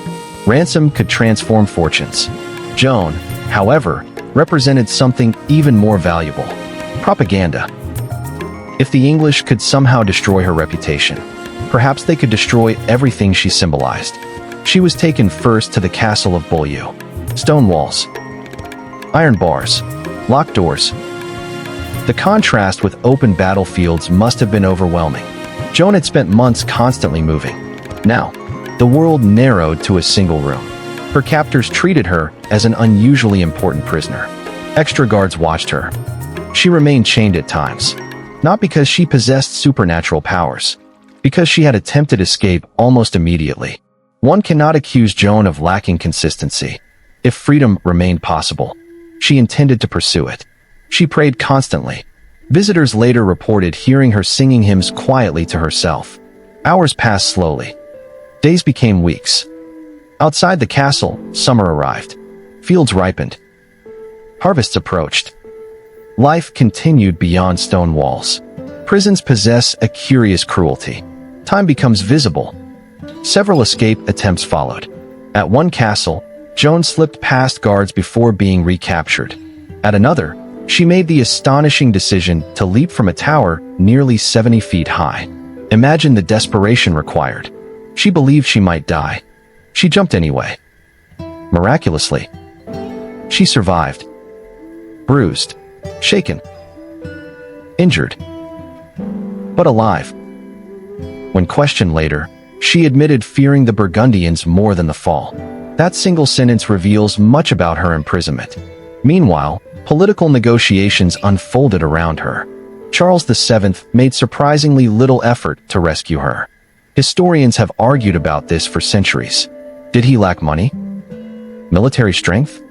Ransom could transform fortunes. Joan, however, represented something even more valuable: propaganda. If the English could somehow destroy her reputation, perhaps they could destroy everything she symbolized. She was taken first to the castle of Beaulieu. Stone walls, iron bars, locked doors. The contrast with open battlefields must have been overwhelming. Joan had spent months constantly moving. Now, the world narrowed to a single room. Her captors treated her as an unusually important prisoner. Extra guards watched her. She remained chained at times, not because she possessed supernatural powers, because she had attempted escape almost immediately. One cannot accuse Joan of lacking consistency. If freedom remained possible, she intended to pursue it. She prayed constantly. Visitors later reported hearing her singing hymns quietly to herself. Hours passed slowly. Days became weeks. Outside the castle, summer arrived. Fields ripened. Harvests approached. Life continued beyond stone walls. Prisons possess a curious cruelty. Time becomes visible. Several escape attempts followed. At one castle, Joan slipped past guards before being recaptured. At another, she made the astonishing decision to leap from a tower nearly 70 feet high. Imagine the desperation required. She believed she might die. She jumped anyway. Miraculously, she survived. Bruised, shaken, injured, but alive. When questioned later, she admitted fearing the Burgundians more than the fall. That single sentence reveals much about her imprisonment. Meanwhile, political negotiations unfolded around her. Charles VII made surprisingly little effort to rescue her. Historians have argued about this for centuries. Did he lack money? Military strength?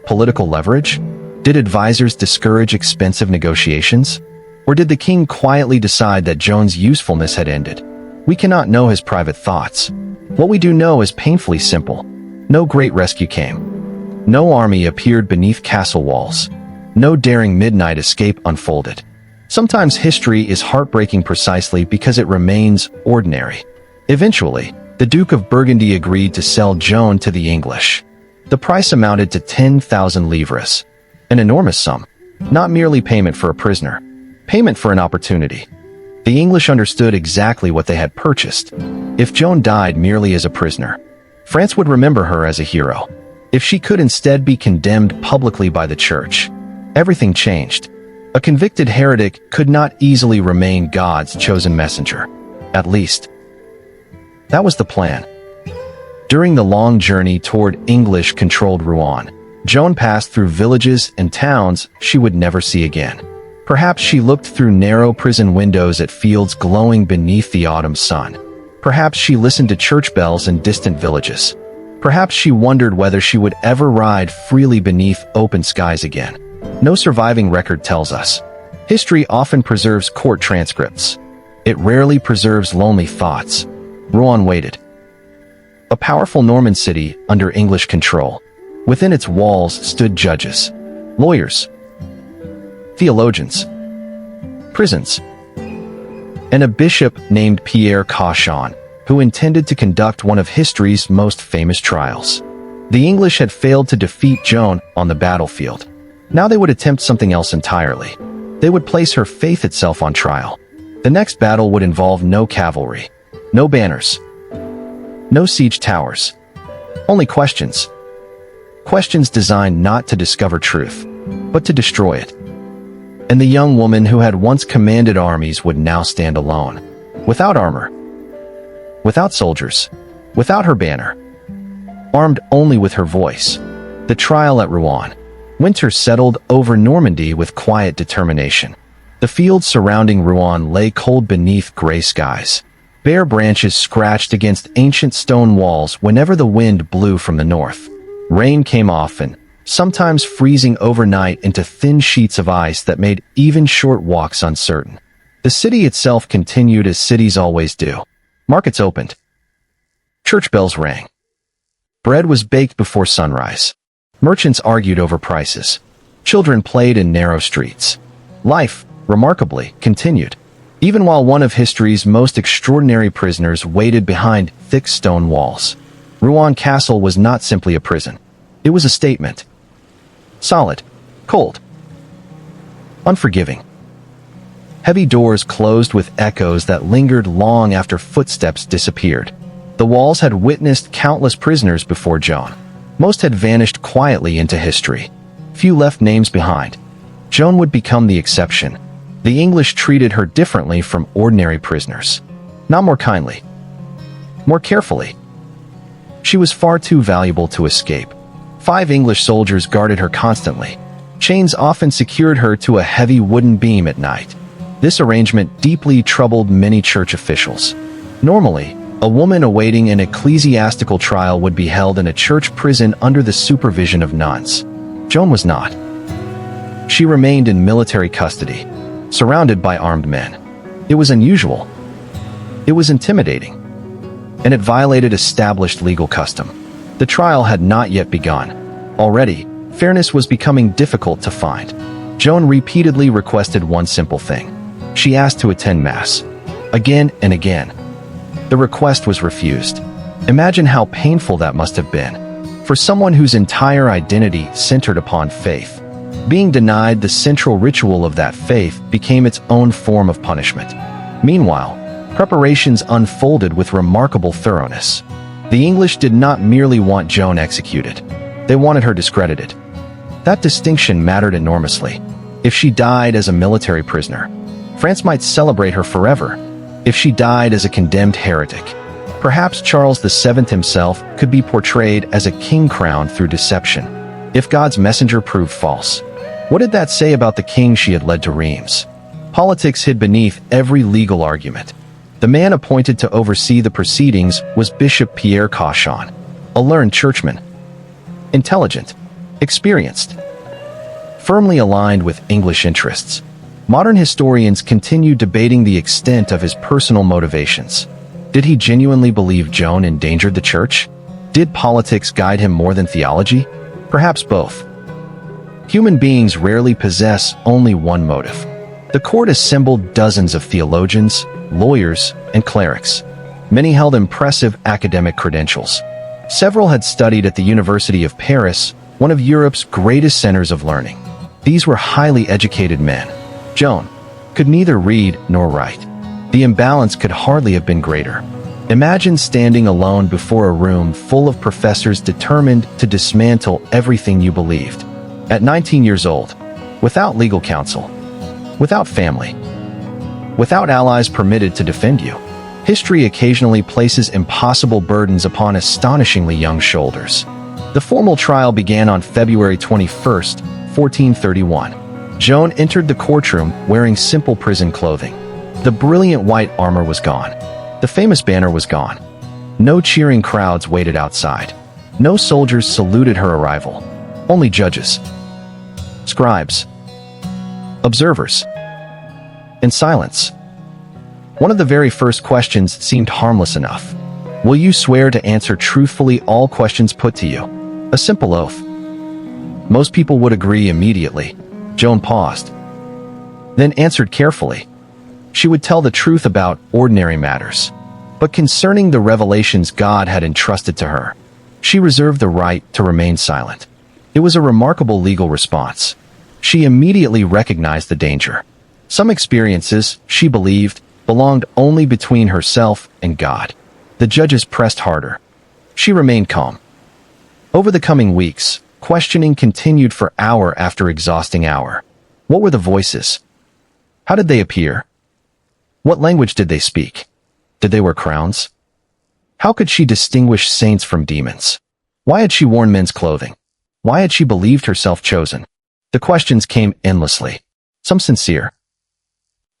Political leverage? Did advisors discourage expensive negotiations? Or did the king quietly decide that Joan's usefulness had ended? We cannot know his private thoughts. What we do know is painfully simple. No great rescue came. No army appeared beneath castle walls. No daring midnight escape unfolded. Sometimes history is heartbreaking precisely because it remains ordinary. Eventually, the Duke of Burgundy agreed to sell Joan to the English. The price amounted to 10,000 livres, an enormous sum, not merely payment for a prisoner, payment for an opportunity. The English understood exactly what they had purchased. If Joan died merely as a prisoner, France would remember her as a hero. If she could instead be condemned publicly by the church, everything changed. A convicted heretic could not easily remain God's chosen messenger. At least, that was the plan. During the long journey toward English-controlled Rouen, Joan passed through villages and towns she would never see again. Perhaps she looked through narrow prison windows at fields glowing beneath the autumn sun. Perhaps she listened to church bells in distant villages. Perhaps she wondered whether she would ever ride freely beneath open skies again. No surviving record tells us. History often preserves court transcripts. It rarely preserves lonely thoughts. Rouen waited. A powerful Norman city under English control. Within its walls stood judges, lawyers, theologians, prisons, and a bishop named Pierre Cauchon, who intended to conduct one of history's most famous trials. The English had failed to defeat Joan on the battlefield. Now they would attempt something else entirely. They would place her faith itself on trial. The next battle would involve no cavalry, no banners, no siege towers, only questions. Questions designed not to discover truth, but to destroy it. And the young woman who had once commanded armies would now stand alone, without armor, without soldiers, without her banner, armed only with her voice. The trial at Rouen. Winter settled over Normandy with quiet determination. The fields surrounding Rouen lay cold beneath gray skies. Bare branches scratched against ancient stone walls whenever the wind blew from the north. Rain came often, sometimes freezing overnight into thin sheets of ice that made even short walks uncertain. The city itself continued as cities always do. Markets opened. Church bells rang. Bread was baked before sunrise. Merchants argued over prices. Children played in narrow streets. Life, remarkably, continued, even while one of history's most extraordinary prisoners waited behind thick stone walls. Rouen Castle was not simply a prison. It was a statement. Solid, cold, unforgiving. Heavy doors closed with echoes that lingered long after footsteps disappeared. The walls had witnessed countless prisoners before Joan. Most had vanished quietly into history. Few left names behind. Joan would become the exception. The English treated her differently from ordinary prisoners. Not more kindly. More carefully. She was far too valuable to escape. 5 English soldiers guarded her constantly. Chains often secured her to a heavy wooden beam at night. This arrangement deeply troubled many church officials. Normally, a woman awaiting an ecclesiastical trial would be held in a church prison under the supervision of nuns. Joan was not. She remained in military custody, surrounded by armed men. It was unusual. It was intimidating. And it violated established legal custom. The trial had not yet begun. Already, fairness was becoming difficult to find. Joan repeatedly requested one simple thing. She asked to attend Mass. Again and again. The request was refused. Imagine how painful that must have been. For someone whose entire identity centered upon faith. Being denied the central ritual of that faith became its own form of punishment. Meanwhile, preparations unfolded with remarkable thoroughness. The English did not merely want Joan executed. They wanted her discredited. That distinction mattered enormously. If she died as a military prisoner, France might celebrate her forever. If she died as a condemned heretic, perhaps Charles VII himself could be portrayed as a king crowned through deception. If God's messenger proved false, what did that say about the king she had led to Reims? Politics hid beneath every legal argument. The man appointed to oversee the proceedings was Bishop Pierre Cauchon, a learned churchman. Intelligent, experienced, firmly aligned with English interests. Modern historians continue debating the extent of his personal motivations. Did he genuinely believe Joan endangered the church? Did politics guide him more than theology? Perhaps both. Human beings rarely possess only one motive. The court assembled dozens of theologians, lawyers, and clerics. Many held impressive academic credentials. Several had studied at the University of Paris, one of Europe's greatest centers of learning. These were highly educated men. Joan could neither read nor write. The imbalance could hardly have been greater. Imagine standing alone before a room full of professors determined to dismantle everything you believed. At 19 years old, without legal counsel, without family, without allies permitted to defend you, history occasionally places impossible burdens upon astonishingly young shoulders. The formal trial began on February 21st, 1431. Joan entered the courtroom wearing simple prison clothing. The brilliant white armor was gone. The famous banner was gone. No cheering crowds waited outside. No soldiers saluted her arrival. Only judges, scribes, observers, and silence. One of the very first questions seemed harmless enough. Will you swear to answer truthfully all questions put to you? A simple oath. Most people would agree immediately. Joan paused, then answered carefully. She would tell the truth about ordinary matters, but concerning the revelations God had entrusted to her, she reserved the right to remain silent. It was a remarkable legal response. She immediately recognized the danger. Some experiences, she believed, belonged only between herself and God. The judges pressed harder. She remained calm. Over the coming weeks, questioning continued for hour after exhausting hour. What were the voices? How did they appear? What language did they speak? Did they wear crowns? How could she distinguish saints from demons? Why had she worn men's clothing? Why had she believed herself chosen? The questions came endlessly, some sincere,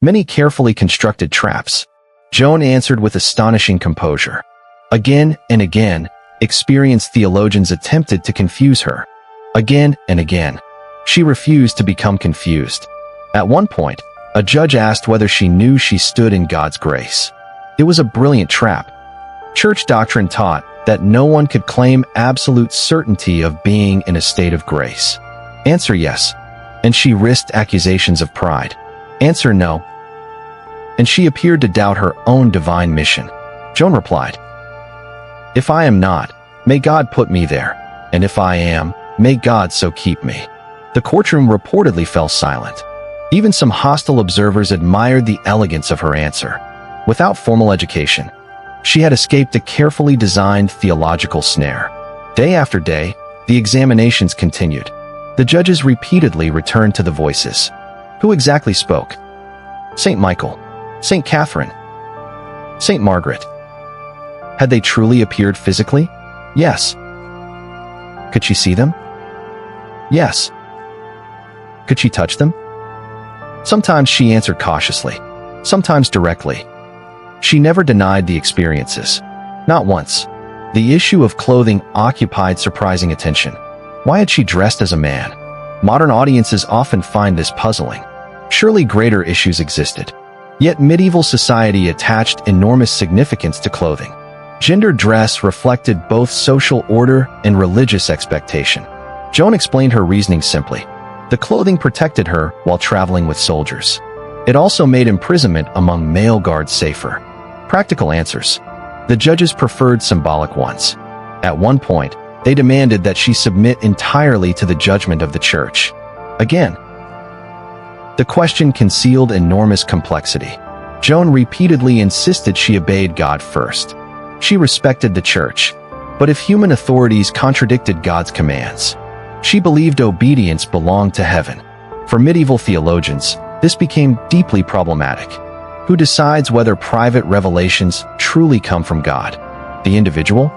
many carefully constructed traps. Joan answered with astonishing composure. Again and again, experienced theologians attempted to confuse her. Again and again, she refused to become confused. At one point, a judge asked whether she knew she stood in God's grace. It was a brilliant trap. Church doctrine taught that no one could claim absolute certainty of being in a state of grace. Answer yes, and she risked accusations of pride. Answer no, and she appeared to doubt her own divine mission. Joan replied, "If I am not, may God put me there, and if I am, may God so keep me." The courtroom reportedly fell silent. Even some hostile observers admired the elegance of her answer. Without formal education, she had escaped a carefully designed theological snare. Day after day, the examinations continued. The judges repeatedly returned to the voices. Who exactly spoke? Saint Michael, Saint Catherine, Saint Margaret. Had they truly appeared physically? Yes. Could she see them? Yes. Could she touch them? Sometimes she answered cautiously, sometimes directly. She never denied the experiences. Not once. The issue of clothing occupied surprising attention. Why had she dressed as a man? Modern audiences often find this puzzling. Surely greater issues existed. Yet medieval society attached enormous significance to clothing. Gender dress reflected both social order and religious expectation. Joan explained her reasoning simply. The clothing protected her while traveling with soldiers. It also made imprisonment among male guards safer. Practical answers. The judges preferred symbolic ones. At one point, they demanded that she submit entirely to the judgment of the church. Again, the question concealed enormous complexity. Joan repeatedly insisted she obeyed God first. She respected the church, but if human authorities contradicted God's commands, she believed obedience belonged to heaven. For medieval theologians, this became deeply problematic. Who decides whether private revelations truly come from God? The individual?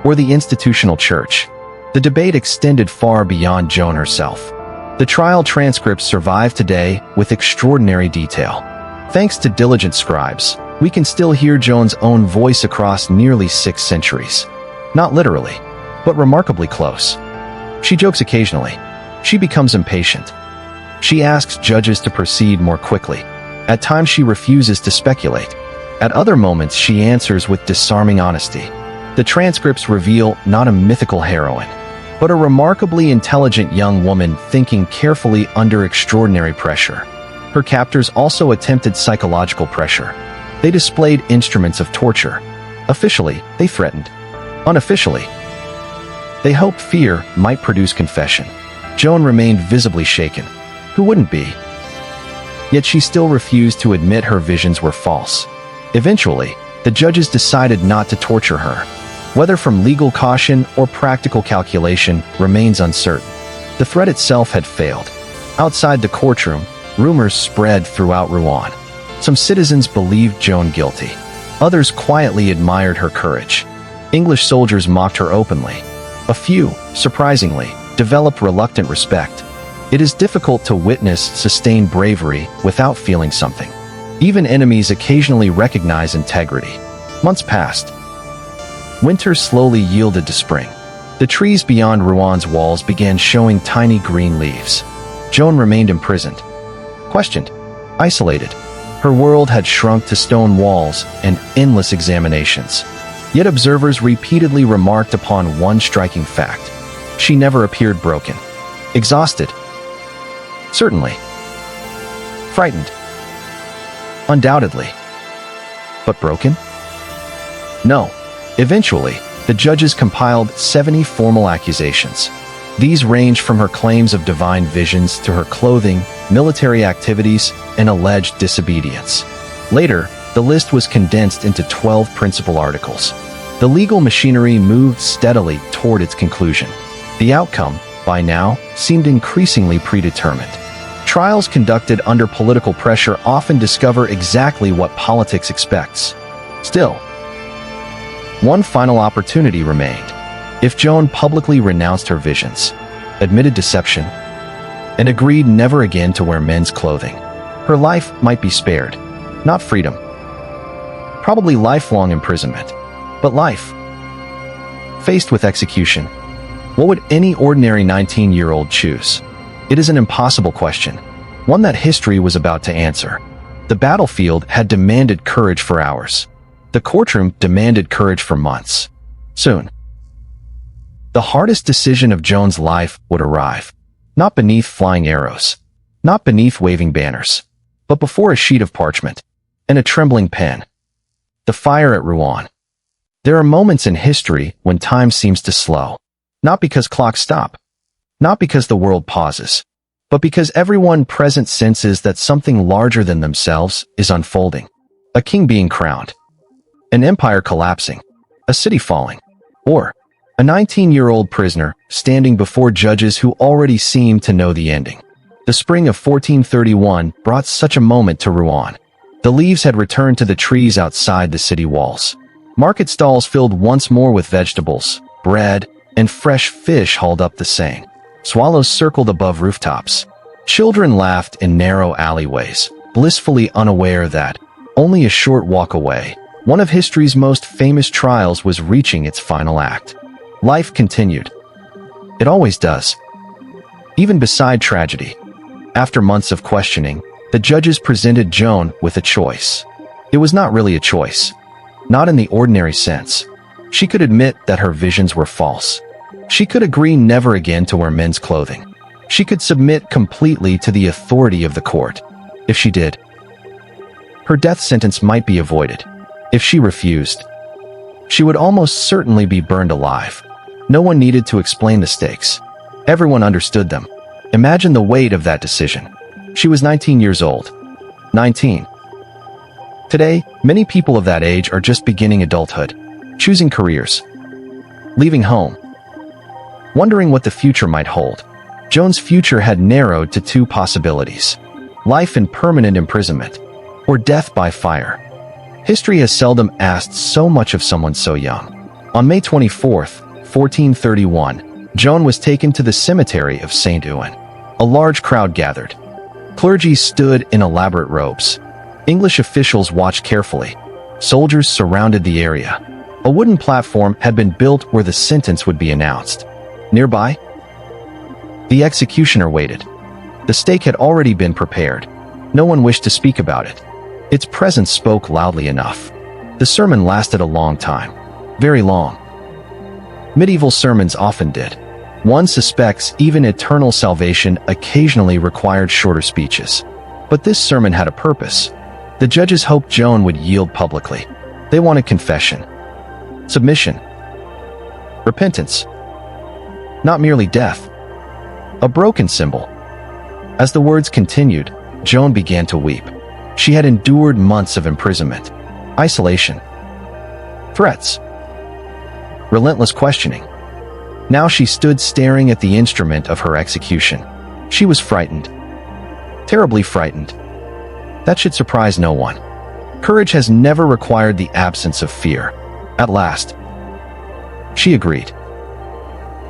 Or the institutional church? The debate extended far beyond Joan herself. The trial transcripts survive today with extraordinary detail. Thanks to diligent scribes, we can still hear Joan's own voice across nearly 6 centuries. Not literally, but remarkably close. She jokes occasionally. She becomes impatient. She asks judges to proceed more quickly. At times she refuses to speculate. At other moments she answers with disarming honesty. The transcripts reveal not a mythical heroine, but a remarkably intelligent young woman thinking carefully under extraordinary pressure. Her captors also attempted psychological pressure. They displayed instruments of torture. Officially, they threatened. Unofficially, they hoped fear might produce confession. Joan remained visibly shaken. Who wouldn't be? Yet she still refused to admit her visions were false. Eventually, the judges decided not to torture her. Whether from legal caution or practical calculation remains uncertain. The threat itself had failed. Outside the courtroom, rumors spread throughout Rouen. Some citizens believed Joan guilty. Others quietly admired her courage. English soldiers mocked her openly. A few, surprisingly, developed reluctant respect. It is difficult to witness sustained bravery without feeling something. Even enemies occasionally recognize integrity. Months passed. Winter slowly yielded to spring. The trees beyond Rouen's walls began showing tiny green leaves. Joan remained imprisoned, questioned, isolated. Her world had shrunk to stone walls and endless examinations. Yet observers repeatedly remarked upon one striking fact. She never appeared broken. Exhausted? Certainly. Frightened? Undoubtedly. But broken? No. Eventually, the judges compiled 70 formal accusations. These ranged from her claims of divine visions to her clothing, military activities, and alleged disobedience. Later, the list was condensed into 12 principal articles. The legal machinery moved steadily toward its conclusion. The outcome, by now, seemed increasingly predetermined. Trials conducted under political pressure often discover exactly what politics expects. Still, one final opportunity remained. If Joan publicly renounced her visions, admitted deception, and agreed never again to wear men's clothing, her life might be spared. Not freedom. Probably lifelong imprisonment. But life. Faced with execution, what would any ordinary 19-year-old choose? It is an impossible question, one that history was about to answer. The battlefield had demanded courage for hours. The courtroom demanded courage for months. Soon, the hardest decision of Joan's life would arrive. Not beneath flying arrows, not beneath waving banners, but before a sheet of parchment and a trembling pen. The fire at Rouen. There are moments in history when time seems to slow. Not because clocks stop, not because the world pauses, but because everyone present senses that something larger than themselves is unfolding. A king being crowned, an empire collapsing, a city falling, or a 19-year-old prisoner standing before judges who already seemed to know the ending. The spring of 1431 brought such a moment to Rouen. The leaves had returned to the trees outside the city walls. Market stalls filled once more with vegetables, bread, and fresh fish hauled up the Seine. Swallows circled above rooftops. Children laughed in narrow alleyways, blissfully unaware that, only a short walk away, one of history's most famous trials was reaching its final act. Life continued. It always does. Even beside tragedy. After months of questioning, the judges presented Joan with a choice. It was not really a choice. Not in the ordinary sense. She could admit that her visions were false. She could agree never again to wear men's clothing. She could submit completely to the authority of the court. If she did, her death sentence might be avoided. If she refused, she would almost certainly be burned alive. No one needed to explain the stakes. Everyone understood them. Imagine the weight of that decision. She was 19 years old. 19. Today, many people of that age are just beginning adulthood, choosing careers, leaving home, wondering what the future might hold. Joan's future had narrowed to two possibilities: life in permanent imprisonment, or death by fire. History has seldom asked so much of someone so young. On May 24th, 1431, Joan was taken to the cemetery of Saint-Ouen. A large crowd gathered. Clergy stood in elaborate robes. English officials watched carefully. Soldiers surrounded the area. A wooden platform had been built where the sentence would be announced. Nearby, the executioner waited. The stake had already been prepared. No one wished to speak about it. Its presence spoke loudly enough. The sermon lasted a long time. Very long. Medieval sermons often did. One suspects even eternal salvation occasionally required shorter speeches. But this sermon had a purpose. The judges hoped Joan would yield publicly. They wanted confession, submission, repentance, not merely death. A broken symbol. As the words continued, Joan began to weep. She had endured months of imprisonment, isolation, threats, relentless questioning. Now she stood staring at the instrument of her execution. She was frightened, terribly frightened. That should surprise no one. Courage has never required the absence of fear. At last, she agreed.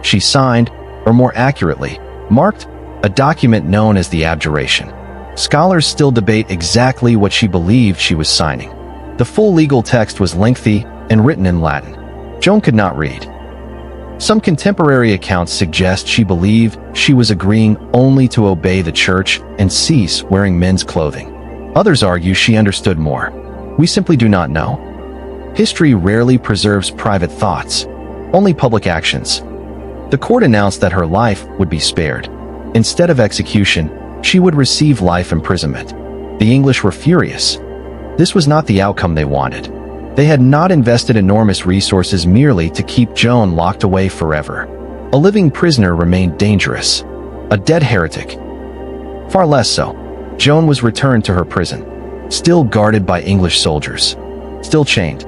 She signed, or more accurately, marked, a document known as the abjuration. Scholars still debate exactly what she believed she was signing. The full legal text was lengthy and written in Latin. Joan could not read. Some contemporary accounts suggest she believed she was agreeing only to obey the church and cease wearing men's clothing. Others argue she understood more. We simply do not know. History rarely preserves private thoughts, only public actions. The court announced that her life would be spared. Instead of execution, she would receive life imprisonment. The English were furious. This was not the outcome they wanted. They had not invested enormous resources merely to keep Joan locked away forever. A living prisoner remained dangerous. A dead heretic. Far less so. Joan was returned to her prison, still guarded by English soldiers, still chained,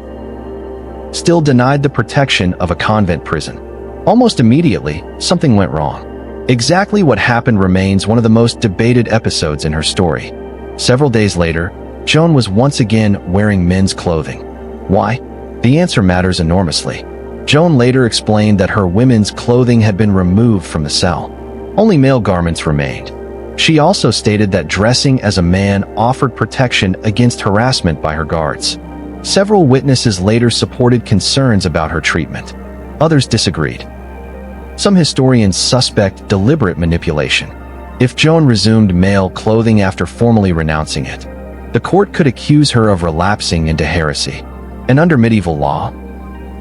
still denied the protection of a convent prison. Almost immediately, something went wrong. Exactly what happened remains one of the most debated episodes in her story. Several days later, Joan was once again wearing men's clothing. Why? The answer matters enormously. Joan later explained that her women's clothing had been removed from the cell. Only male garments remained. She also stated that dressing as a man offered protection against harassment by her guards. Several witnesses later supported concerns about her treatment. Others disagreed. Some historians suspect deliberate manipulation. If Joan resumed male clothing after formally renouncing it, the court could accuse her of relapsing into heresy. And under medieval law,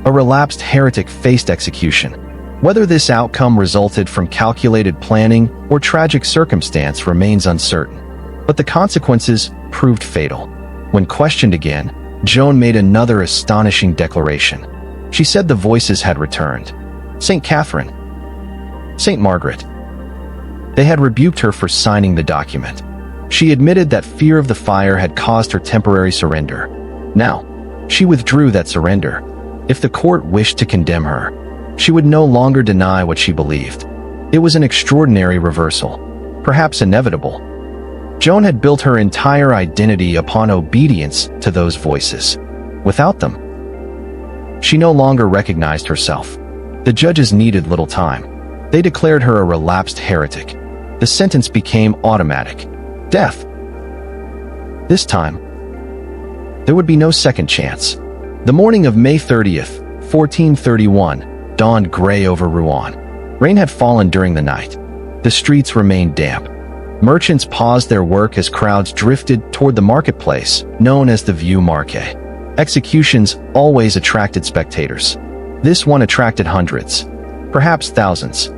a relapsed heretic faced execution. Whether this outcome resulted from calculated planning or tragic circumstance remains uncertain. But the consequences proved fatal. When questioned again, Joan made another astonishing declaration. She said the voices had returned. St. Catherine, St. Margaret. They had rebuked her for signing the document. She admitted that fear of the fire had caused her temporary surrender. Now, she withdrew that surrender. If the court wished to condemn her, she would no longer deny what she believed. It was an extraordinary reversal, perhaps inevitable. Joan had built her entire identity upon obedience to those voices. Without them, she no longer recognized herself. The judges needed little time. They declared her a relapsed heretic. The sentence became automatic: death. This time, there would be no second chance. The morning of May 30th, 1431, dawned gray over Rouen. Rain had fallen during the night. The streets remained damp. Merchants paused their work as crowds drifted toward the marketplace, known as the Vieux Marché. Executions always attracted spectators. This one attracted hundreds, perhaps thousands.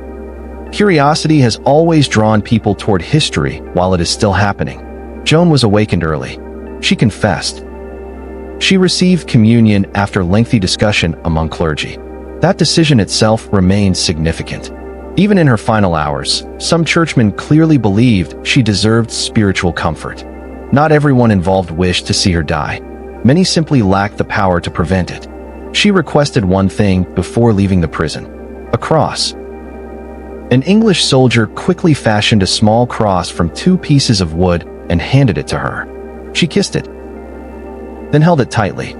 Curiosity has always drawn people toward history while it is still happening. Joan was awakened early. She confessed. She received communion after lengthy discussion among clergy. That decision itself remained significant. Even in her final hours, some churchmen clearly believed she deserved spiritual comfort. Not everyone involved wished to see her die. Many simply lacked the power to prevent it. She requested one thing before leaving the prison: a cross. An English soldier quickly fashioned a small cross from 2 pieces of wood and handed it to her. She kissed it, then held it tightly.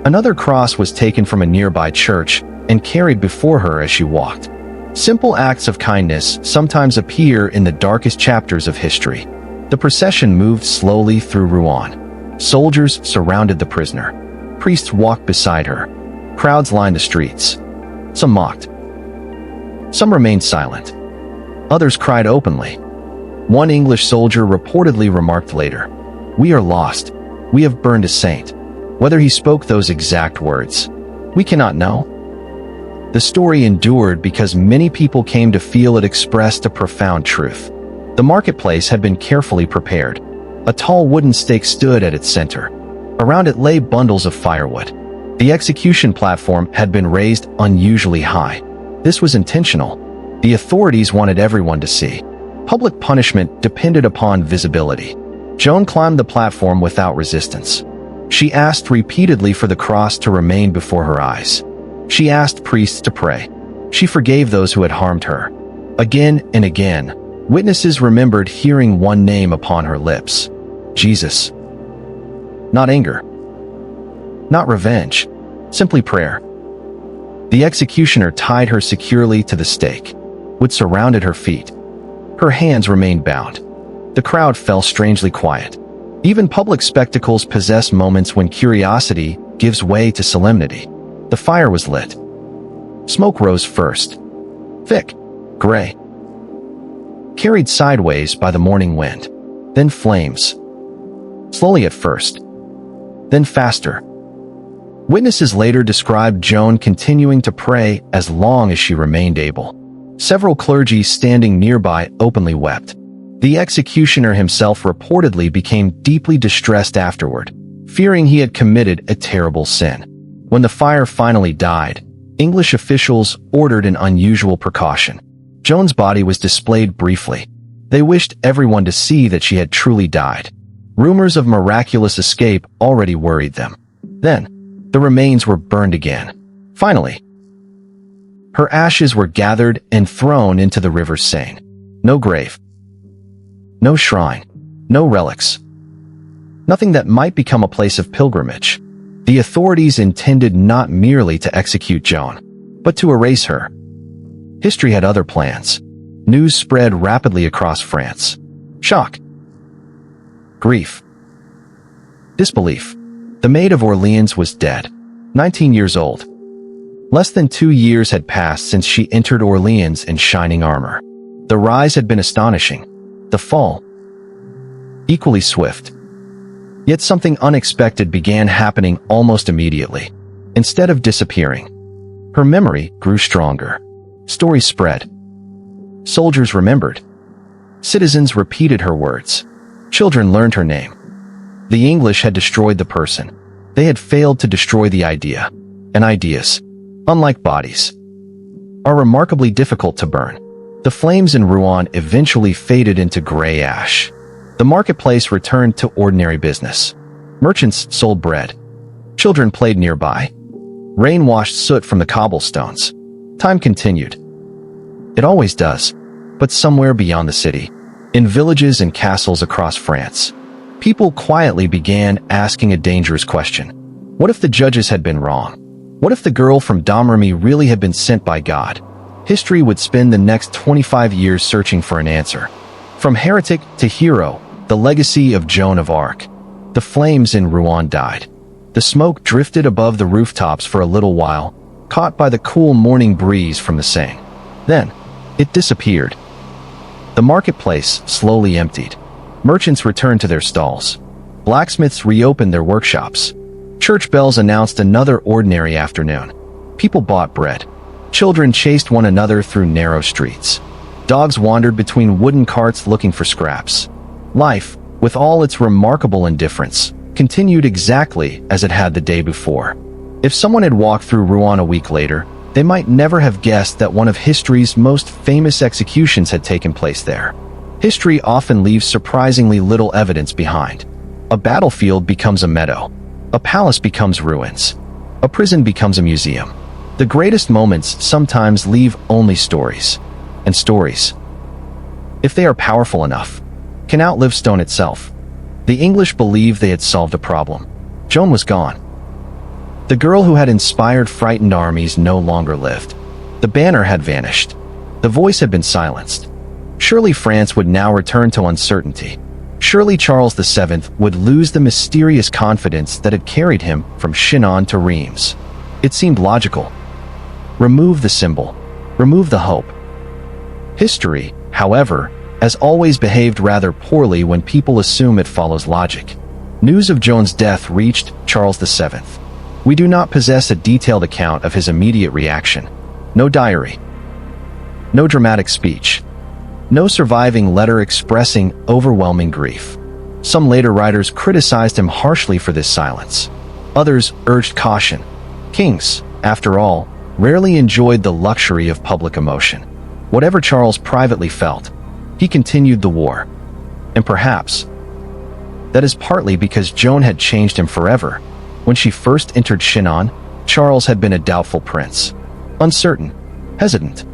Another cross was taken from a nearby church and carried before her as she walked. Simple acts of kindness sometimes appear in the darkest chapters of history. The procession moved slowly through Rouen. Soldiers surrounded the prisoner. Priests walked beside her. Crowds lined the streets. Some mocked. Some remained silent. Others cried openly. One English soldier reportedly remarked later, "We are lost. We have burned a saint." Whether he spoke those exact words, we cannot know. The story endured because many people came to feel it expressed a profound truth. The marketplace had been carefully prepared. A tall wooden stake stood at its center. Around it lay bundles of firewood. The execution platform had been raised unusually high. This was intentional. The authorities wanted everyone to see. Public punishment depended upon visibility. Joan climbed the platform without resistance. She asked repeatedly for the cross to remain before her eyes. She asked priests to pray. She forgave those who had harmed her. Again and again, witnesses remembered hearing one name upon her lips: Jesus. Not anger. Not revenge. Simply prayer. The executioner tied her securely to the stake, which surrounded her feet. Her hands remained bound. The crowd fell strangely quiet. Even public spectacles possess moments when curiosity gives way to solemnity. The fire was lit. Smoke rose first. Thick. Gray. Carried sideways by the morning wind. Then flames. Slowly at first. Then faster. Witnesses later described Joan continuing to pray as long as she remained able. Several clergy standing nearby openly wept. The executioner himself reportedly became deeply distressed afterward, fearing he had committed a terrible sin. When the fire finally died, English officials ordered an unusual precaution. Joan's body was displayed briefly. They wished everyone to see that she had truly died. Rumors of miraculous escape already worried them. Then, the remains were burned again. Finally, her ashes were gathered and thrown into the river Seine. No grave. No shrine. No relics. Nothing that might become a place of pilgrimage. The authorities intended not merely to execute Joan, but to erase her. History had other plans. News spread rapidly across France. Shock. Grief. Disbelief. The Maid of Orleans was dead. 19 years old. Less than 2 years had passed since she entered Orleans in shining armor. The rise had been astonishing. The fall, equally swift. Yet something unexpected began happening almost immediately. Instead of disappearing, her memory grew stronger. Stories spread. Soldiers remembered. Citizens repeated her words. Children learned her name. The English had destroyed the person. They had failed to destroy the idea. And ideas, unlike bodies, are remarkably difficult to burn. The flames in Rouen eventually faded into gray ash. The marketplace returned to ordinary business. Merchants sold bread. Children played nearby. Rain washed soot from the cobblestones. Time continued. It always does, but somewhere beyond the city, in villages and castles across France, people quietly began asking a dangerous question. What if the judges had been wrong? What if the girl from Domrémy really had been sent by God? History would spend the next 25 years searching for an answer. From heretic to hero, the legacy of Joan of Arc. The flames in Rouen died. The smoke drifted above the rooftops for a little while, caught by the cool morning breeze from the Seine. Then, it disappeared. The marketplace slowly emptied. Merchants returned to their stalls. Blacksmiths reopened their workshops. Church bells announced another ordinary afternoon. People bought bread. Children chased one another through narrow streets. Dogs wandered between wooden carts looking for scraps. Life, with all its remarkable indifference, continued exactly as it had the day before. If someone had walked through Rouen a week later, they might never have guessed that one of history's most famous executions had taken place there. History often leaves surprisingly little evidence behind. A battlefield becomes a meadow. A palace becomes ruins. A prison becomes a museum. The greatest moments sometimes leave only stories. And stories, if they are powerful enough, can outlive stone itself. The English believed they had solved a problem. Joan was gone. The girl who had inspired frightened armies no longer lived. The banner had vanished. The voice had been silenced. Surely France would now return to uncertainty. Surely Charles VII would lose the mysterious confidence that had carried him from Chinon to Reims. It seemed logical. Remove the symbol. Remove the hope. History, however, has always behaved rather poorly when people assume it follows logic. News of Joan's death reached Charles VII. We do not possess a detailed account of his immediate reaction. No diary. No dramatic speech. No surviving letter expressing overwhelming grief. Some later writers criticized him harshly for this silence. Others urged caution. Kings, after all, rarely enjoyed the luxury of public emotion. Whatever Charles privately felt, he continued the war. And perhaps that is partly because Joan had changed him forever. When she first entered Chinon, Charles had been a doubtful prince. Uncertain, hesitant.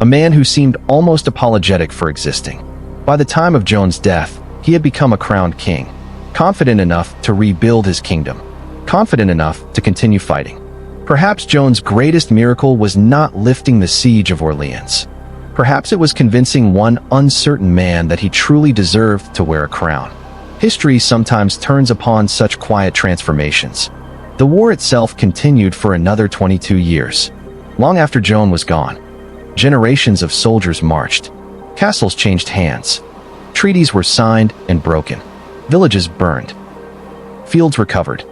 A man who seemed almost apologetic for existing. By the time of Joan's death, he had become a crowned king, confident enough to rebuild his kingdom, confident enough to continue fighting. Perhaps Joan's greatest miracle was not lifting the Siege of Orleans. Perhaps it was convincing one uncertain man that he truly deserved to wear a crown. History sometimes turns upon such quiet transformations. The war itself continued for another 22 years. Long after Joan was gone, generations of soldiers marched. Castles changed hands. Treaties were signed and broken. Villages burned. Fields recovered.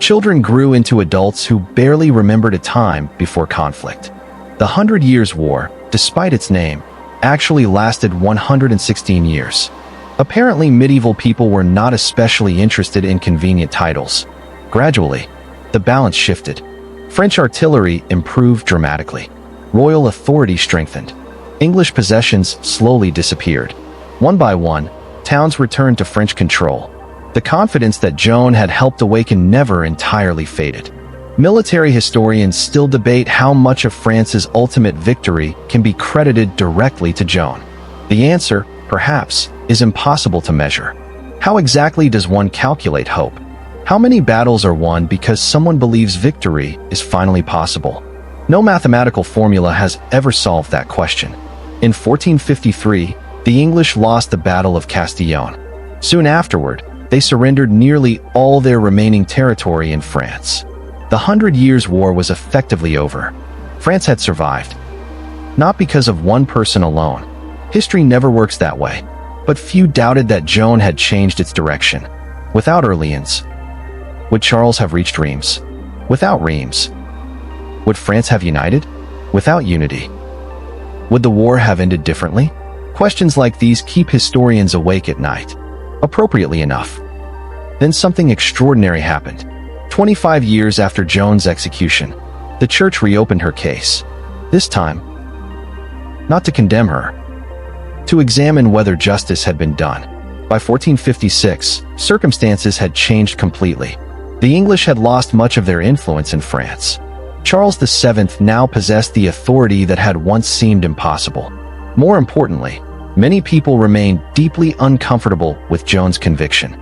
Children grew into adults who barely remembered a time before conflict. The 100 Years' War, despite its name, actually lasted 116 years. Apparently, medieval people were not especially interested in convenient titles. Gradually, the balance shifted. French artillery improved dramatically. Royal authority strengthened. English possessions slowly disappeared. One by one, towns returned to French control. The confidence that Joan had helped awaken never entirely faded. Military historians still debate how much of France's ultimate victory can be credited directly to Joan. The answer, perhaps, is impossible to measure. How exactly does one calculate hope? How many battles are won because someone believes victory is finally possible? No mathematical formula has ever solved that question. In 1453, the English lost the Battle of Castillon. Soon afterward, they surrendered nearly all their remaining territory in France. The 100 Years' War was effectively over. France had survived. Not because of one person alone. History never works that way. But few doubted that Joan had changed its direction. Without Orleans, would Charles have reached Reims? Without Reims, would France have united? Without unity, would the war have ended differently? Questions like these keep historians awake at night. Appropriately enough. Then something extraordinary happened. 25 years after Joan's execution, the church reopened her case. This time, not to condemn her, to examine whether justice had been done. By 1456, circumstances had changed completely. The English had lost much of their influence in France. Charles VII now possessed the authority that had once seemed impossible. More importantly, many people remained deeply uncomfortable with Joan's conviction.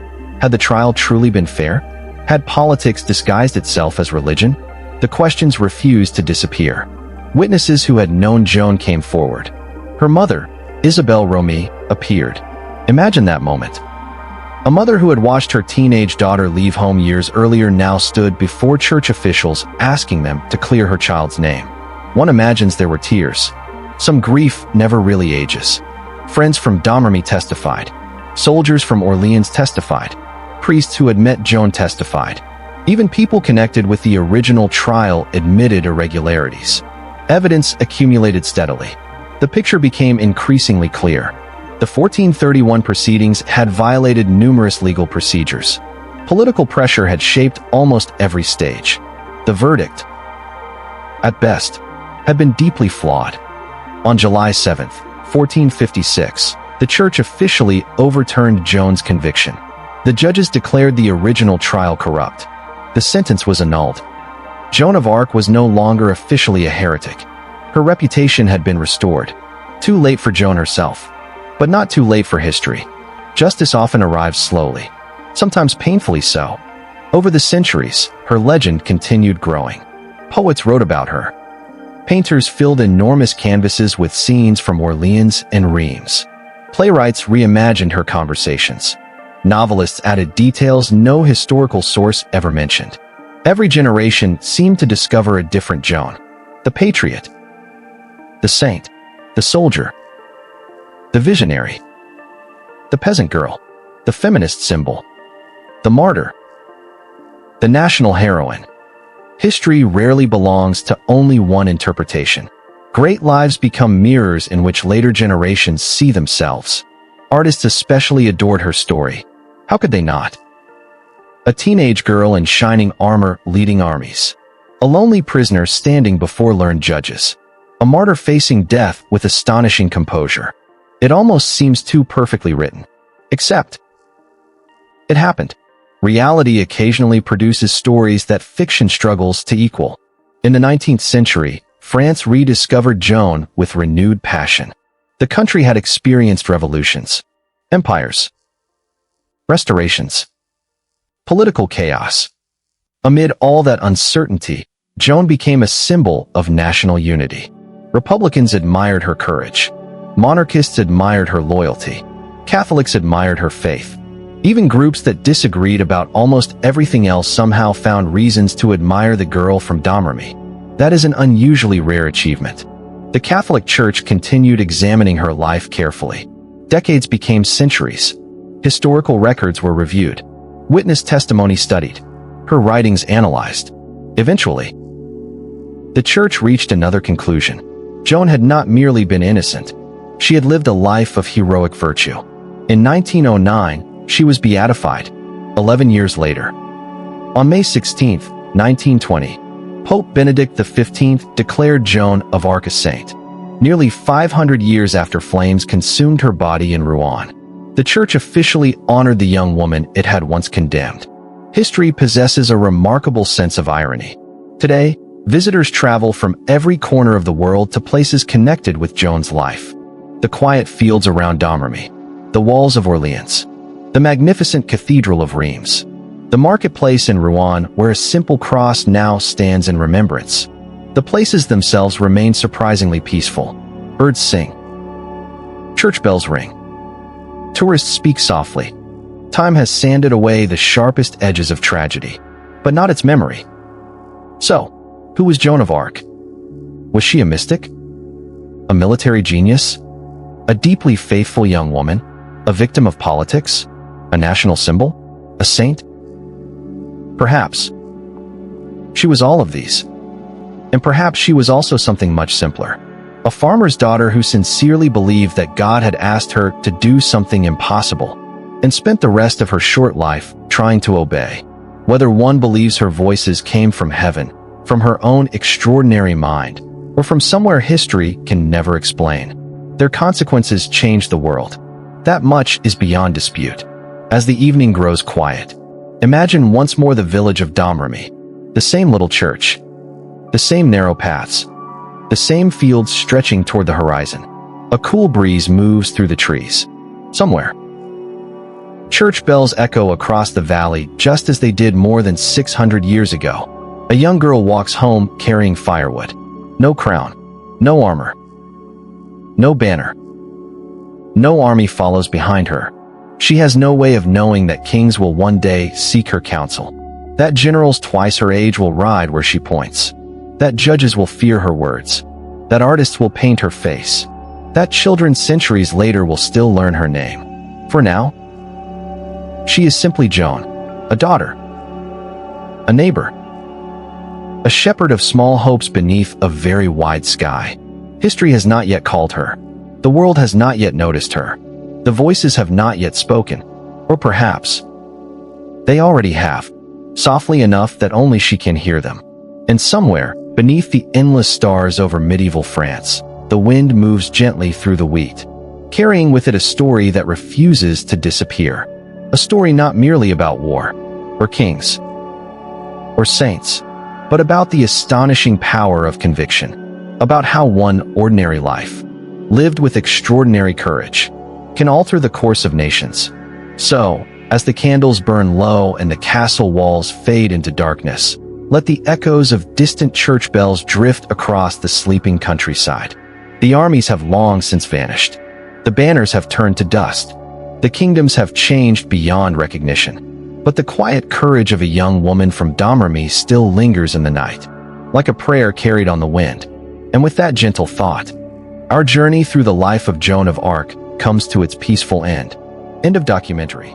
Had the trial truly been fair? Had politics disguised itself as religion? The questions refused to disappear. Witnesses who had known Joan came forward. Her mother, Isabelle Romee, appeared. Imagine that moment. A mother who had watched her teenage daughter leave home years earlier now stood before church officials asking them to clear her child's name. One imagines there were tears. Some grief never really ages. Friends from Domrémy testified. Soldiers from Orléans testified. Priests who had met Joan testified. Even people connected with the original trial admitted irregularities. Evidence accumulated steadily. The picture became increasingly clear. The 1431 proceedings had violated numerous legal procedures. Political pressure had shaped almost every stage. The verdict, at best, had been deeply flawed. On July 7, 1456, the church officially overturned Joan's conviction. The judges declared the original trial corrupt. The sentence was annulled. Joan of Arc was no longer officially a heretic. Her reputation had been restored. Too late for Joan herself. But not too late for history. Justice often arrives slowly, sometimes painfully so. Over the centuries, her legend continued growing. Poets wrote about her. Painters filled enormous canvases with scenes from Orleans and Reims. Playwrights reimagined her conversations. Novelists added details no historical source ever mentioned. Every generation seemed to discover a different Joan. The patriot, the saint, the soldier, the visionary, the peasant girl, the feminist symbol, the martyr, the national heroine. History rarely belongs to only one interpretation. Great lives become mirrors in which later generations see themselves. Artists especially adored her story. How could they not? A teenage girl in shining armor leading armies. A lonely prisoner standing before learned judges. A martyr facing death with astonishing composure. It almost seems too perfectly written. Except, it happened. Reality occasionally produces stories that fiction struggles to equal. In the 19th century, France rediscovered Joan with renewed passion. The country had experienced revolutions, empires, restorations, political chaos. Amid all that uncertainty, Joan became a symbol of national unity. Republicans admired her courage. Monarchists admired her loyalty. Catholics admired her faith. Even groups that disagreed about almost everything else somehow found reasons to admire the girl from Domrémy. That is an unusually rare achievement. The Catholic Church continued examining her life carefully. Decades became centuries. Historical records were reviewed. Witness testimony studied. Her writings analyzed. Eventually, the Church reached another conclusion. Joan had not merely been innocent. She had lived a life of heroic virtue. In 1909, she was beatified. 11 years later, on May 16, 1920, Pope Benedict XV declared Joan of Arc a saint. Nearly 500 years after flames consumed her body in Rouen, the Church officially honored the young woman it had once condemned. History possesses a remarkable sense of irony. Today, visitors travel from every corner of the world to places connected with Joan's life. The quiet fields around Domrémy, the walls of Orléans, the magnificent cathedral of Reims, the marketplace in Rouen where a simple cross now stands in remembrance. The places themselves remain surprisingly peaceful. Birds sing. Church bells ring. Tourists speak softly. Time has sanded away the sharpest edges of tragedy, but not its memory. So, who was Joan of Arc? Was she a mystic? A military genius? A deeply faithful young woman? A victim of politics? A national symbol? A saint? Perhaps. She was all of these. And perhaps she was also something much simpler. A farmer's daughter who sincerely believed that God had asked her to do something impossible, and spent the rest of her short life trying to obey. Whether one believes her voices came from heaven, from her own extraordinary mind, or from somewhere history can never explain, their consequences changed the world. That much is beyond dispute. As the evening grows quiet, imagine once more the village of Domrémy, the same little church, the same narrow paths, the same fields stretching toward the horizon. A cool breeze moves through the trees. Somewhere, church bells echo across the valley just as they did more than 600 years ago. A young girl walks home carrying firewood. No crown, no armor, no banner. No army follows behind her. She has no way of knowing that kings will one day seek her counsel, that generals twice her age will ride where she points, that judges will fear her words, that artists will paint her face, that children centuries later will still learn her name. For now, she is simply Joan, a daughter, a neighbor, a shepherd of small hopes beneath a very wide sky. History has not yet called her. The world has not yet noticed her. The voices have not yet spoken. Or perhaps they already have, softly enough that only she can hear them. And somewhere, beneath the endless stars over medieval France, the wind moves gently through the wheat, carrying with it a story that refuses to disappear. A story not merely about war, or kings, or saints, but about the astonishing power of conviction, about how one ordinary life, lived with extraordinary courage, can alter the course of nations. So, as the candles burn low and the castle walls fade into darkness, let the echoes of distant church bells drift across the sleeping countryside. The armies have long since vanished. The banners have turned to dust. The kingdoms have changed beyond recognition. But the quiet courage of a young woman from Domrémy still lingers in the night, like a prayer carried on the wind. And with that gentle thought, our journey through the life of Joan of Arc comes to its peaceful end. End of documentary.